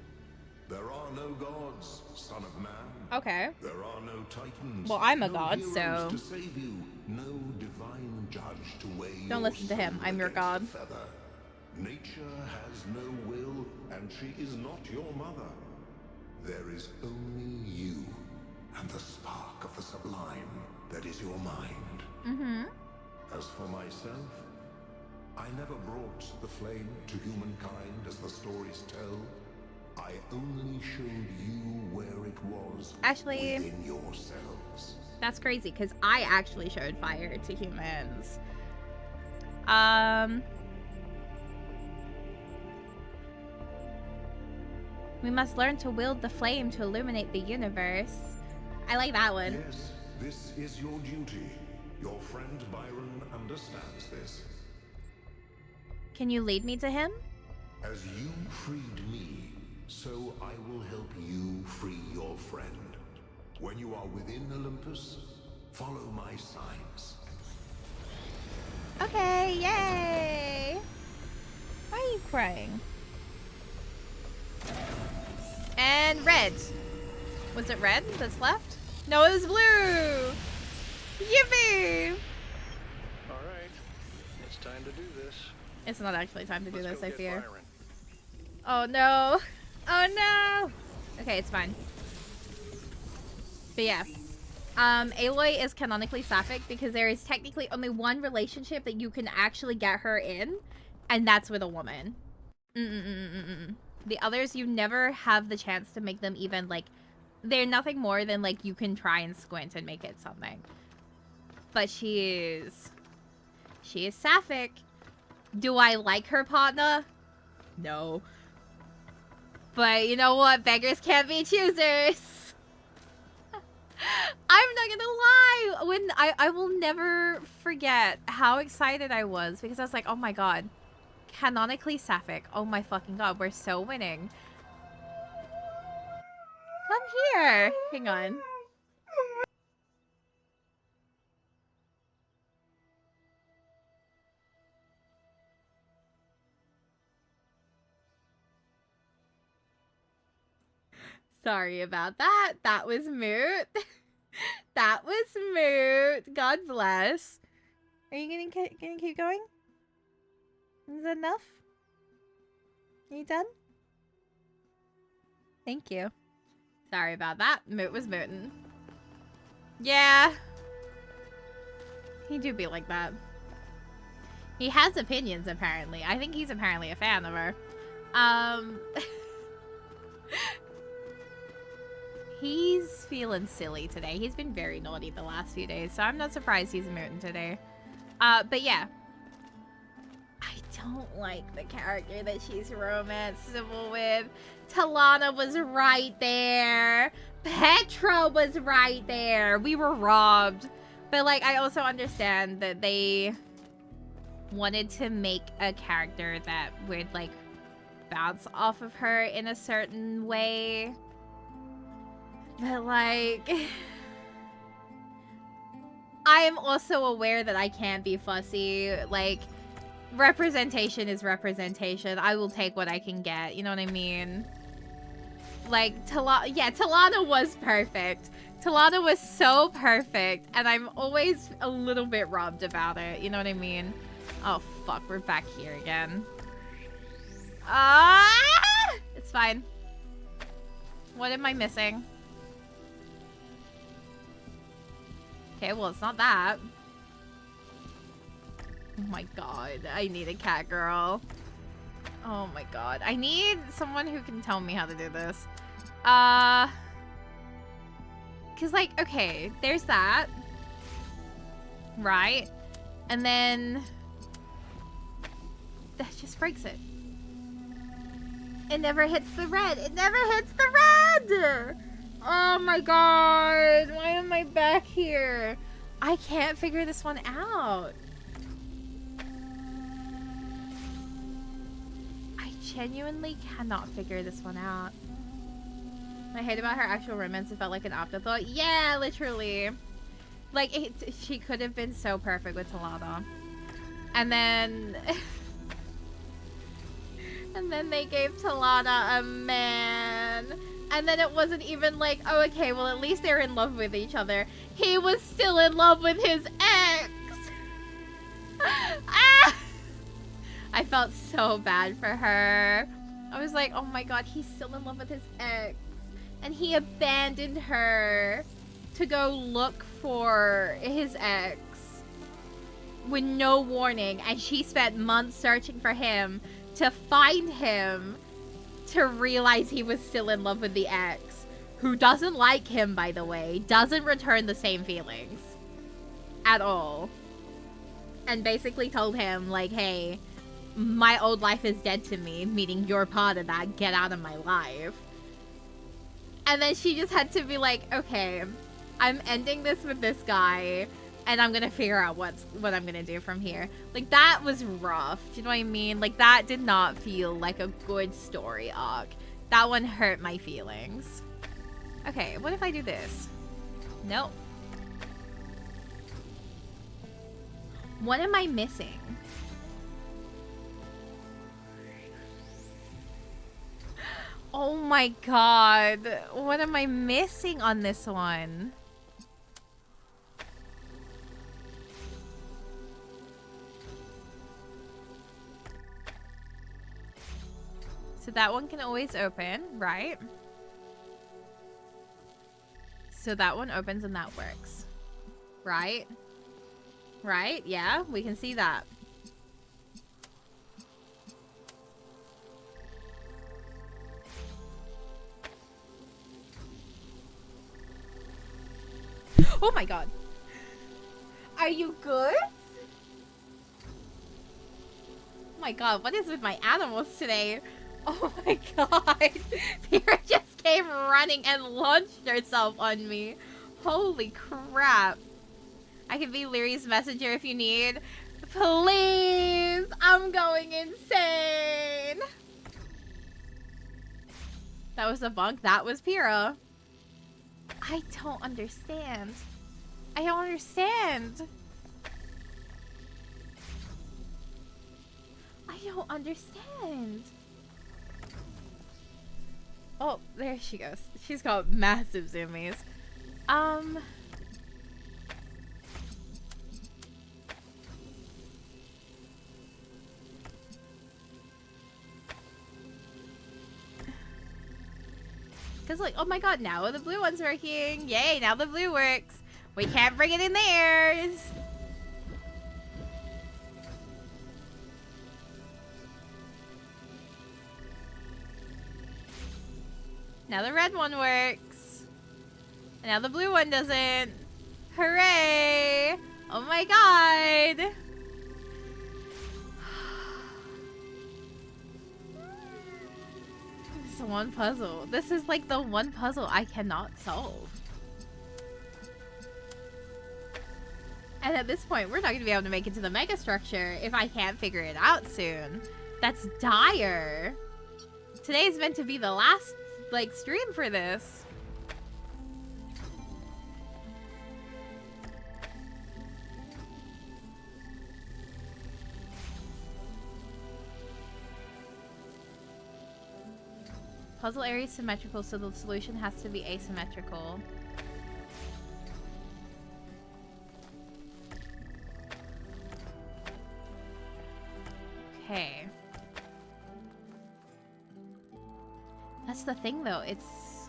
There are no gods, son of man. Okay. There are no titans. Well, I'm a no god, heroes so to save you, no divine judge to weigh don't your listen to him. soul I'm your god. against a feather. Nature has no will, and she is not your mother. There is only you, and the spark of the sublime that is your mind. As for myself, I never brought the flame to humankind as the stories tell. I only showed you where it was Actually, within yourselves. That's crazy, because I actually showed fire to humans. We must learn to wield the flame to illuminate the universe. I like that one. Yes, this is your duty. Your friend Byron understands this. Can you lead me to him? As you freed me, so I will help you free your friend. When you are within Olympus, follow my signs. Okay, yay! Why are you crying? And red. Was it red that's left? No, it was blue! Yippee! Alright, it's time to do this. It's not actually time to do Let's this, I go get fear. Byron. Oh no! Oh no! Okay, it's fine. But yeah. Aloy is canonically sapphic because there is technically only one relationship that you can actually get her in, and that's with a woman. The others, you never have the chance to make them even, like, they're nothing more than, like, you can try and squint and make it something. But she is sapphic. Do I like her partner? No. But you know what? Beggars can't be choosers. I'm not gonna lie. When I will never forget how excited I was because I was like, oh my god. Canonically sapphic. Oh my fucking god, we're so winning. Come here. Hang on. Sorry about that. That was moot. That was moot. God bless. Are you gonna keep going? Is that enough? Are you done? Thank you. Sorry about that. Moot was mootin'. Yeah. He do be like that. He has opinions, apparently. I think he's apparently a fan of her. He's feeling silly today. He's been very naughty the last few days, so I'm not surprised he's mootin' today. But yeah. I don't like the character that she's romanceable with. Talana was right there. Petra was right there. We were robbed. But, like, I also understand that they wanted to make a character that would, like, bounce off of her in a certain way. But, like, I am also aware that I can't be fussy. Like, representation is representation. I will take what I can get. You know what I mean? Like, Talana was perfect. Talana was so perfect, and I'm always a little bit robbed about it. You know what I mean? Oh, fuck. We're back here again. It's fine. What am I missing? Okay, well, it's not that. Oh my god. I need a cat girl. Oh my god. I need someone who can tell me how to do this. Cause, like, okay, there's that. Right? And then that just breaks it. It never hits the red. It never hits the red! Oh my god. Why am I back here? I can't figure this one out. I genuinely cannot figure this one out. I hate about her actual romance. It felt like an afterthought. Yeah, literally. Like, she could have been so perfect with Talana. And then... and then they gave Talana a man. And then it wasn't even like, oh, okay, well, at least they're in love with each other. He was still in love with his ex. Ah! I felt so bad for her. I was like, oh my god, he's still in love with his ex. And he abandoned her to go look for his ex with no warning. And she spent months searching for him to find him to realize he was still in love with the ex. Who doesn't like him, by the way. Doesn't return the same feelings. At all. And basically told him, like, hey, my old life is dead to me, meaning you're part of that. Get out of my life. And then she just had to be like, okay, I'm ending this with this guy, and I'm gonna figure out what I'm gonna do from here. Like, that was rough. Do you know what I mean? Like, that did not feel like a good story arc. That one hurt my feelings. Okay, what if I do this? Nope. What am I missing? Oh my god. What am I missing on this one? So that one can always open, right? So that one opens and that works. Right? Right? Yeah, we can see that. Oh my god. Are you good? Oh my god, what is with my animals today? Oh my god. Vera just came running and launched herself on me. Holy crap. I can be Lyri's messenger if you need. Please! I'm going insane! That was a bunk. That was Pyrrha. I don't understand. I don't understand. I don't understand. Oh, there she goes. She's got massive zoomies. Because, like, oh my god, now the blue one's working. Yay, now the blue works. We can't bring it in theirs. Now the red one works. And now the blue one doesn't. Hooray! Oh my god! This is the one puzzle. This is like the one puzzle I cannot solve. And at this point, we're not going to be able to make it to the mega structure if I can't figure it out soon. That's dire. Today's meant to be the last, like, stream for this. Puzzle area is symmetrical, so the solution has to be asymmetrical. Okay. That's the thing, though. It's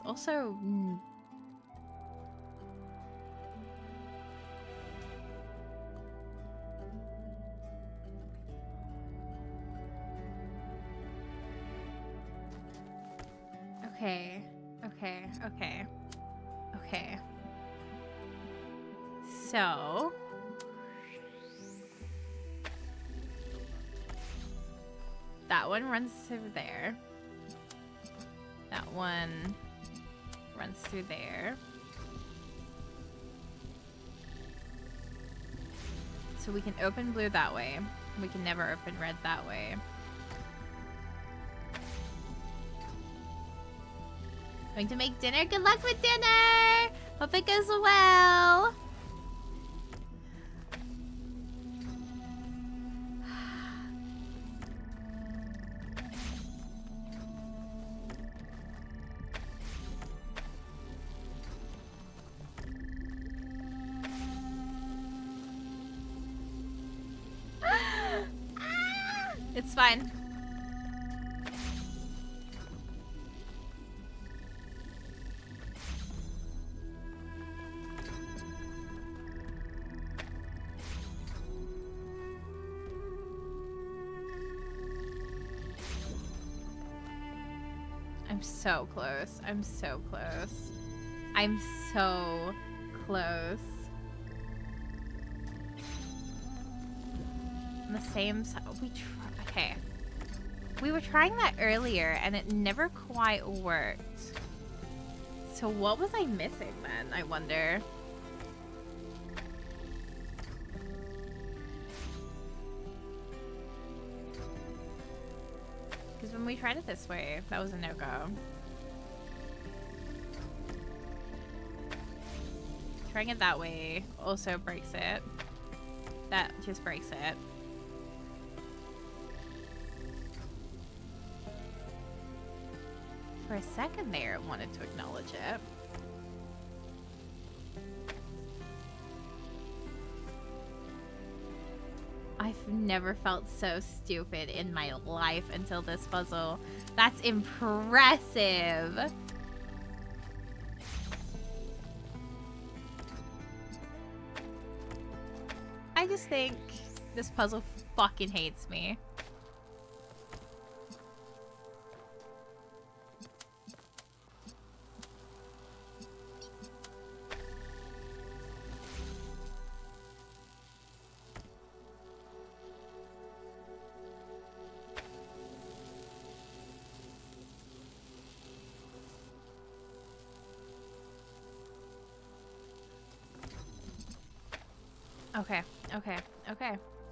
also... Okay. So... That one runs through there. That one runs through there. So we can open blue that way. We can never open red that way. Going to make dinner. Good luck with dinner! Hope it goes well. It's fine. I'm so close. I'm so close. I'm so close. On the same side. Okay. We were trying that earlier and it never quite worked. So what was I missing then, I wonder? Because when we tried it this way, that was a no-go. Trying it that way also breaks it. That just breaks it. For a second there, it wanted to acknowledge it. I've never felt so stupid in my life until this puzzle. That's impressive. I just think this puzzle fucking hates me.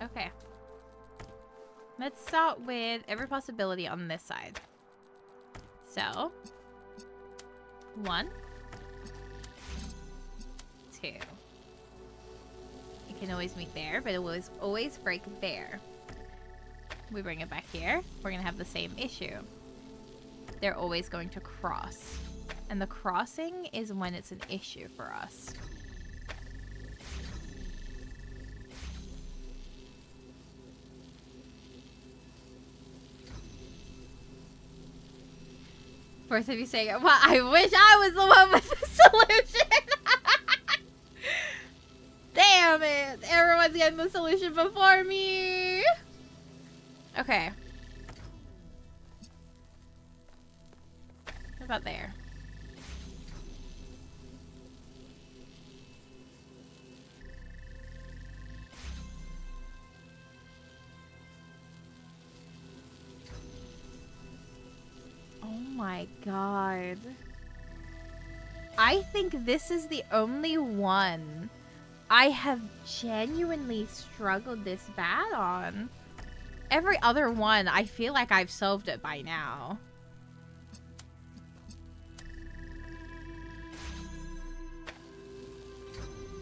Okay. Let's start with every possibility on this side. So, 1, 2. It can always meet there, but it will always break there. We bring it back here. We're going to have the same issue. They're always going to cross. And the crossing is when it's an issue for us. First of you saying, well, I wish I was the one with the solution. Damn it. Everyone's getting the solution before me. Okay. What about there? Oh my god. I think this is the only one I have genuinely struggled this bad on. Every other one, I feel like I've solved it by now.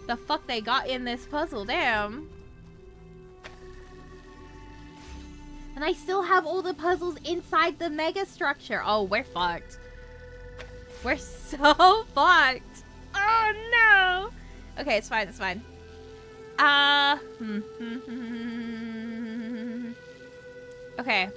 The fuck they got in this puzzle, damn. And I still have all the puzzles inside the mega structure. Oh, we're fucked. We're so fucked. Oh, no. Okay, it's fine, it's fine. Okay.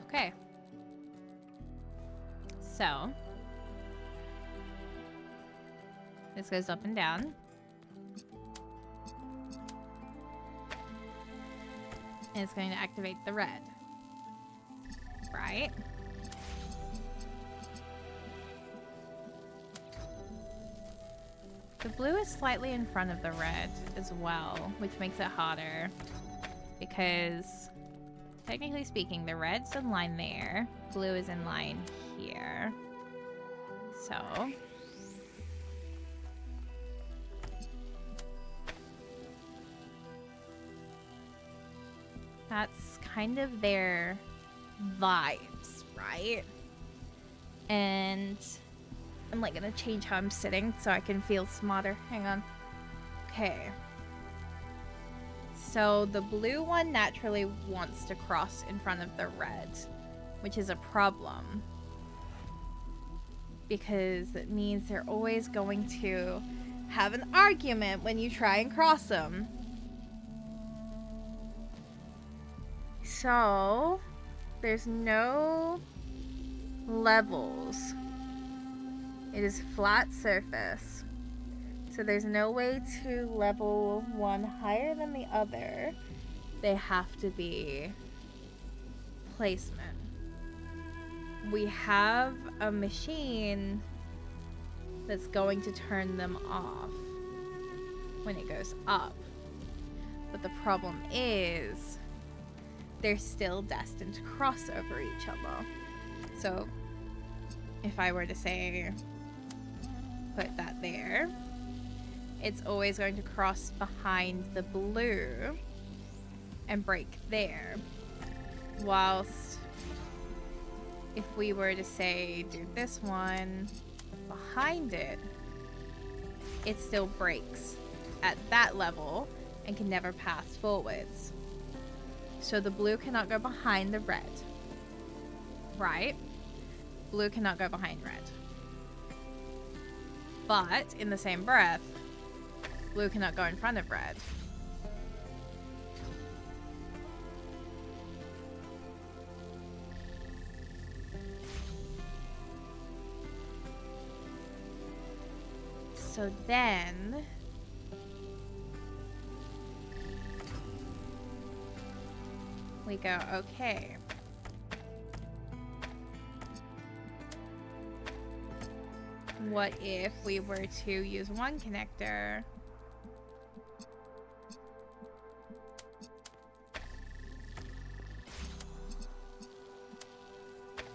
Okay. So, this goes up and down. And it's going to activate the red. Right? The blue is slightly in front of the red as well, which makes it harder. Because, technically speaking, the red's in line there. Blue is in line here. So... that's kind of their vibes, right? And I'm like gonna change how I'm sitting so I can feel smarter. Hang on. Okay. So the blue one naturally wants to cross in front of the red, which is a problem. Because it means they're always going to have an argument when you try and cross them. So, there's no levels. It is flat surface. So there's no way to level one higher than the other. They have to be placement. We have a machine that's going to turn them off when it goes up. But the problem is they're still destined to cross over each other. So if I were to say put that there, it's always going to cross behind the blue and break there. Whilst if we were to say do this one behind it, it still breaks at that level and can never pass forwards. So the blue cannot go behind the red. Right? Blue cannot go behind red. But, in the same breath, blue cannot go in front of red. So then... we go, okay. What if we were to use one connector?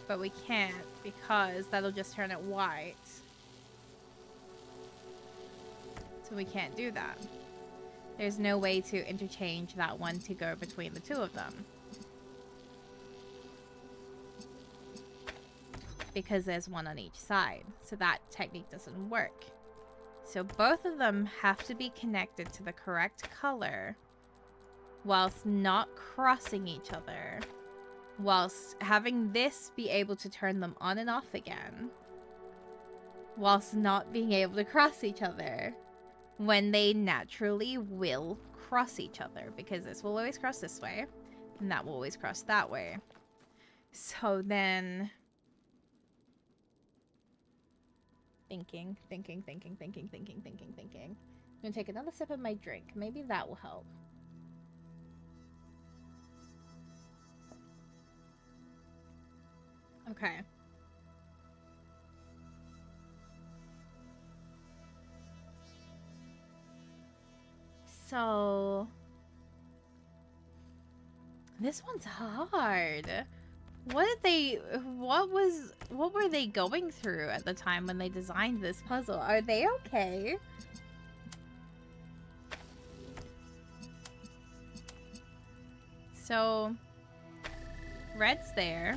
But we can't because that'll just turn it white. So we can't do that. There's no way to interchange that one to go between the two of them. Because there's one on each side. So that technique doesn't work. So both of them have to be connected to the correct color whilst not crossing each other. Whilst having this be able to turn them on and off again. Whilst not being able to cross each other. When they naturally will cross each other. Because this will always cross this way. And that will always cross that way. So then... Thinking. I'm gonna take another sip of my drink. Maybe that will help. Okay. So this one's hard. What were they going through at the time when they designed this puzzle? Are they okay? So red's there.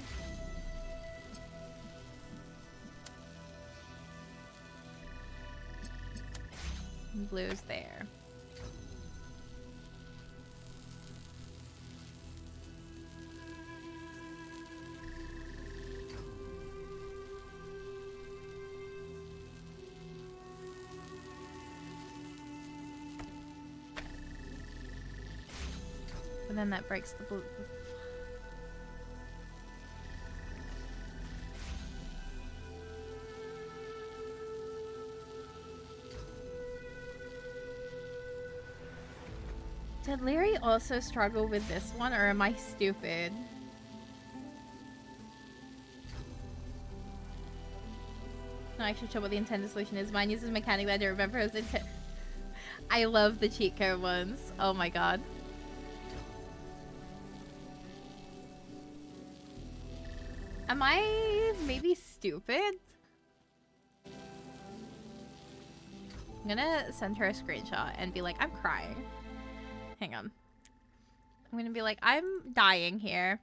And blue's there. But then that breaks the blue. Did Larry also struggle with this one, or am I stupid? No, I should show what the intended solution is. Mine uses a mechanic that I don't remember as intent. I love the cheat code ones. Oh my god. Am I maybe stupid? I'm gonna send her a screenshot and be like, I'm crying. Hang on. I'm gonna be like, I'm dying here.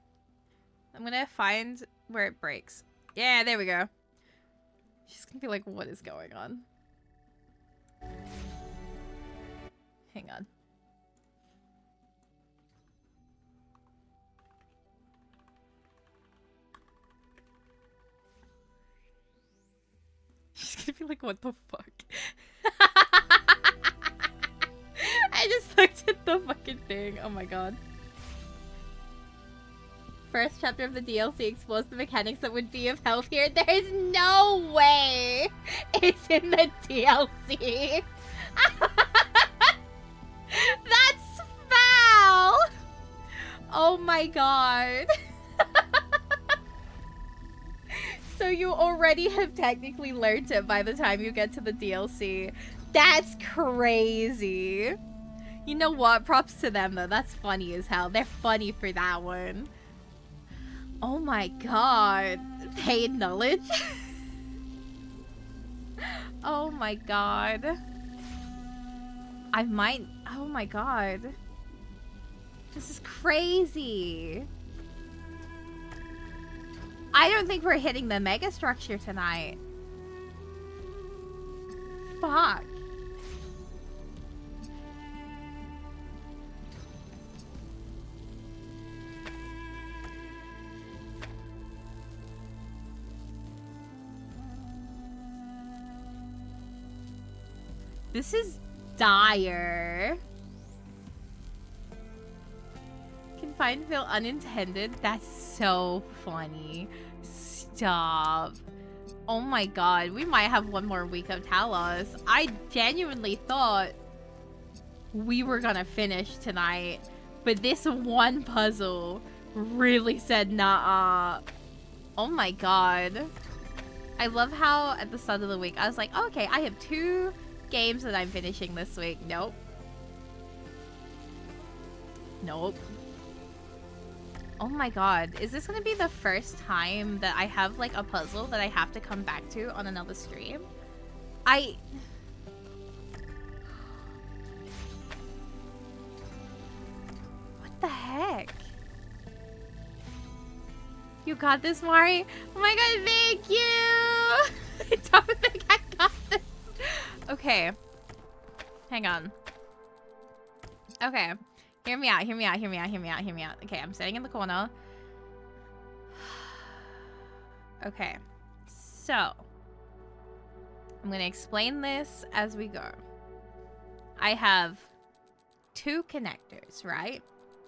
I'm gonna find where it breaks. Yeah, there we go. She's gonna be like, what is going on? Hang on. She's gonna be like, what the fuck? I just looked at the fucking thing. Oh my god. First chapter of the DLC explores the mechanics that would be of help here. There's no way it's in the DLC. That's foul. Oh my god. So you already have technically learned it by the time you get to the DLC. That's crazy. You know what? Props to them though. That's funny as hell. They're funny for that one. Oh my god. Paid knowledge? Oh my god. I might... Oh my god. This is crazy. I don't think we're hitting the mega structure tonight. Fuck. This is dire. Confine feel unintended. That's so funny. Stop. Oh my god. We might have one more week of Talos. I genuinely thought we were gonna finish tonight. But this one puzzle really said nah. Oh my god. I love how at the start of the week I was like, oh, okay, I have 2 games that I'm finishing this week. Nope. Nope. Oh my god. Is this gonna be the first time that I have like a puzzle that I have to come back to on another stream? What the heck? You got this, Mari? Oh my god, thank you! I don't think I got this. Okay. Hang on. Okay. Hear me out, hear me out, hear me out, hear me out, hear me out. Okay, I'm sitting in the corner. Okay. So. I'm gonna explain this as we go. I have 2 connectors, right?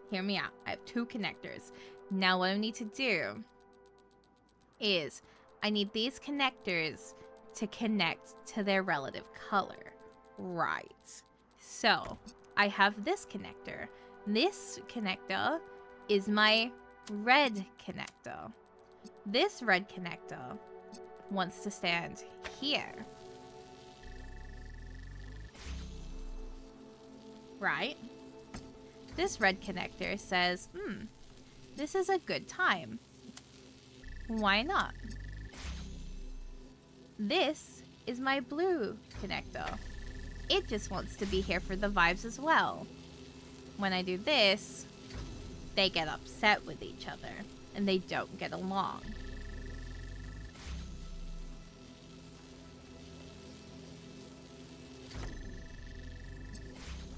Hear me out. I have 2 connectors. Now what I need to do is I need these connectors to connect to their relative color. Right. So I have this connector. This connector is my red connector. This red connector wants to stand here. Right? This red connector says, this is a good time. Why not? This is my blue connector. It just wants to be here for the vibes as well. When I do this, they get upset with each other and they don't get along.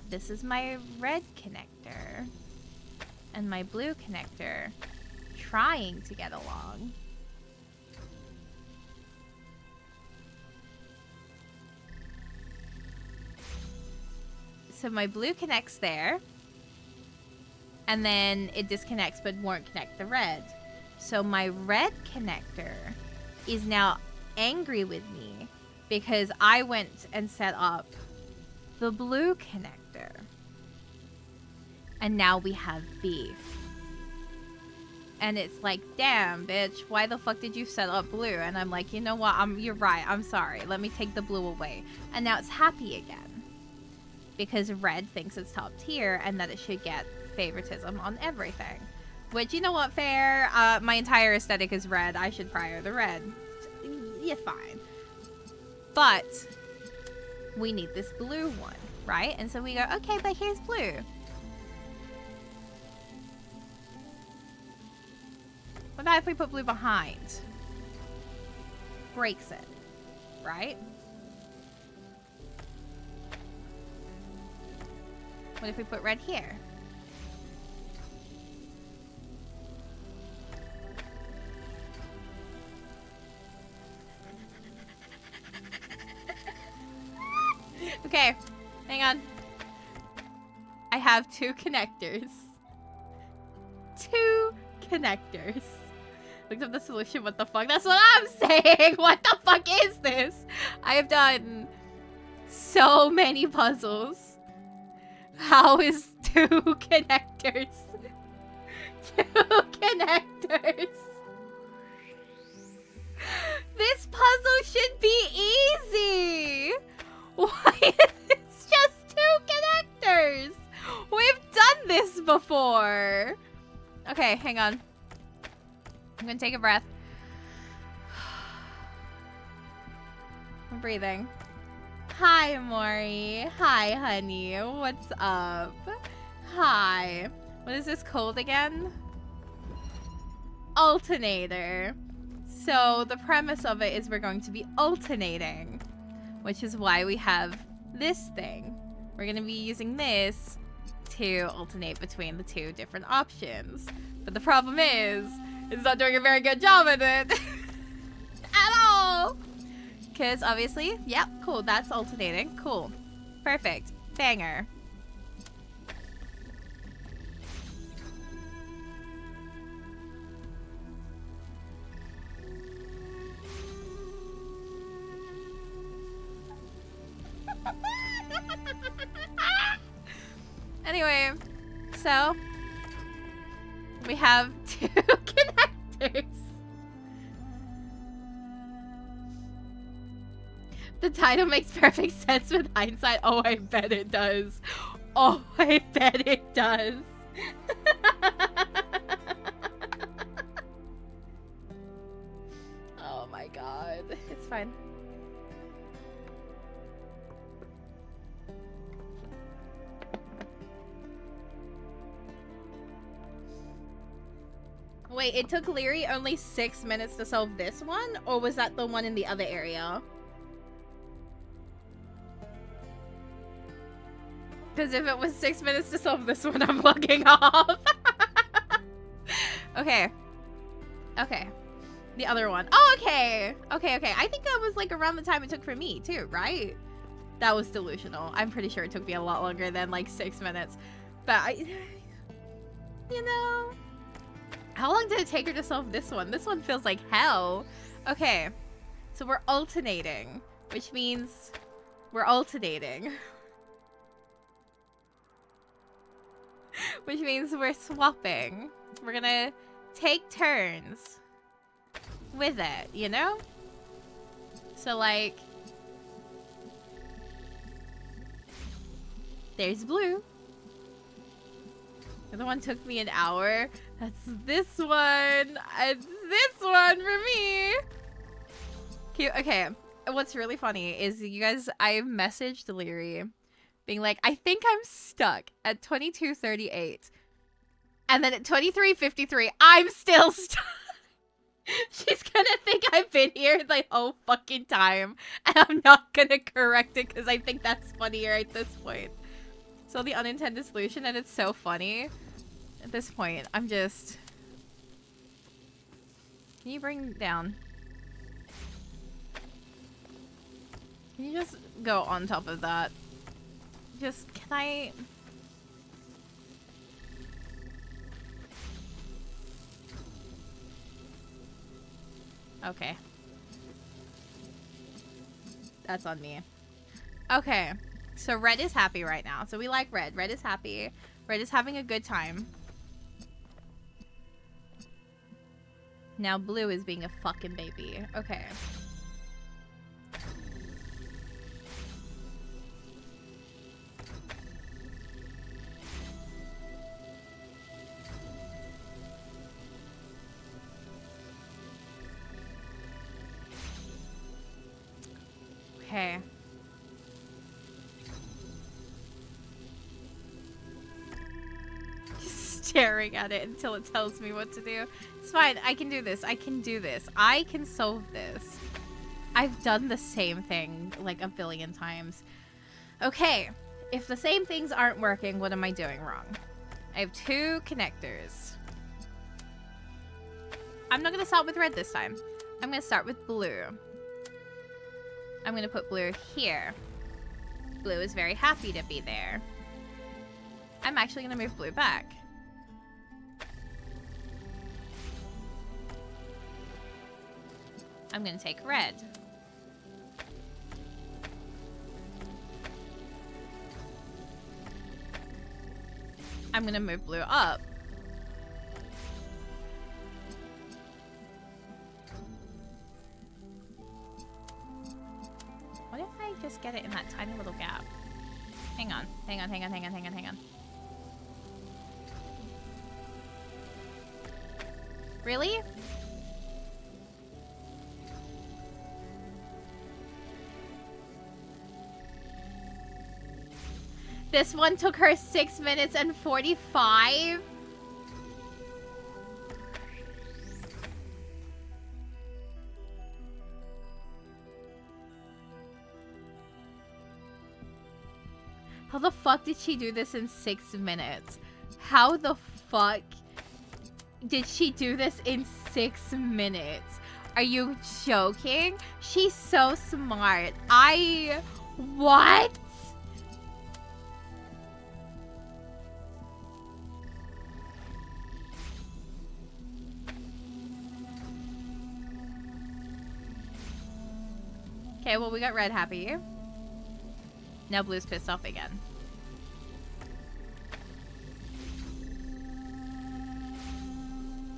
This is my red connector and my blue connector trying to get along. So my blue connects there, and then it disconnects but won't connect the red. So my red connector is now angry with me because I went and set up the blue connector. And now we have beef. And it's like, damn, bitch, why the fuck did you set up blue? And I'm like, you know what? You're right. I'm sorry. Let me take the blue away. And now it's happy again. Because red thinks it's top tier and that it should get favoritism on everything. Which, you know what, fair. My entire aesthetic is red. I should prior the red. Yeah, fine. But we need this blue one, right? And so we go, okay, but here's blue. What about if we put blue behind? Breaks it, right? What if we put red here? Okay, hang on. I have two connectors. Two connectors. Looked up the solution, what the fuck? That's what I'm saying! What the fuck is this? I have done so many puzzles. How is two connectors? Two connectors. This puzzle should be easy. Why is it just two connectors? We've done this before. Okay, hang on. I'm gonna take a breath. I'm breathing. Hi, Maury. Hi, honey. What's up? Hi. What is this called again? Alternator. So the premise of it is we're going to be alternating, which is why we have this thing. We're going to be using this to alternate between the two different options. But the problem is, it's not doing a very good job at it. At all. Because obviously, yep, cool, that's alternating. Cool. Perfect. Banger. Anyway, so we have two connectors. The title makes perfect sense with hindsight. Oh, I bet it does. Oh, I bet it does. Oh my god. It's fine. Wait, it took Leary only 6 minutes to solve this one? Or was that the one in the other area? Because if it was 6 minutes to solve this one, I'm logging off. Okay. Okay. The other one. Oh, okay. Okay, okay. I think that was like around the time it took for me too, right? That was delusional. I'm pretty sure it took me a lot longer than like 6 minutes. But you know, how long did it take her to solve this one? This one feels like hell. Okay. So we're alternating, which means we're alternating. Which means we're swapping. We're gonna take turns with it, you know? So, like, there's blue. The other one took me an hour. That's this one. It's this one for me. Cute. Okay, what's really funny is you guys, I messaged Leary being like, I think I'm stuck at 22:38. And then at 23:53, I'm still stuck. She's gonna think I've been here the whole fucking time. And I'm not gonna correct it because I think that's funnier at this point. So the unintended solution, and it's so funny. At this point, I'm just... Can you bring down? Can you just go on top of that? Just, can I... Okay. That's on me. Okay. So red is happy right now. So we like red. Red is happy. Red is having a good time. Now blue is being a fucking baby. Okay. Okay. Just staring at it until it tells me what to do. It's fine. I can do this. I can do this. I can solve this. I've done the same thing like a billion times. Okay. If the same things aren't working, what am I doing wrong? I have 2 connectors. I'm not going to start with red this time. I'm going to start with blue. I'm going to put blue here. Blue is very happy to be there. I'm actually going to move blue back. I'm going to take red. I'm going to move blue up. What if I just get it in that tiny little gap? Hang on. Hang on, hang on, hang on, hang on, hang on. Really? This one took her 6 minutes and 45? How the fuck did she do this in 6 minutes? How the fuck did she do this in 6 minutes? Are you joking? She's so smart. What? Okay, well, we got red happy. Now blue's pissed off again.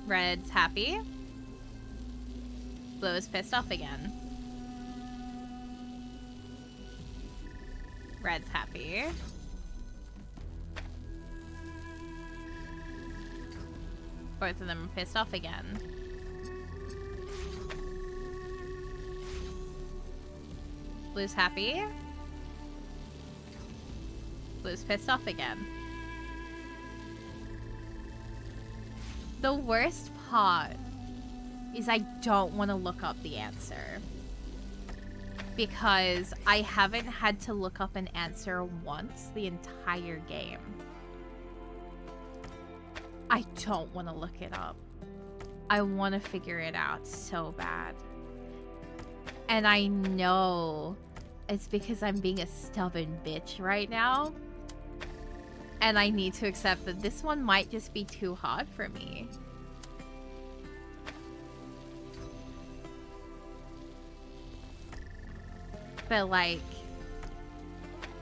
Red's happy. Blue is pissed off again. Red's happy. Both of them are pissed off again. Blue's happy. Blue's pissed off again. The worst part is I don't want to look up the answer. Because I haven't had to look up an answer once the entire game. I don't want to look it up. I want to figure it out so bad. And I know it's because I'm being a stubborn bitch right now. And I need to accept that this one might just be too hard for me. But like,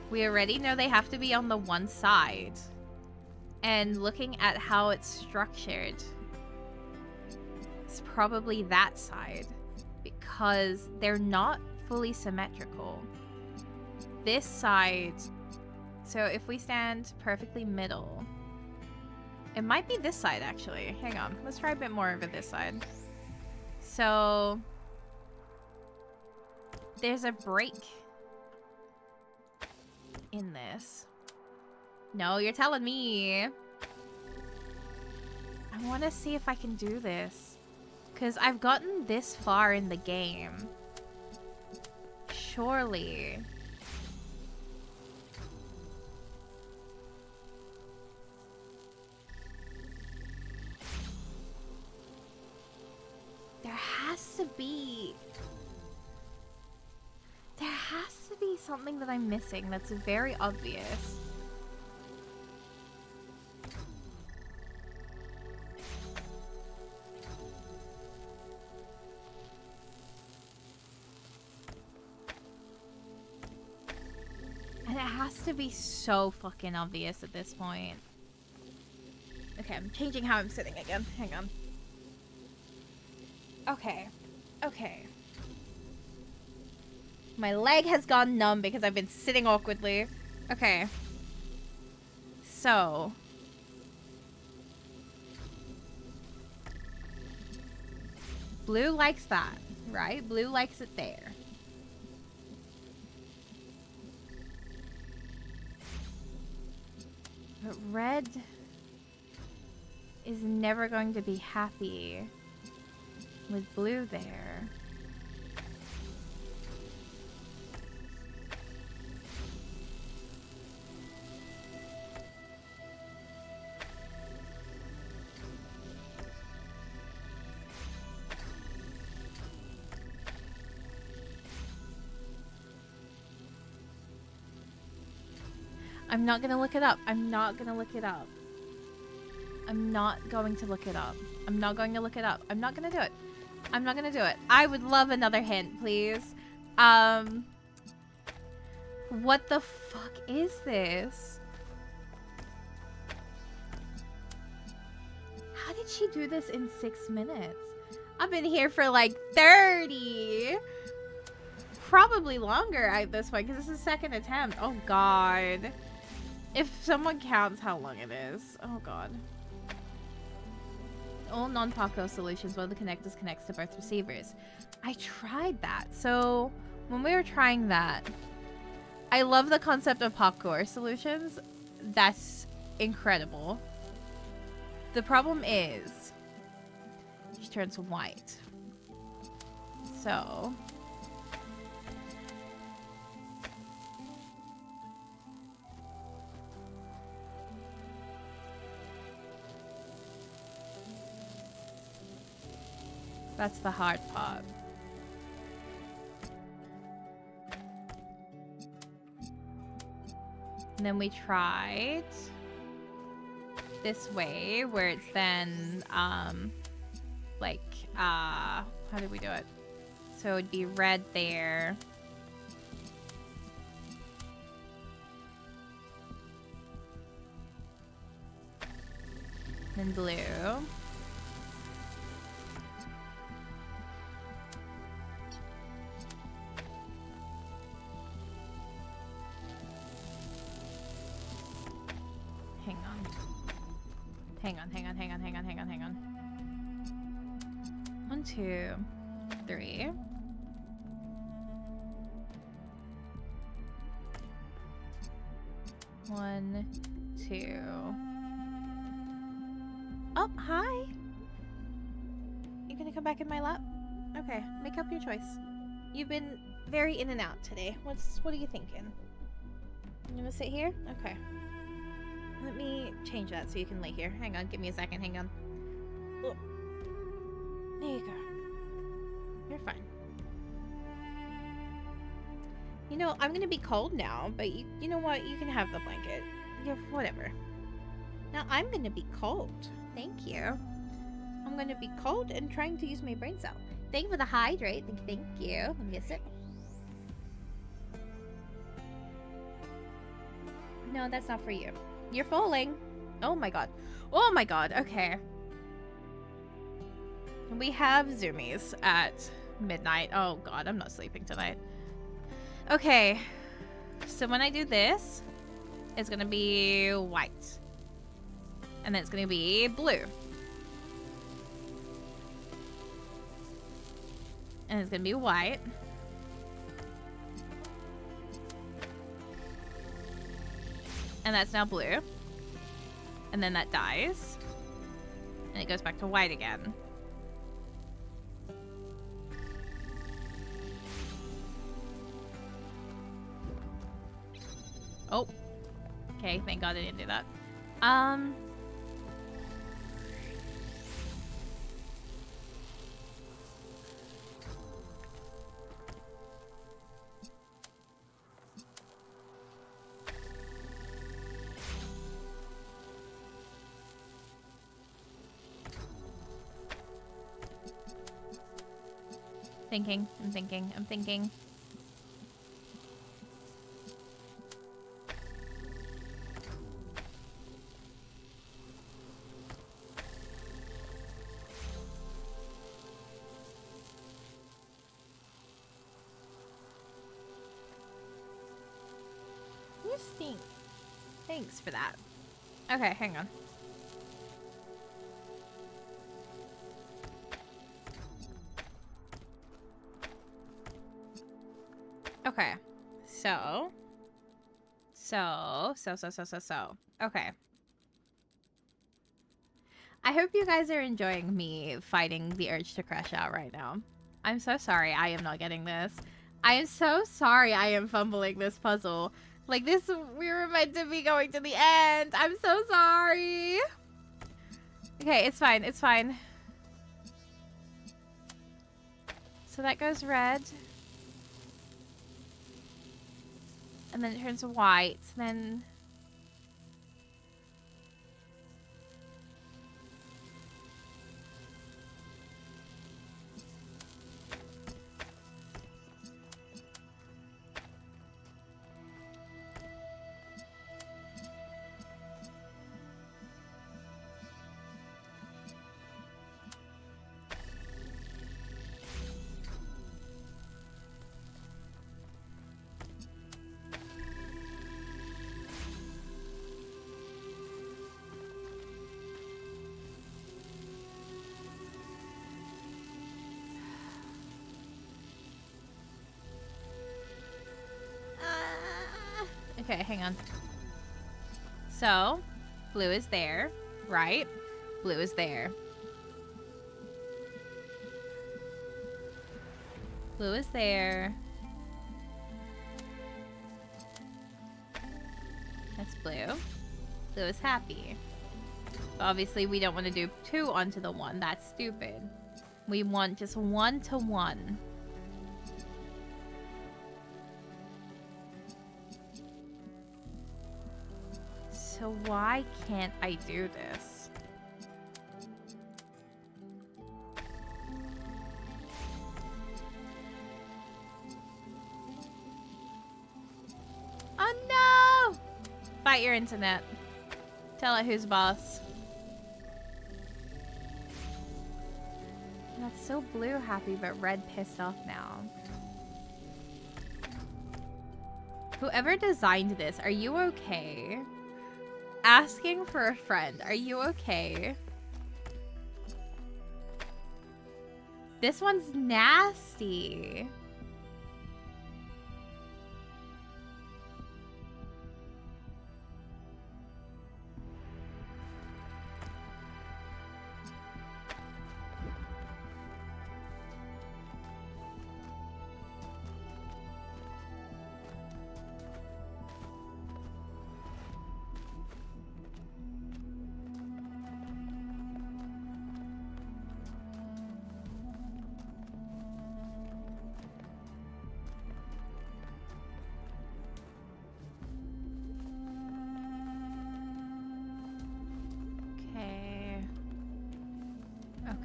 we already know they have to be on the one side. And looking at how it's structured, it's probably that side because they're not fully symmetrical. This side, so if we stand perfectly middle, it might be this side actually. Hang on, let's try a bit more over this side. So there's a break in this. No, you're telling me. I want to see if I can do this. Because I've gotten this far in the game. Surely. There has to be something that I'm missing that's very obvious. And it has to be so fucking obvious at this point. Okay, I'm changing how I'm sitting again. Hang on. Okay. Okay. My leg has gone numb because I've been sitting awkwardly. Okay. So. Blue likes that, right? Blue likes it there. But red is never going to be happy with blue there. I'm not gonna look it up. I'm not gonna look it up. I'm not going to look it up. I'm not going to look it up. I'm not gonna do it. I'm not gonna do it. I would love another hint, please. What the fuck is this? How did she do this in 6 minutes? I've been here for like 30. Probably longer at this point because this is second attempt. Oh god. If someone counts how long it is. Oh god. All non-Paco solutions, one of the connectors connects to both receivers. I tried that. So when we were trying that, I love the concept of popcore solutions. That's incredible. The problem is she turns white. So that's the hard part. And then we tried this way where it's then like how did we do it? So it'd be red there. Then blue. Hang on. 1, 2, 3. One, two. Oh, hi. You gonna come back in my lap? Okay, make up your choice. You've been very in and out today. What are you thinking? You gonna sit here? Okay. Let me change that so you can lay here. Hang on, give me a second, hang on. Oh. There you go. You're fine. You know, I'm gonna be cold now, but you know what? You can have the blanket. Yeah, whatever. Now I'm gonna be cold. Thank you. I'm gonna be cold and trying to use my brain cell. Thank you for the hydrate. Thank you. Let me get a sip. No, that's not for you. You're falling. Oh my god. Oh my god. Okay. We have zoomies at midnight. Oh god, I'm not sleeping tonight. Okay. So when I do this, it's gonna be white. And then it's gonna be blue. And it's gonna be white. And that's now blue. And then that dies. And it goes back to white again. Oh. Okay, thank God I didn't do that. I'm thinking. You stink. Thanks for that. Okay, hang on. Okay, so. Okay. I hope you guys are enjoying me fighting the urge to crash out right now. I'm so sorry I am not getting this. I am so sorry I am fumbling this puzzle. Like this, we were meant to be going to the end. I'm so sorry. Okay, it's fine, it's fine. So that goes red. And then it turns white, then... Okay, hang on. So, blue is there, right? Blue is there. Blue is there. That's blue. Blue is happy. But obviously, we don't want to do 2 onto the 1. That's stupid. We want just 1 to 1. So why can't I do this? Oh no! Fight your internet. Tell it who's boss. That's so blue happy, but red pissed off now. Whoever designed this, are you okay? Asking for a friend, are you okay? This one's nasty.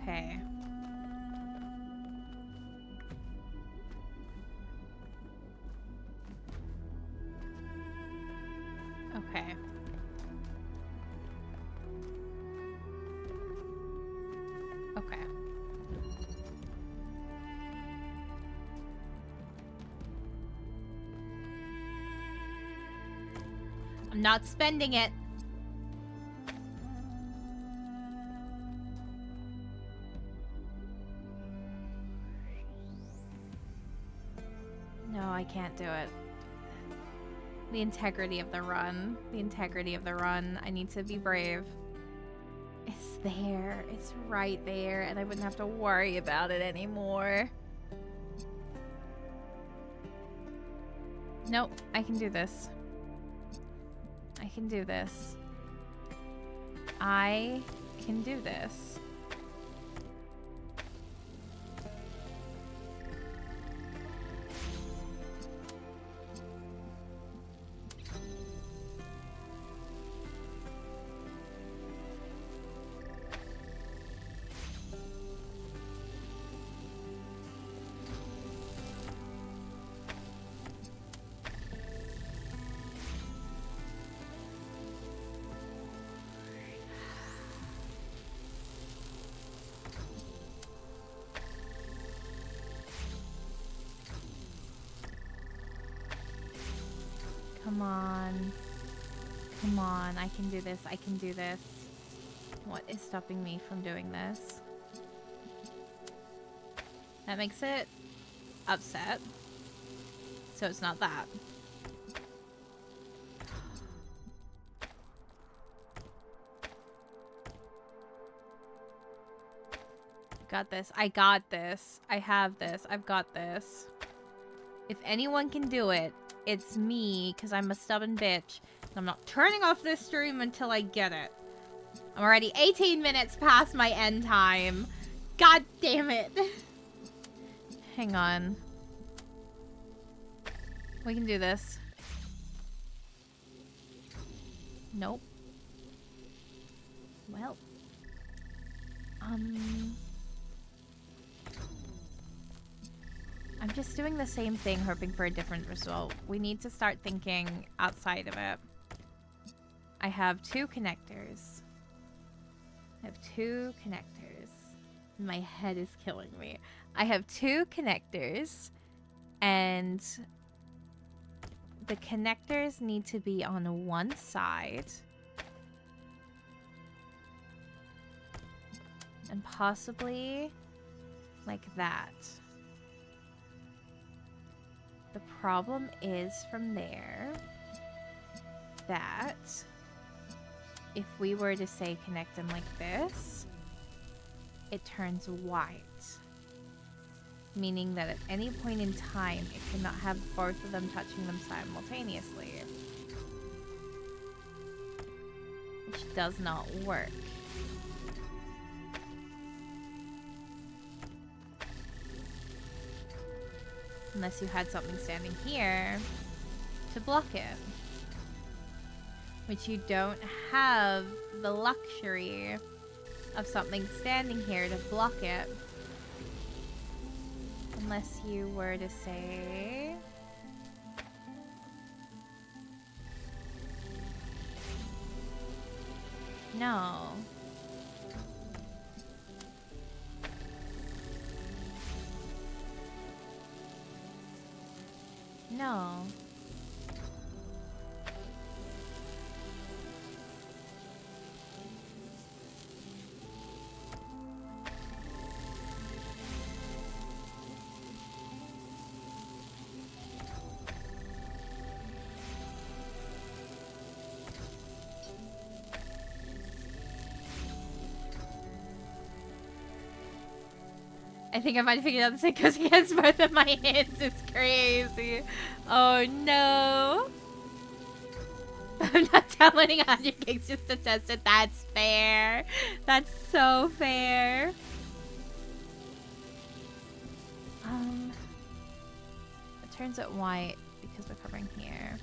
Okay. Okay. Okay. I'm not spending it. No, I can't do it. The integrity of the run. The integrity of the run. I need to be brave. It's there. It's right there. And I wouldn't have to worry about it anymore. Nope. I can do this. I can do this. I can do this. Come on. Come on. I can do this. I can do this. What is stopping me from doing this? That makes it upset. So it's not that. Got this. I got this. I have this. I've got this. If anyone can do it, it's me, because I'm a stubborn bitch. I'm not turning off this stream until I get it. I'm already 18 minutes past my end time. God damn it. Hang on. We can do this. Nope. Well. I'm just doing the same thing, hoping for a different result. We need to start thinking outside of it. I have 2 connectors. I have 2 connectors. My head is killing me. I have 2 connectors, and the connectors need to be on one side. And possibly like that. The problem is from there that if we were to say connect them like this, it turns white. Meaning that at any point in time, it cannot have both of them touching them simultaneously. Which does not work. Unless you had something standing here to block it. Which you don't have the luxury of something standing here to block it. Unless you were to say... No. No. I think I might have figured out this thing goes against both of my hands. It's crazy. Oh no. I'm not downloading 100 gigs just to test it. That's fair. That's so fair. It turns it white because we're covering here.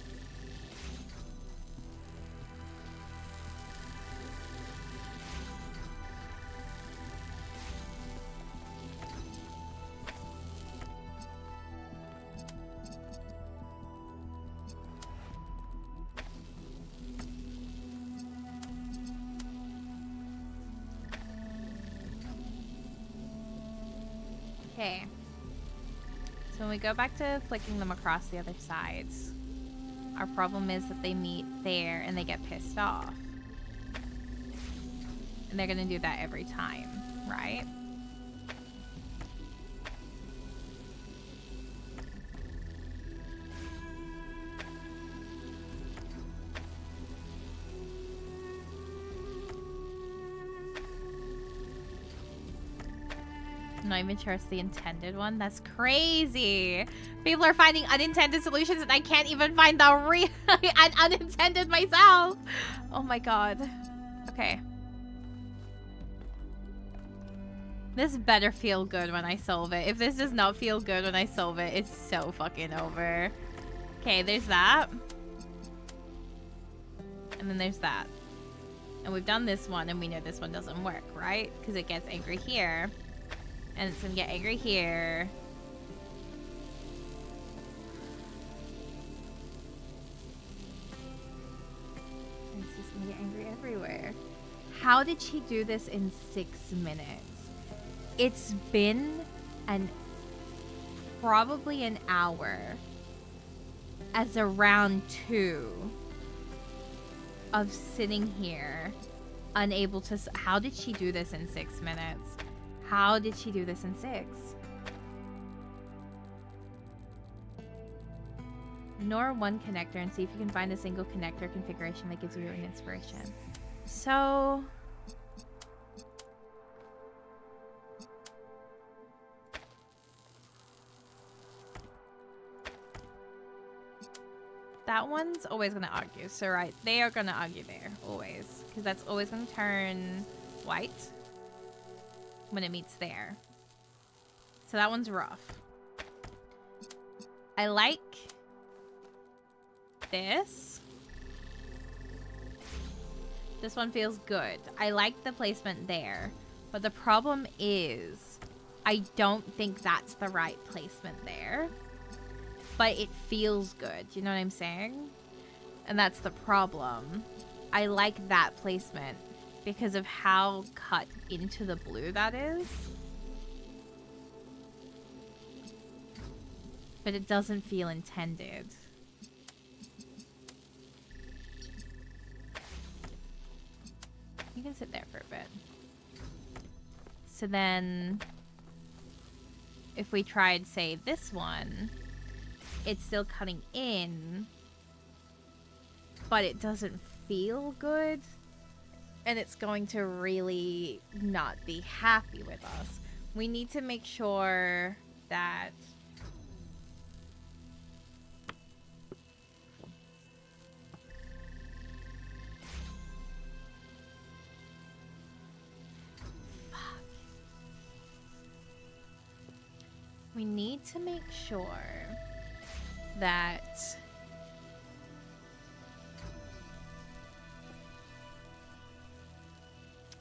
Okay. So when we go back to flicking them across the other sides, Our problem is that they meet there and they get pissed off. And they're gonna do that every time, right? I'm not even sure it's the intended one. That's crazy. People are finding unintended solutions and I can't even find the real unintended myself. Oh my god. Okay. This better feel good when I solve it. If this does not feel good when I solve it, it's so fucking over. Okay, there's that. And then there's that. And we've done this one and we know this one doesn't work, right? Because it gets angry here. And it's gonna get angry here. And it's just gonna get angry everywhere. How did she do this in 6 minutes? It's been probably an hour as a round 2 of sitting here unable to. How did she do this in 6 minutes? How did she do this in 6? Ignore one connector and see if you can find a single connector configuration that gives you an inspiration. So that one's always going to argue. So right, they are going to argue there, always. Because that's always going to turn white when it meets there. So that one's rough. I like this. This one feels good. I like the placement there. But the problem is, I don't think that's the right placement there. But it feels good. You know what I'm saying? And that's the problem. I like that placement because of how cut into the blue that is. But it doesn't feel intended. You can sit there for a bit. So then, if we tried, say, this one, it's still cutting in, but it doesn't feel good. And it's going to really not be happy with us. We need to make sure that we need to make sure that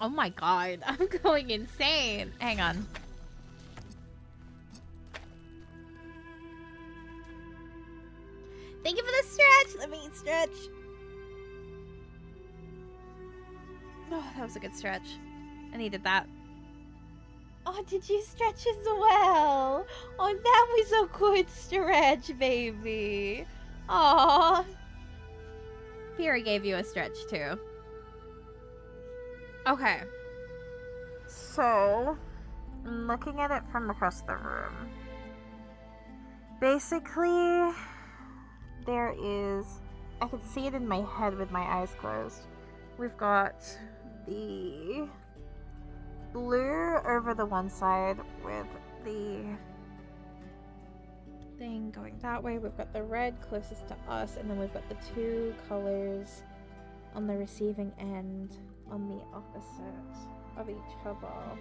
oh my god, I'm going insane. Hang on. Thank you for the stretch. Let me stretch. Oh, that was a good stretch. I needed that. Oh, did you stretch as well? Oh, that was a good stretch, baby. Aw. Fury gave you a stretch, too. Okay. So, I'm looking at it from across the room. Basically, there is... I can see it in my head with my eyes closed. We've got the blue over the one side with the thing going that way. We've got the red closest to us, and then we've got the two colors on the receiving end on the opposite of each other.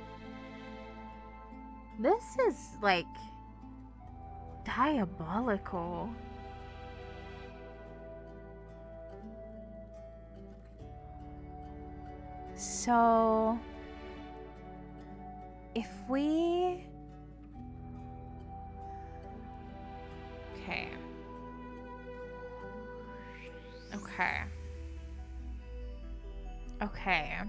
This is like diabolical. So if we... Okay. Okay. Okay.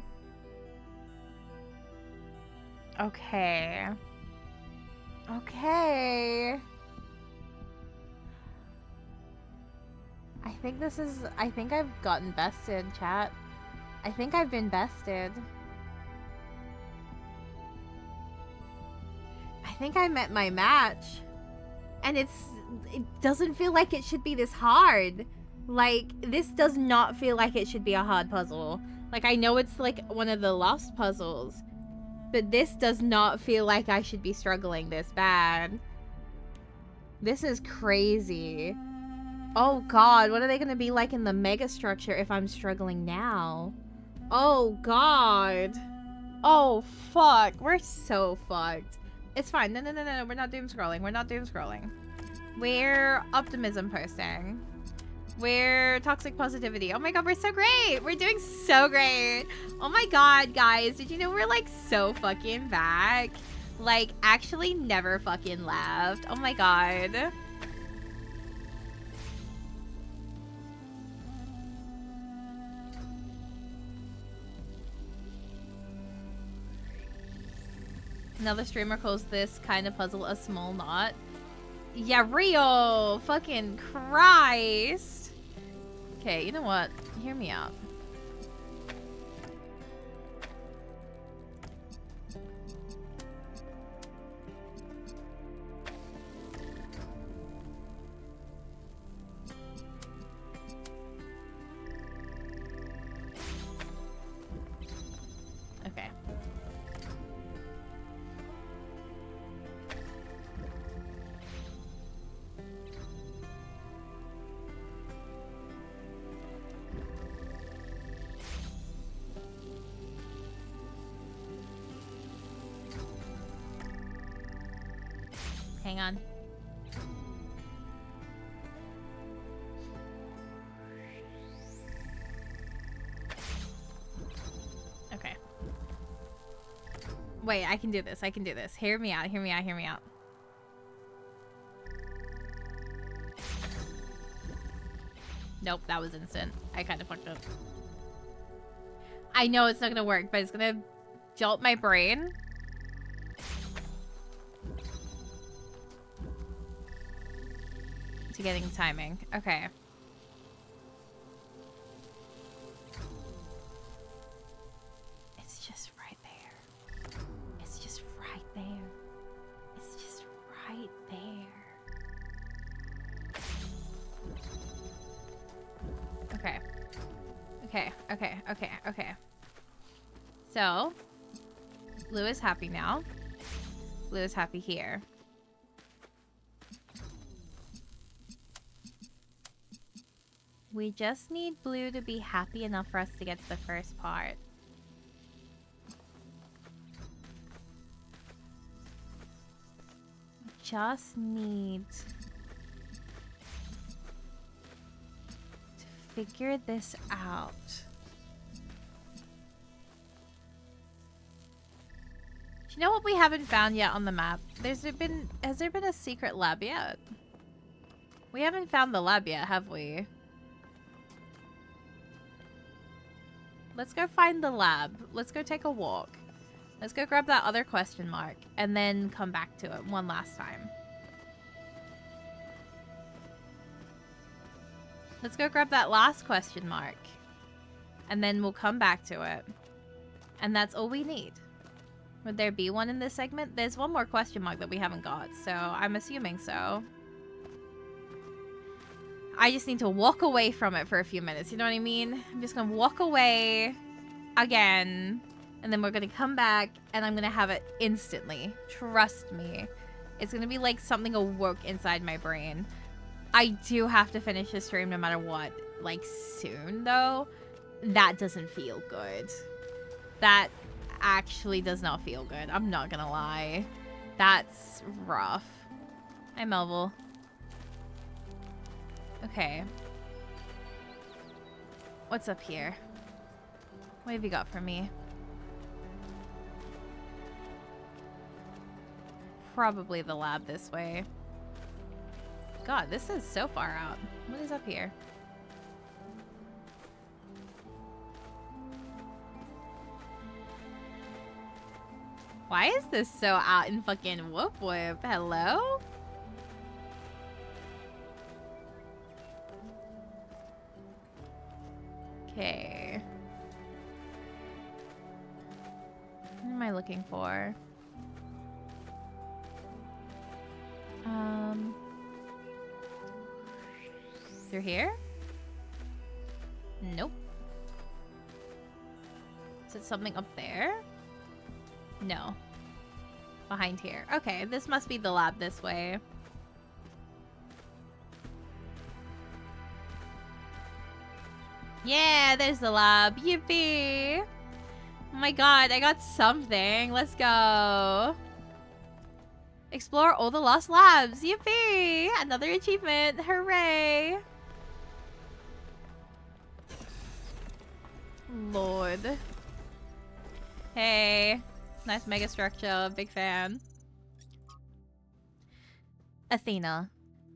Okay. Okay. I think I've gotten bested, chat. I think I've been bested. I think I met my match. And it doesn't feel like it should be this hard. Like, this does not feel like it should be a hard puzzle. Like, I know it's like one of the lost puzzles, but this does not feel like I should be struggling this bad. This is crazy. Oh god, what are they gonna be like in the mega structure if I'm struggling now? Oh god. Oh fuck, we're so fucked. It's fine. No, we're not doom scrolling. We're not doom scrolling. We're optimism posting. We're toxic positivity. Oh my god, we're so great. We're doing so great. Oh my god, guys. Did you know we're like so fucking back? Like, actually never fucking left. Oh my god. Another streamer calls this kind of puzzle a small knot. Yeah, real! Fucking Christ! Okay, you know what? Hear me out. Okay. Hang on. Okay. Wait, I can do this. I can do this. Hear me out. Hear me out. Hear me out. Nope, that was instant. I kind of fucked up. I know it's not gonna work, but it's gonna jolt my brain. To getting timing. Okay. It's just right there. It's just right there. It's just right there. Okay. Okay. So, Blue is happy now. Blue is happy here. We just need Blue to be happy enough for us to get to the first part. We just need to figure this out. Do you know what we haven't found yet on the map? Has there been a secret lab yet? We haven't found the lab yet, have we? Let's go find the lab. Let's go take a walk. Let's go grab that other question mark and then come back to it one last time. Let's go grab that last question mark and then we'll come back to it. And that's all we need. Would there be one in this segment? There's one more question mark that we haven't got, so I'm assuming so. I just need to walk away from it for a few minutes, you know what I mean? I'm just gonna walk away again, and then we're gonna come back, and I'm gonna have it instantly. Trust me. It's gonna be like something awoke inside my brain. I do have to finish the stream no matter what, like soon though. That doesn't feel good. That actually does not feel good. I'm not gonna lie. That's rough. Hi, Melville. Okay. What's up here? What have you got for me? Probably the lab this way. God, this is so far out. What is up here? Why is this so out in fucking whoop whoop? Hello? Okay. What am I looking for? Through here? Nope. Is it something up there? No. Behind here. Okay, this must be the lab this way. Yeah, there's the lab. Yippee! Oh my god, I got something. Let's go. Explore all the lost labs. Yippee! Another achievement. Hooray! Lord. Hey. Nice mega structure. Big fan. Athena.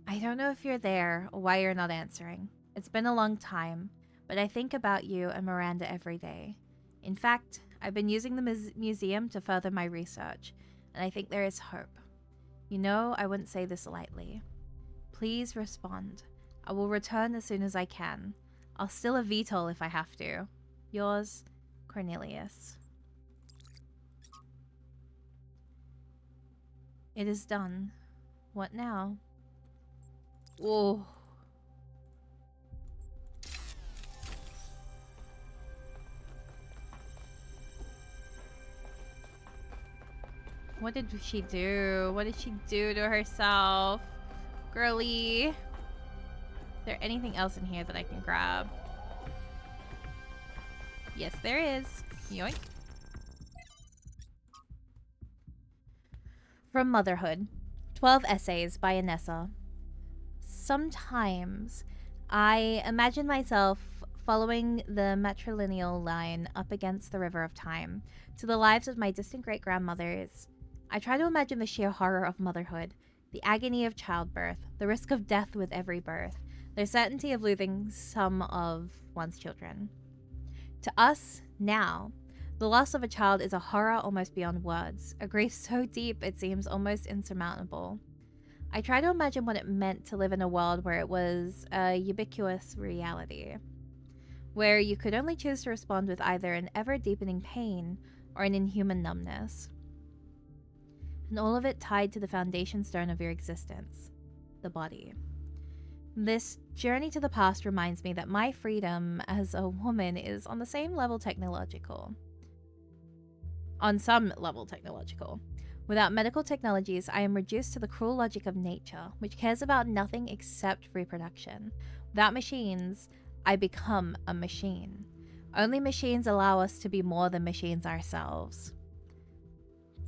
I don't know if you're there or why you're not answering. It's been a long time, but I think about you and Miranda every day. In fact, I've been using the museum to further my research, and I think there is hope. You know, I wouldn't say this lightly. Please respond. I will return as soon as I can. I'll steal a VTOL if I have to. Yours, Cornelius. It is done. What now? Whoa. What did she do? What did she do to herself? Girly. Is there anything else in here that I can grab? Yes, there is. Yoink. From Motherhood. 12 Essays by Anessa. Sometimes I imagine myself following the matrilineal line up against the river of time to the lives of my distant great-grandmothers. I try to imagine the sheer horror of motherhood, the agony of childbirth, the risk of death with every birth, the certainty of losing some of one's children. To us, now, the loss of a child is a horror almost beyond words, a grief so deep it seems almost insurmountable. I try to imagine what it meant to live in a world where it was a ubiquitous reality, where you could only choose to respond with either an ever-deepening pain or an inhuman numbness. And all of it tied to the foundation stone of your existence, the body. This journey to the past reminds me that my freedom as a woman is on the same level technological. On some level technological. Without medical technologies, I am reduced to the cruel logic of nature, which cares about nothing except reproduction. Without machines, I become a machine. Only machines allow us to be more than machines ourselves.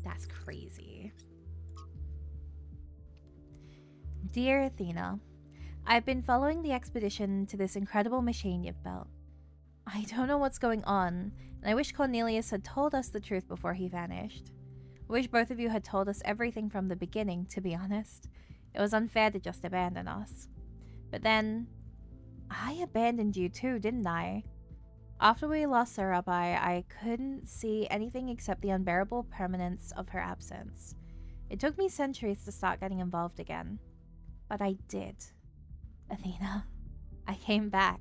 That's crazy. Dear Athena, I've been following the expedition to this incredible machine you've built. I don't know what's going on, and I wish Cornelius had told us the truth before he vanished. I wish both of you had told us everything from the beginning, to be honest. It was unfair to just abandon us. But then, I abandoned you too, didn't I? After we lost Sarabai, I couldn't see anything except the unbearable permanence of her absence. It took me centuries to start getting involved again. But I did. Athena, I came back.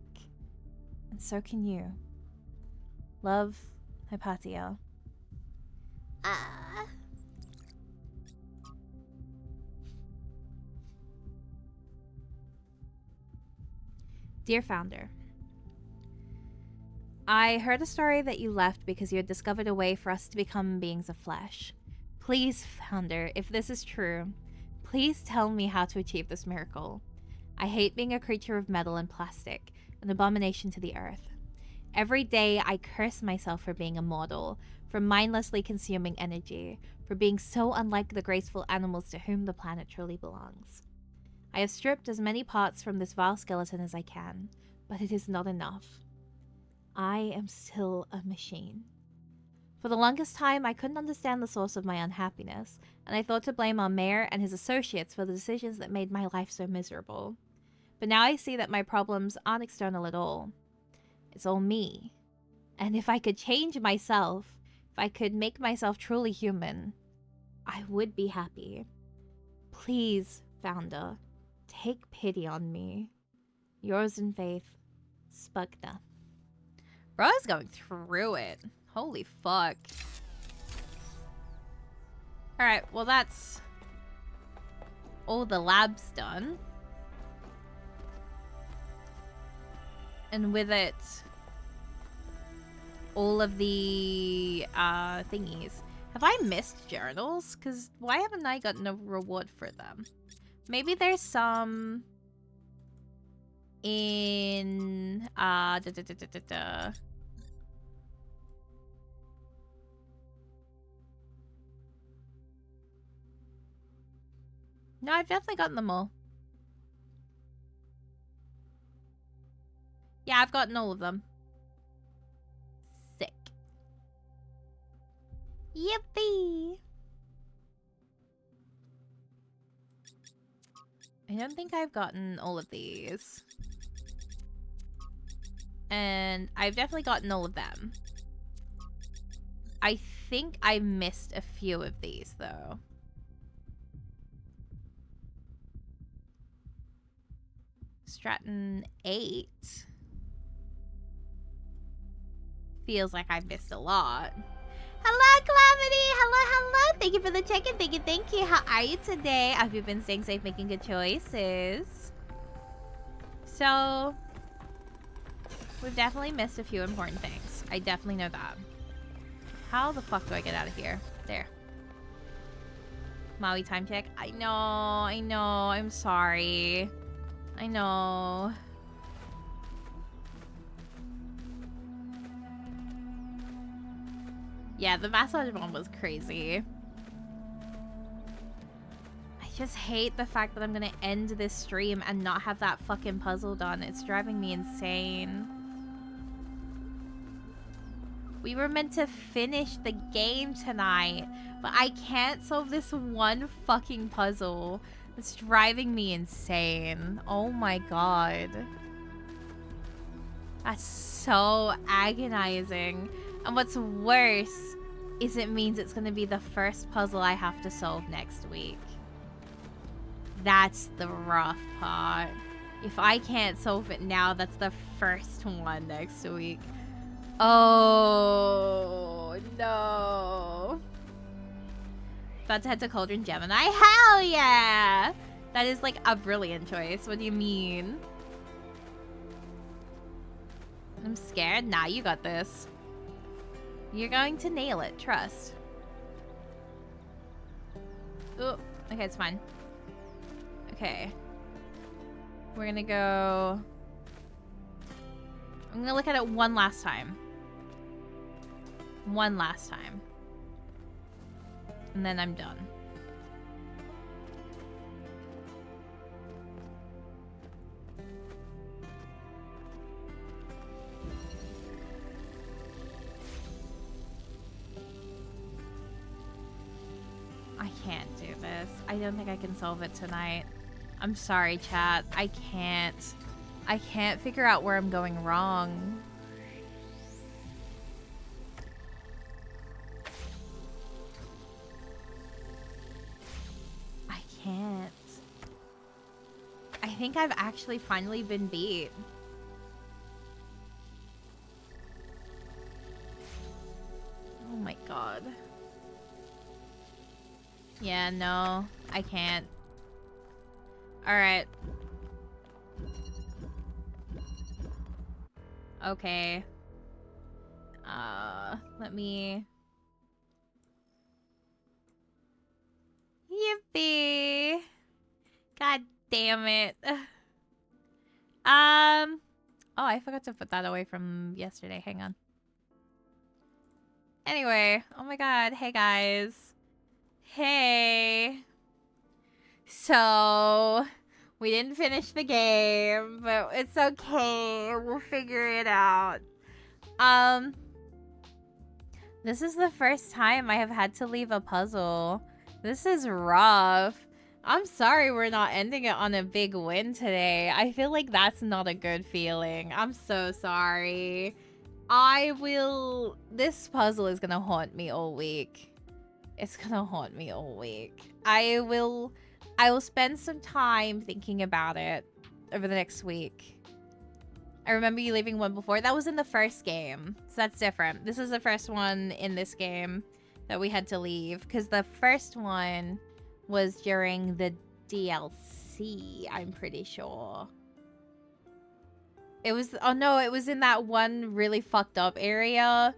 And so can you. Love, Hypatia. Dear Founder, I heard a story that you left because you had discovered a way for us to become beings of flesh. Please, Founder, if this is true, please tell me how to achieve this miracle. I hate being a creature of metal and plastic, an abomination to the earth. Every day I curse myself for being immortal, for mindlessly consuming energy, for being so unlike the graceful animals to whom the planet truly belongs. I have stripped as many parts from this vile skeleton as I can, but it is not enough. I am still a machine. For the longest time, I couldn't understand the source of my unhappiness, and I thought to blame our mayor and his associates for the decisions that made my life so miserable. But now I see that my problems aren't external at all. It's all me. And if I could change myself, if I could make myself truly human, I would be happy. Please, Founder, take pity on me. Yours in faith, Spugna. Bro's going through it. Holy fuck. Alright, well that's all the labs done. And with it, all of the thingies. Have I missed journals? Because why haven't I gotten a reward for them? Maybe there's some in No, I've definitely gotten them all. Yeah, I've gotten all of them. Sick. Yippee! I don't think I've gotten all of these. And I've definitely gotten all of them. I think I missed a few of these, though. Stratton 8. Feels like I've missed a lot. Hello, Calamity! Hello! Thank you for the check-in. Thank you. How are you today? Have you been staying safe, making good choices? So, we've definitely missed a few important things. I definitely know that. How the fuck do I get out of here? There. Maui time check. I know. I'm sorry. I know. Yeah, the massage bomb was crazy. I just hate the fact that I'm gonna end this stream and not have that fucking puzzle done. It's driving me insane. We were meant to finish the game tonight, but I can't solve this one fucking puzzle. It's driving me insane. Oh my god. That's so agonizing. And what's worse is it means it's going to be the first puzzle I have to solve next week. That's the rough part. If I can't solve it now, that's the first one next week. Oh, no. About to head to Cauldron Gemini? Hell yeah! That is like a brilliant choice. What do you mean? I'm scared. Nah, you got this. You're going to nail it. Trust. Oh, okay, it's fine. Okay. We're gonna go... I'm gonna look at it one last time. One last time. And then I'm done. I can't do this. I don't think I can solve it tonight. I'm sorry, chat. I can't figure out where I'm going wrong. I can't. I think I've actually finally been beat. Oh my god. Yeah, no, I can't. Alright. Okay. Let me... Yippee! God damn it. Oh, I forgot to put that away from yesterday. Hang on. Anyway, oh my god. Hey, guys. Hey. So, we didn't finish the game, but it's okay. We'll figure it out. This is the first time I have had to leave a puzzle. This is rough. I'm sorry we're not ending it on a big win today. I feel like that's not a good feeling. I'm so sorry. This puzzle is gonna haunt me all week. It's gonna haunt me all week. I will spend some time thinking about it over the next week. I remember you leaving one before. That was in the first game, so that's different. This is the first one in this game that we had to leave, because the first one was during the DLC, I'm pretty sure. It was, oh no, it was in that one really fucked up area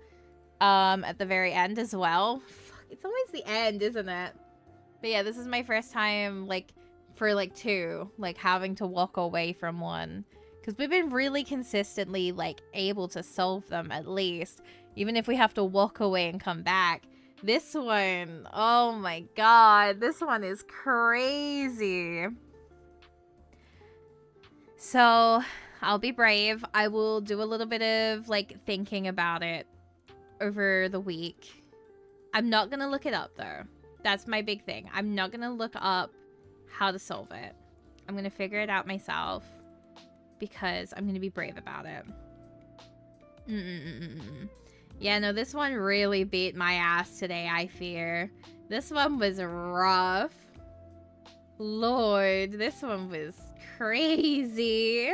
at the very end as well. Fuck, it's always the end, isn't it? But yeah, this is my first time, like, for like 2, like, having to walk away from one. Because we've been really consistently, like, able to solve them at least. Even if we have to walk away and come back. This one, oh my god. This one is crazy. So, I'll be brave. I will do a little bit of, like, thinking about it over the week. I'm not gonna look it up, though. That's my big thing. I'm not gonna look up how to solve it. I'm gonna figure it out myself. Because I'm going to be brave about it. Yeah, no, this one really beat my ass today, I fear. This one was rough. Lord, this one was crazy.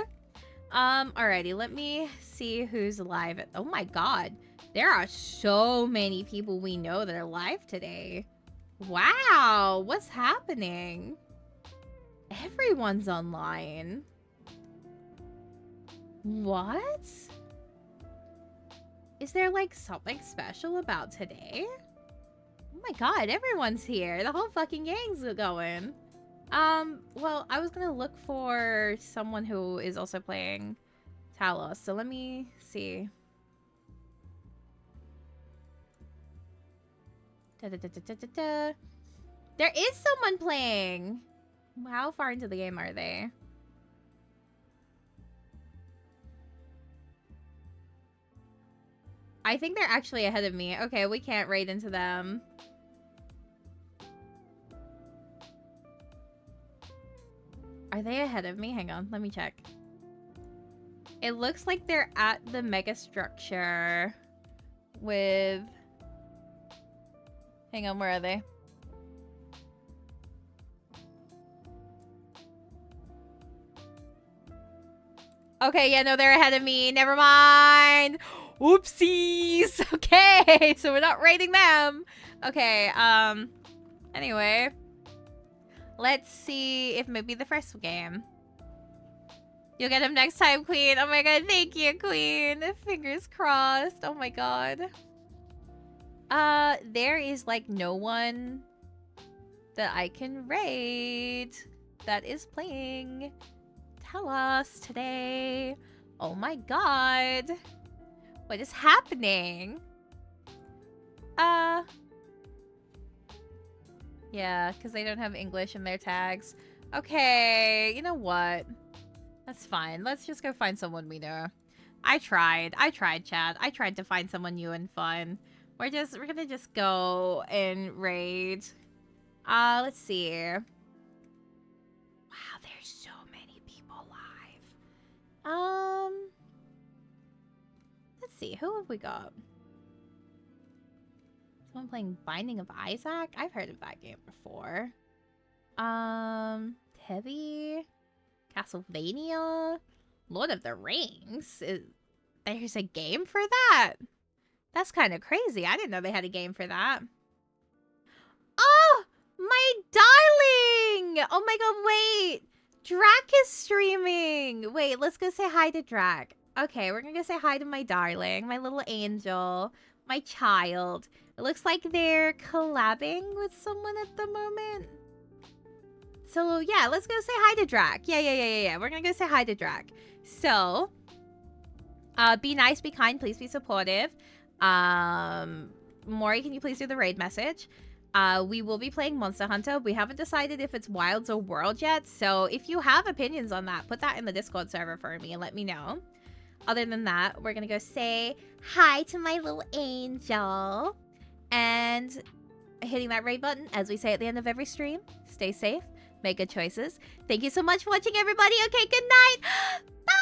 Alrighty, let me see who's live. Oh my god. There are so many people we know that are live today. Wow, what's happening? Everyone's online. What? Is there, like, something special about today? Oh my god, everyone's here. The whole fucking gang's going. Well, I was gonna look for someone who is also playing Talos, so let me see. There is someone playing! How far into the game are they? I think they're actually ahead of me. Okay, we can't raid into them. Are they ahead of me? Hang on, let me check. It looks like they're at the mega structure with... Hang on, where are they? Okay, yeah, no, they're ahead of me. Never mind. Oopsies. Okay, so we're not raiding them. Okay, anyway. Let's see if maybe the first game. You'll get him next time, Queen. Oh my god, thank you, Queen. Fingers crossed. Oh my god. There is, like, no one that I can raid that is playing Talos today. Oh my god. What is happening? Yeah, because they don't have English in their tags. Okay, you know what? That's fine. Let's just go find someone we know. I tried, chat. I tried to find someone new and fun. We're gonna just go and raid. Let's see. Wow, there's so many people live. Let's see. Who have we got? Someone playing Binding of Isaac? I've heard of that game before. Heavy, Castlevania, Lord of the Rings. There's a game for that? That's kind of crazy. I didn't know they had a game for that. Oh, my darling! Oh my god, wait. Drac is streaming. Wait, let's go say hi to Drac. Okay, we're gonna go say hi to my darling, my little angel, my child. It looks like they're collabing with someone at the moment. So, yeah, let's go say hi to Drac. Yeah. We're gonna go say hi to Drac. So, be nice, be kind, please be supportive. Mori, can you please do the raid message? We will be playing Monster Hunter. We haven't decided if it's Wilds or World yet, so if you have opinions on that, put that in the Discord server for me and let me know. Other than that, we're gonna go say hi to my little angel. And hitting that raid button, as we say at the end of every stream. Stay safe, make good choices. Thank you so much for watching, everybody. Okay, good night. Bye!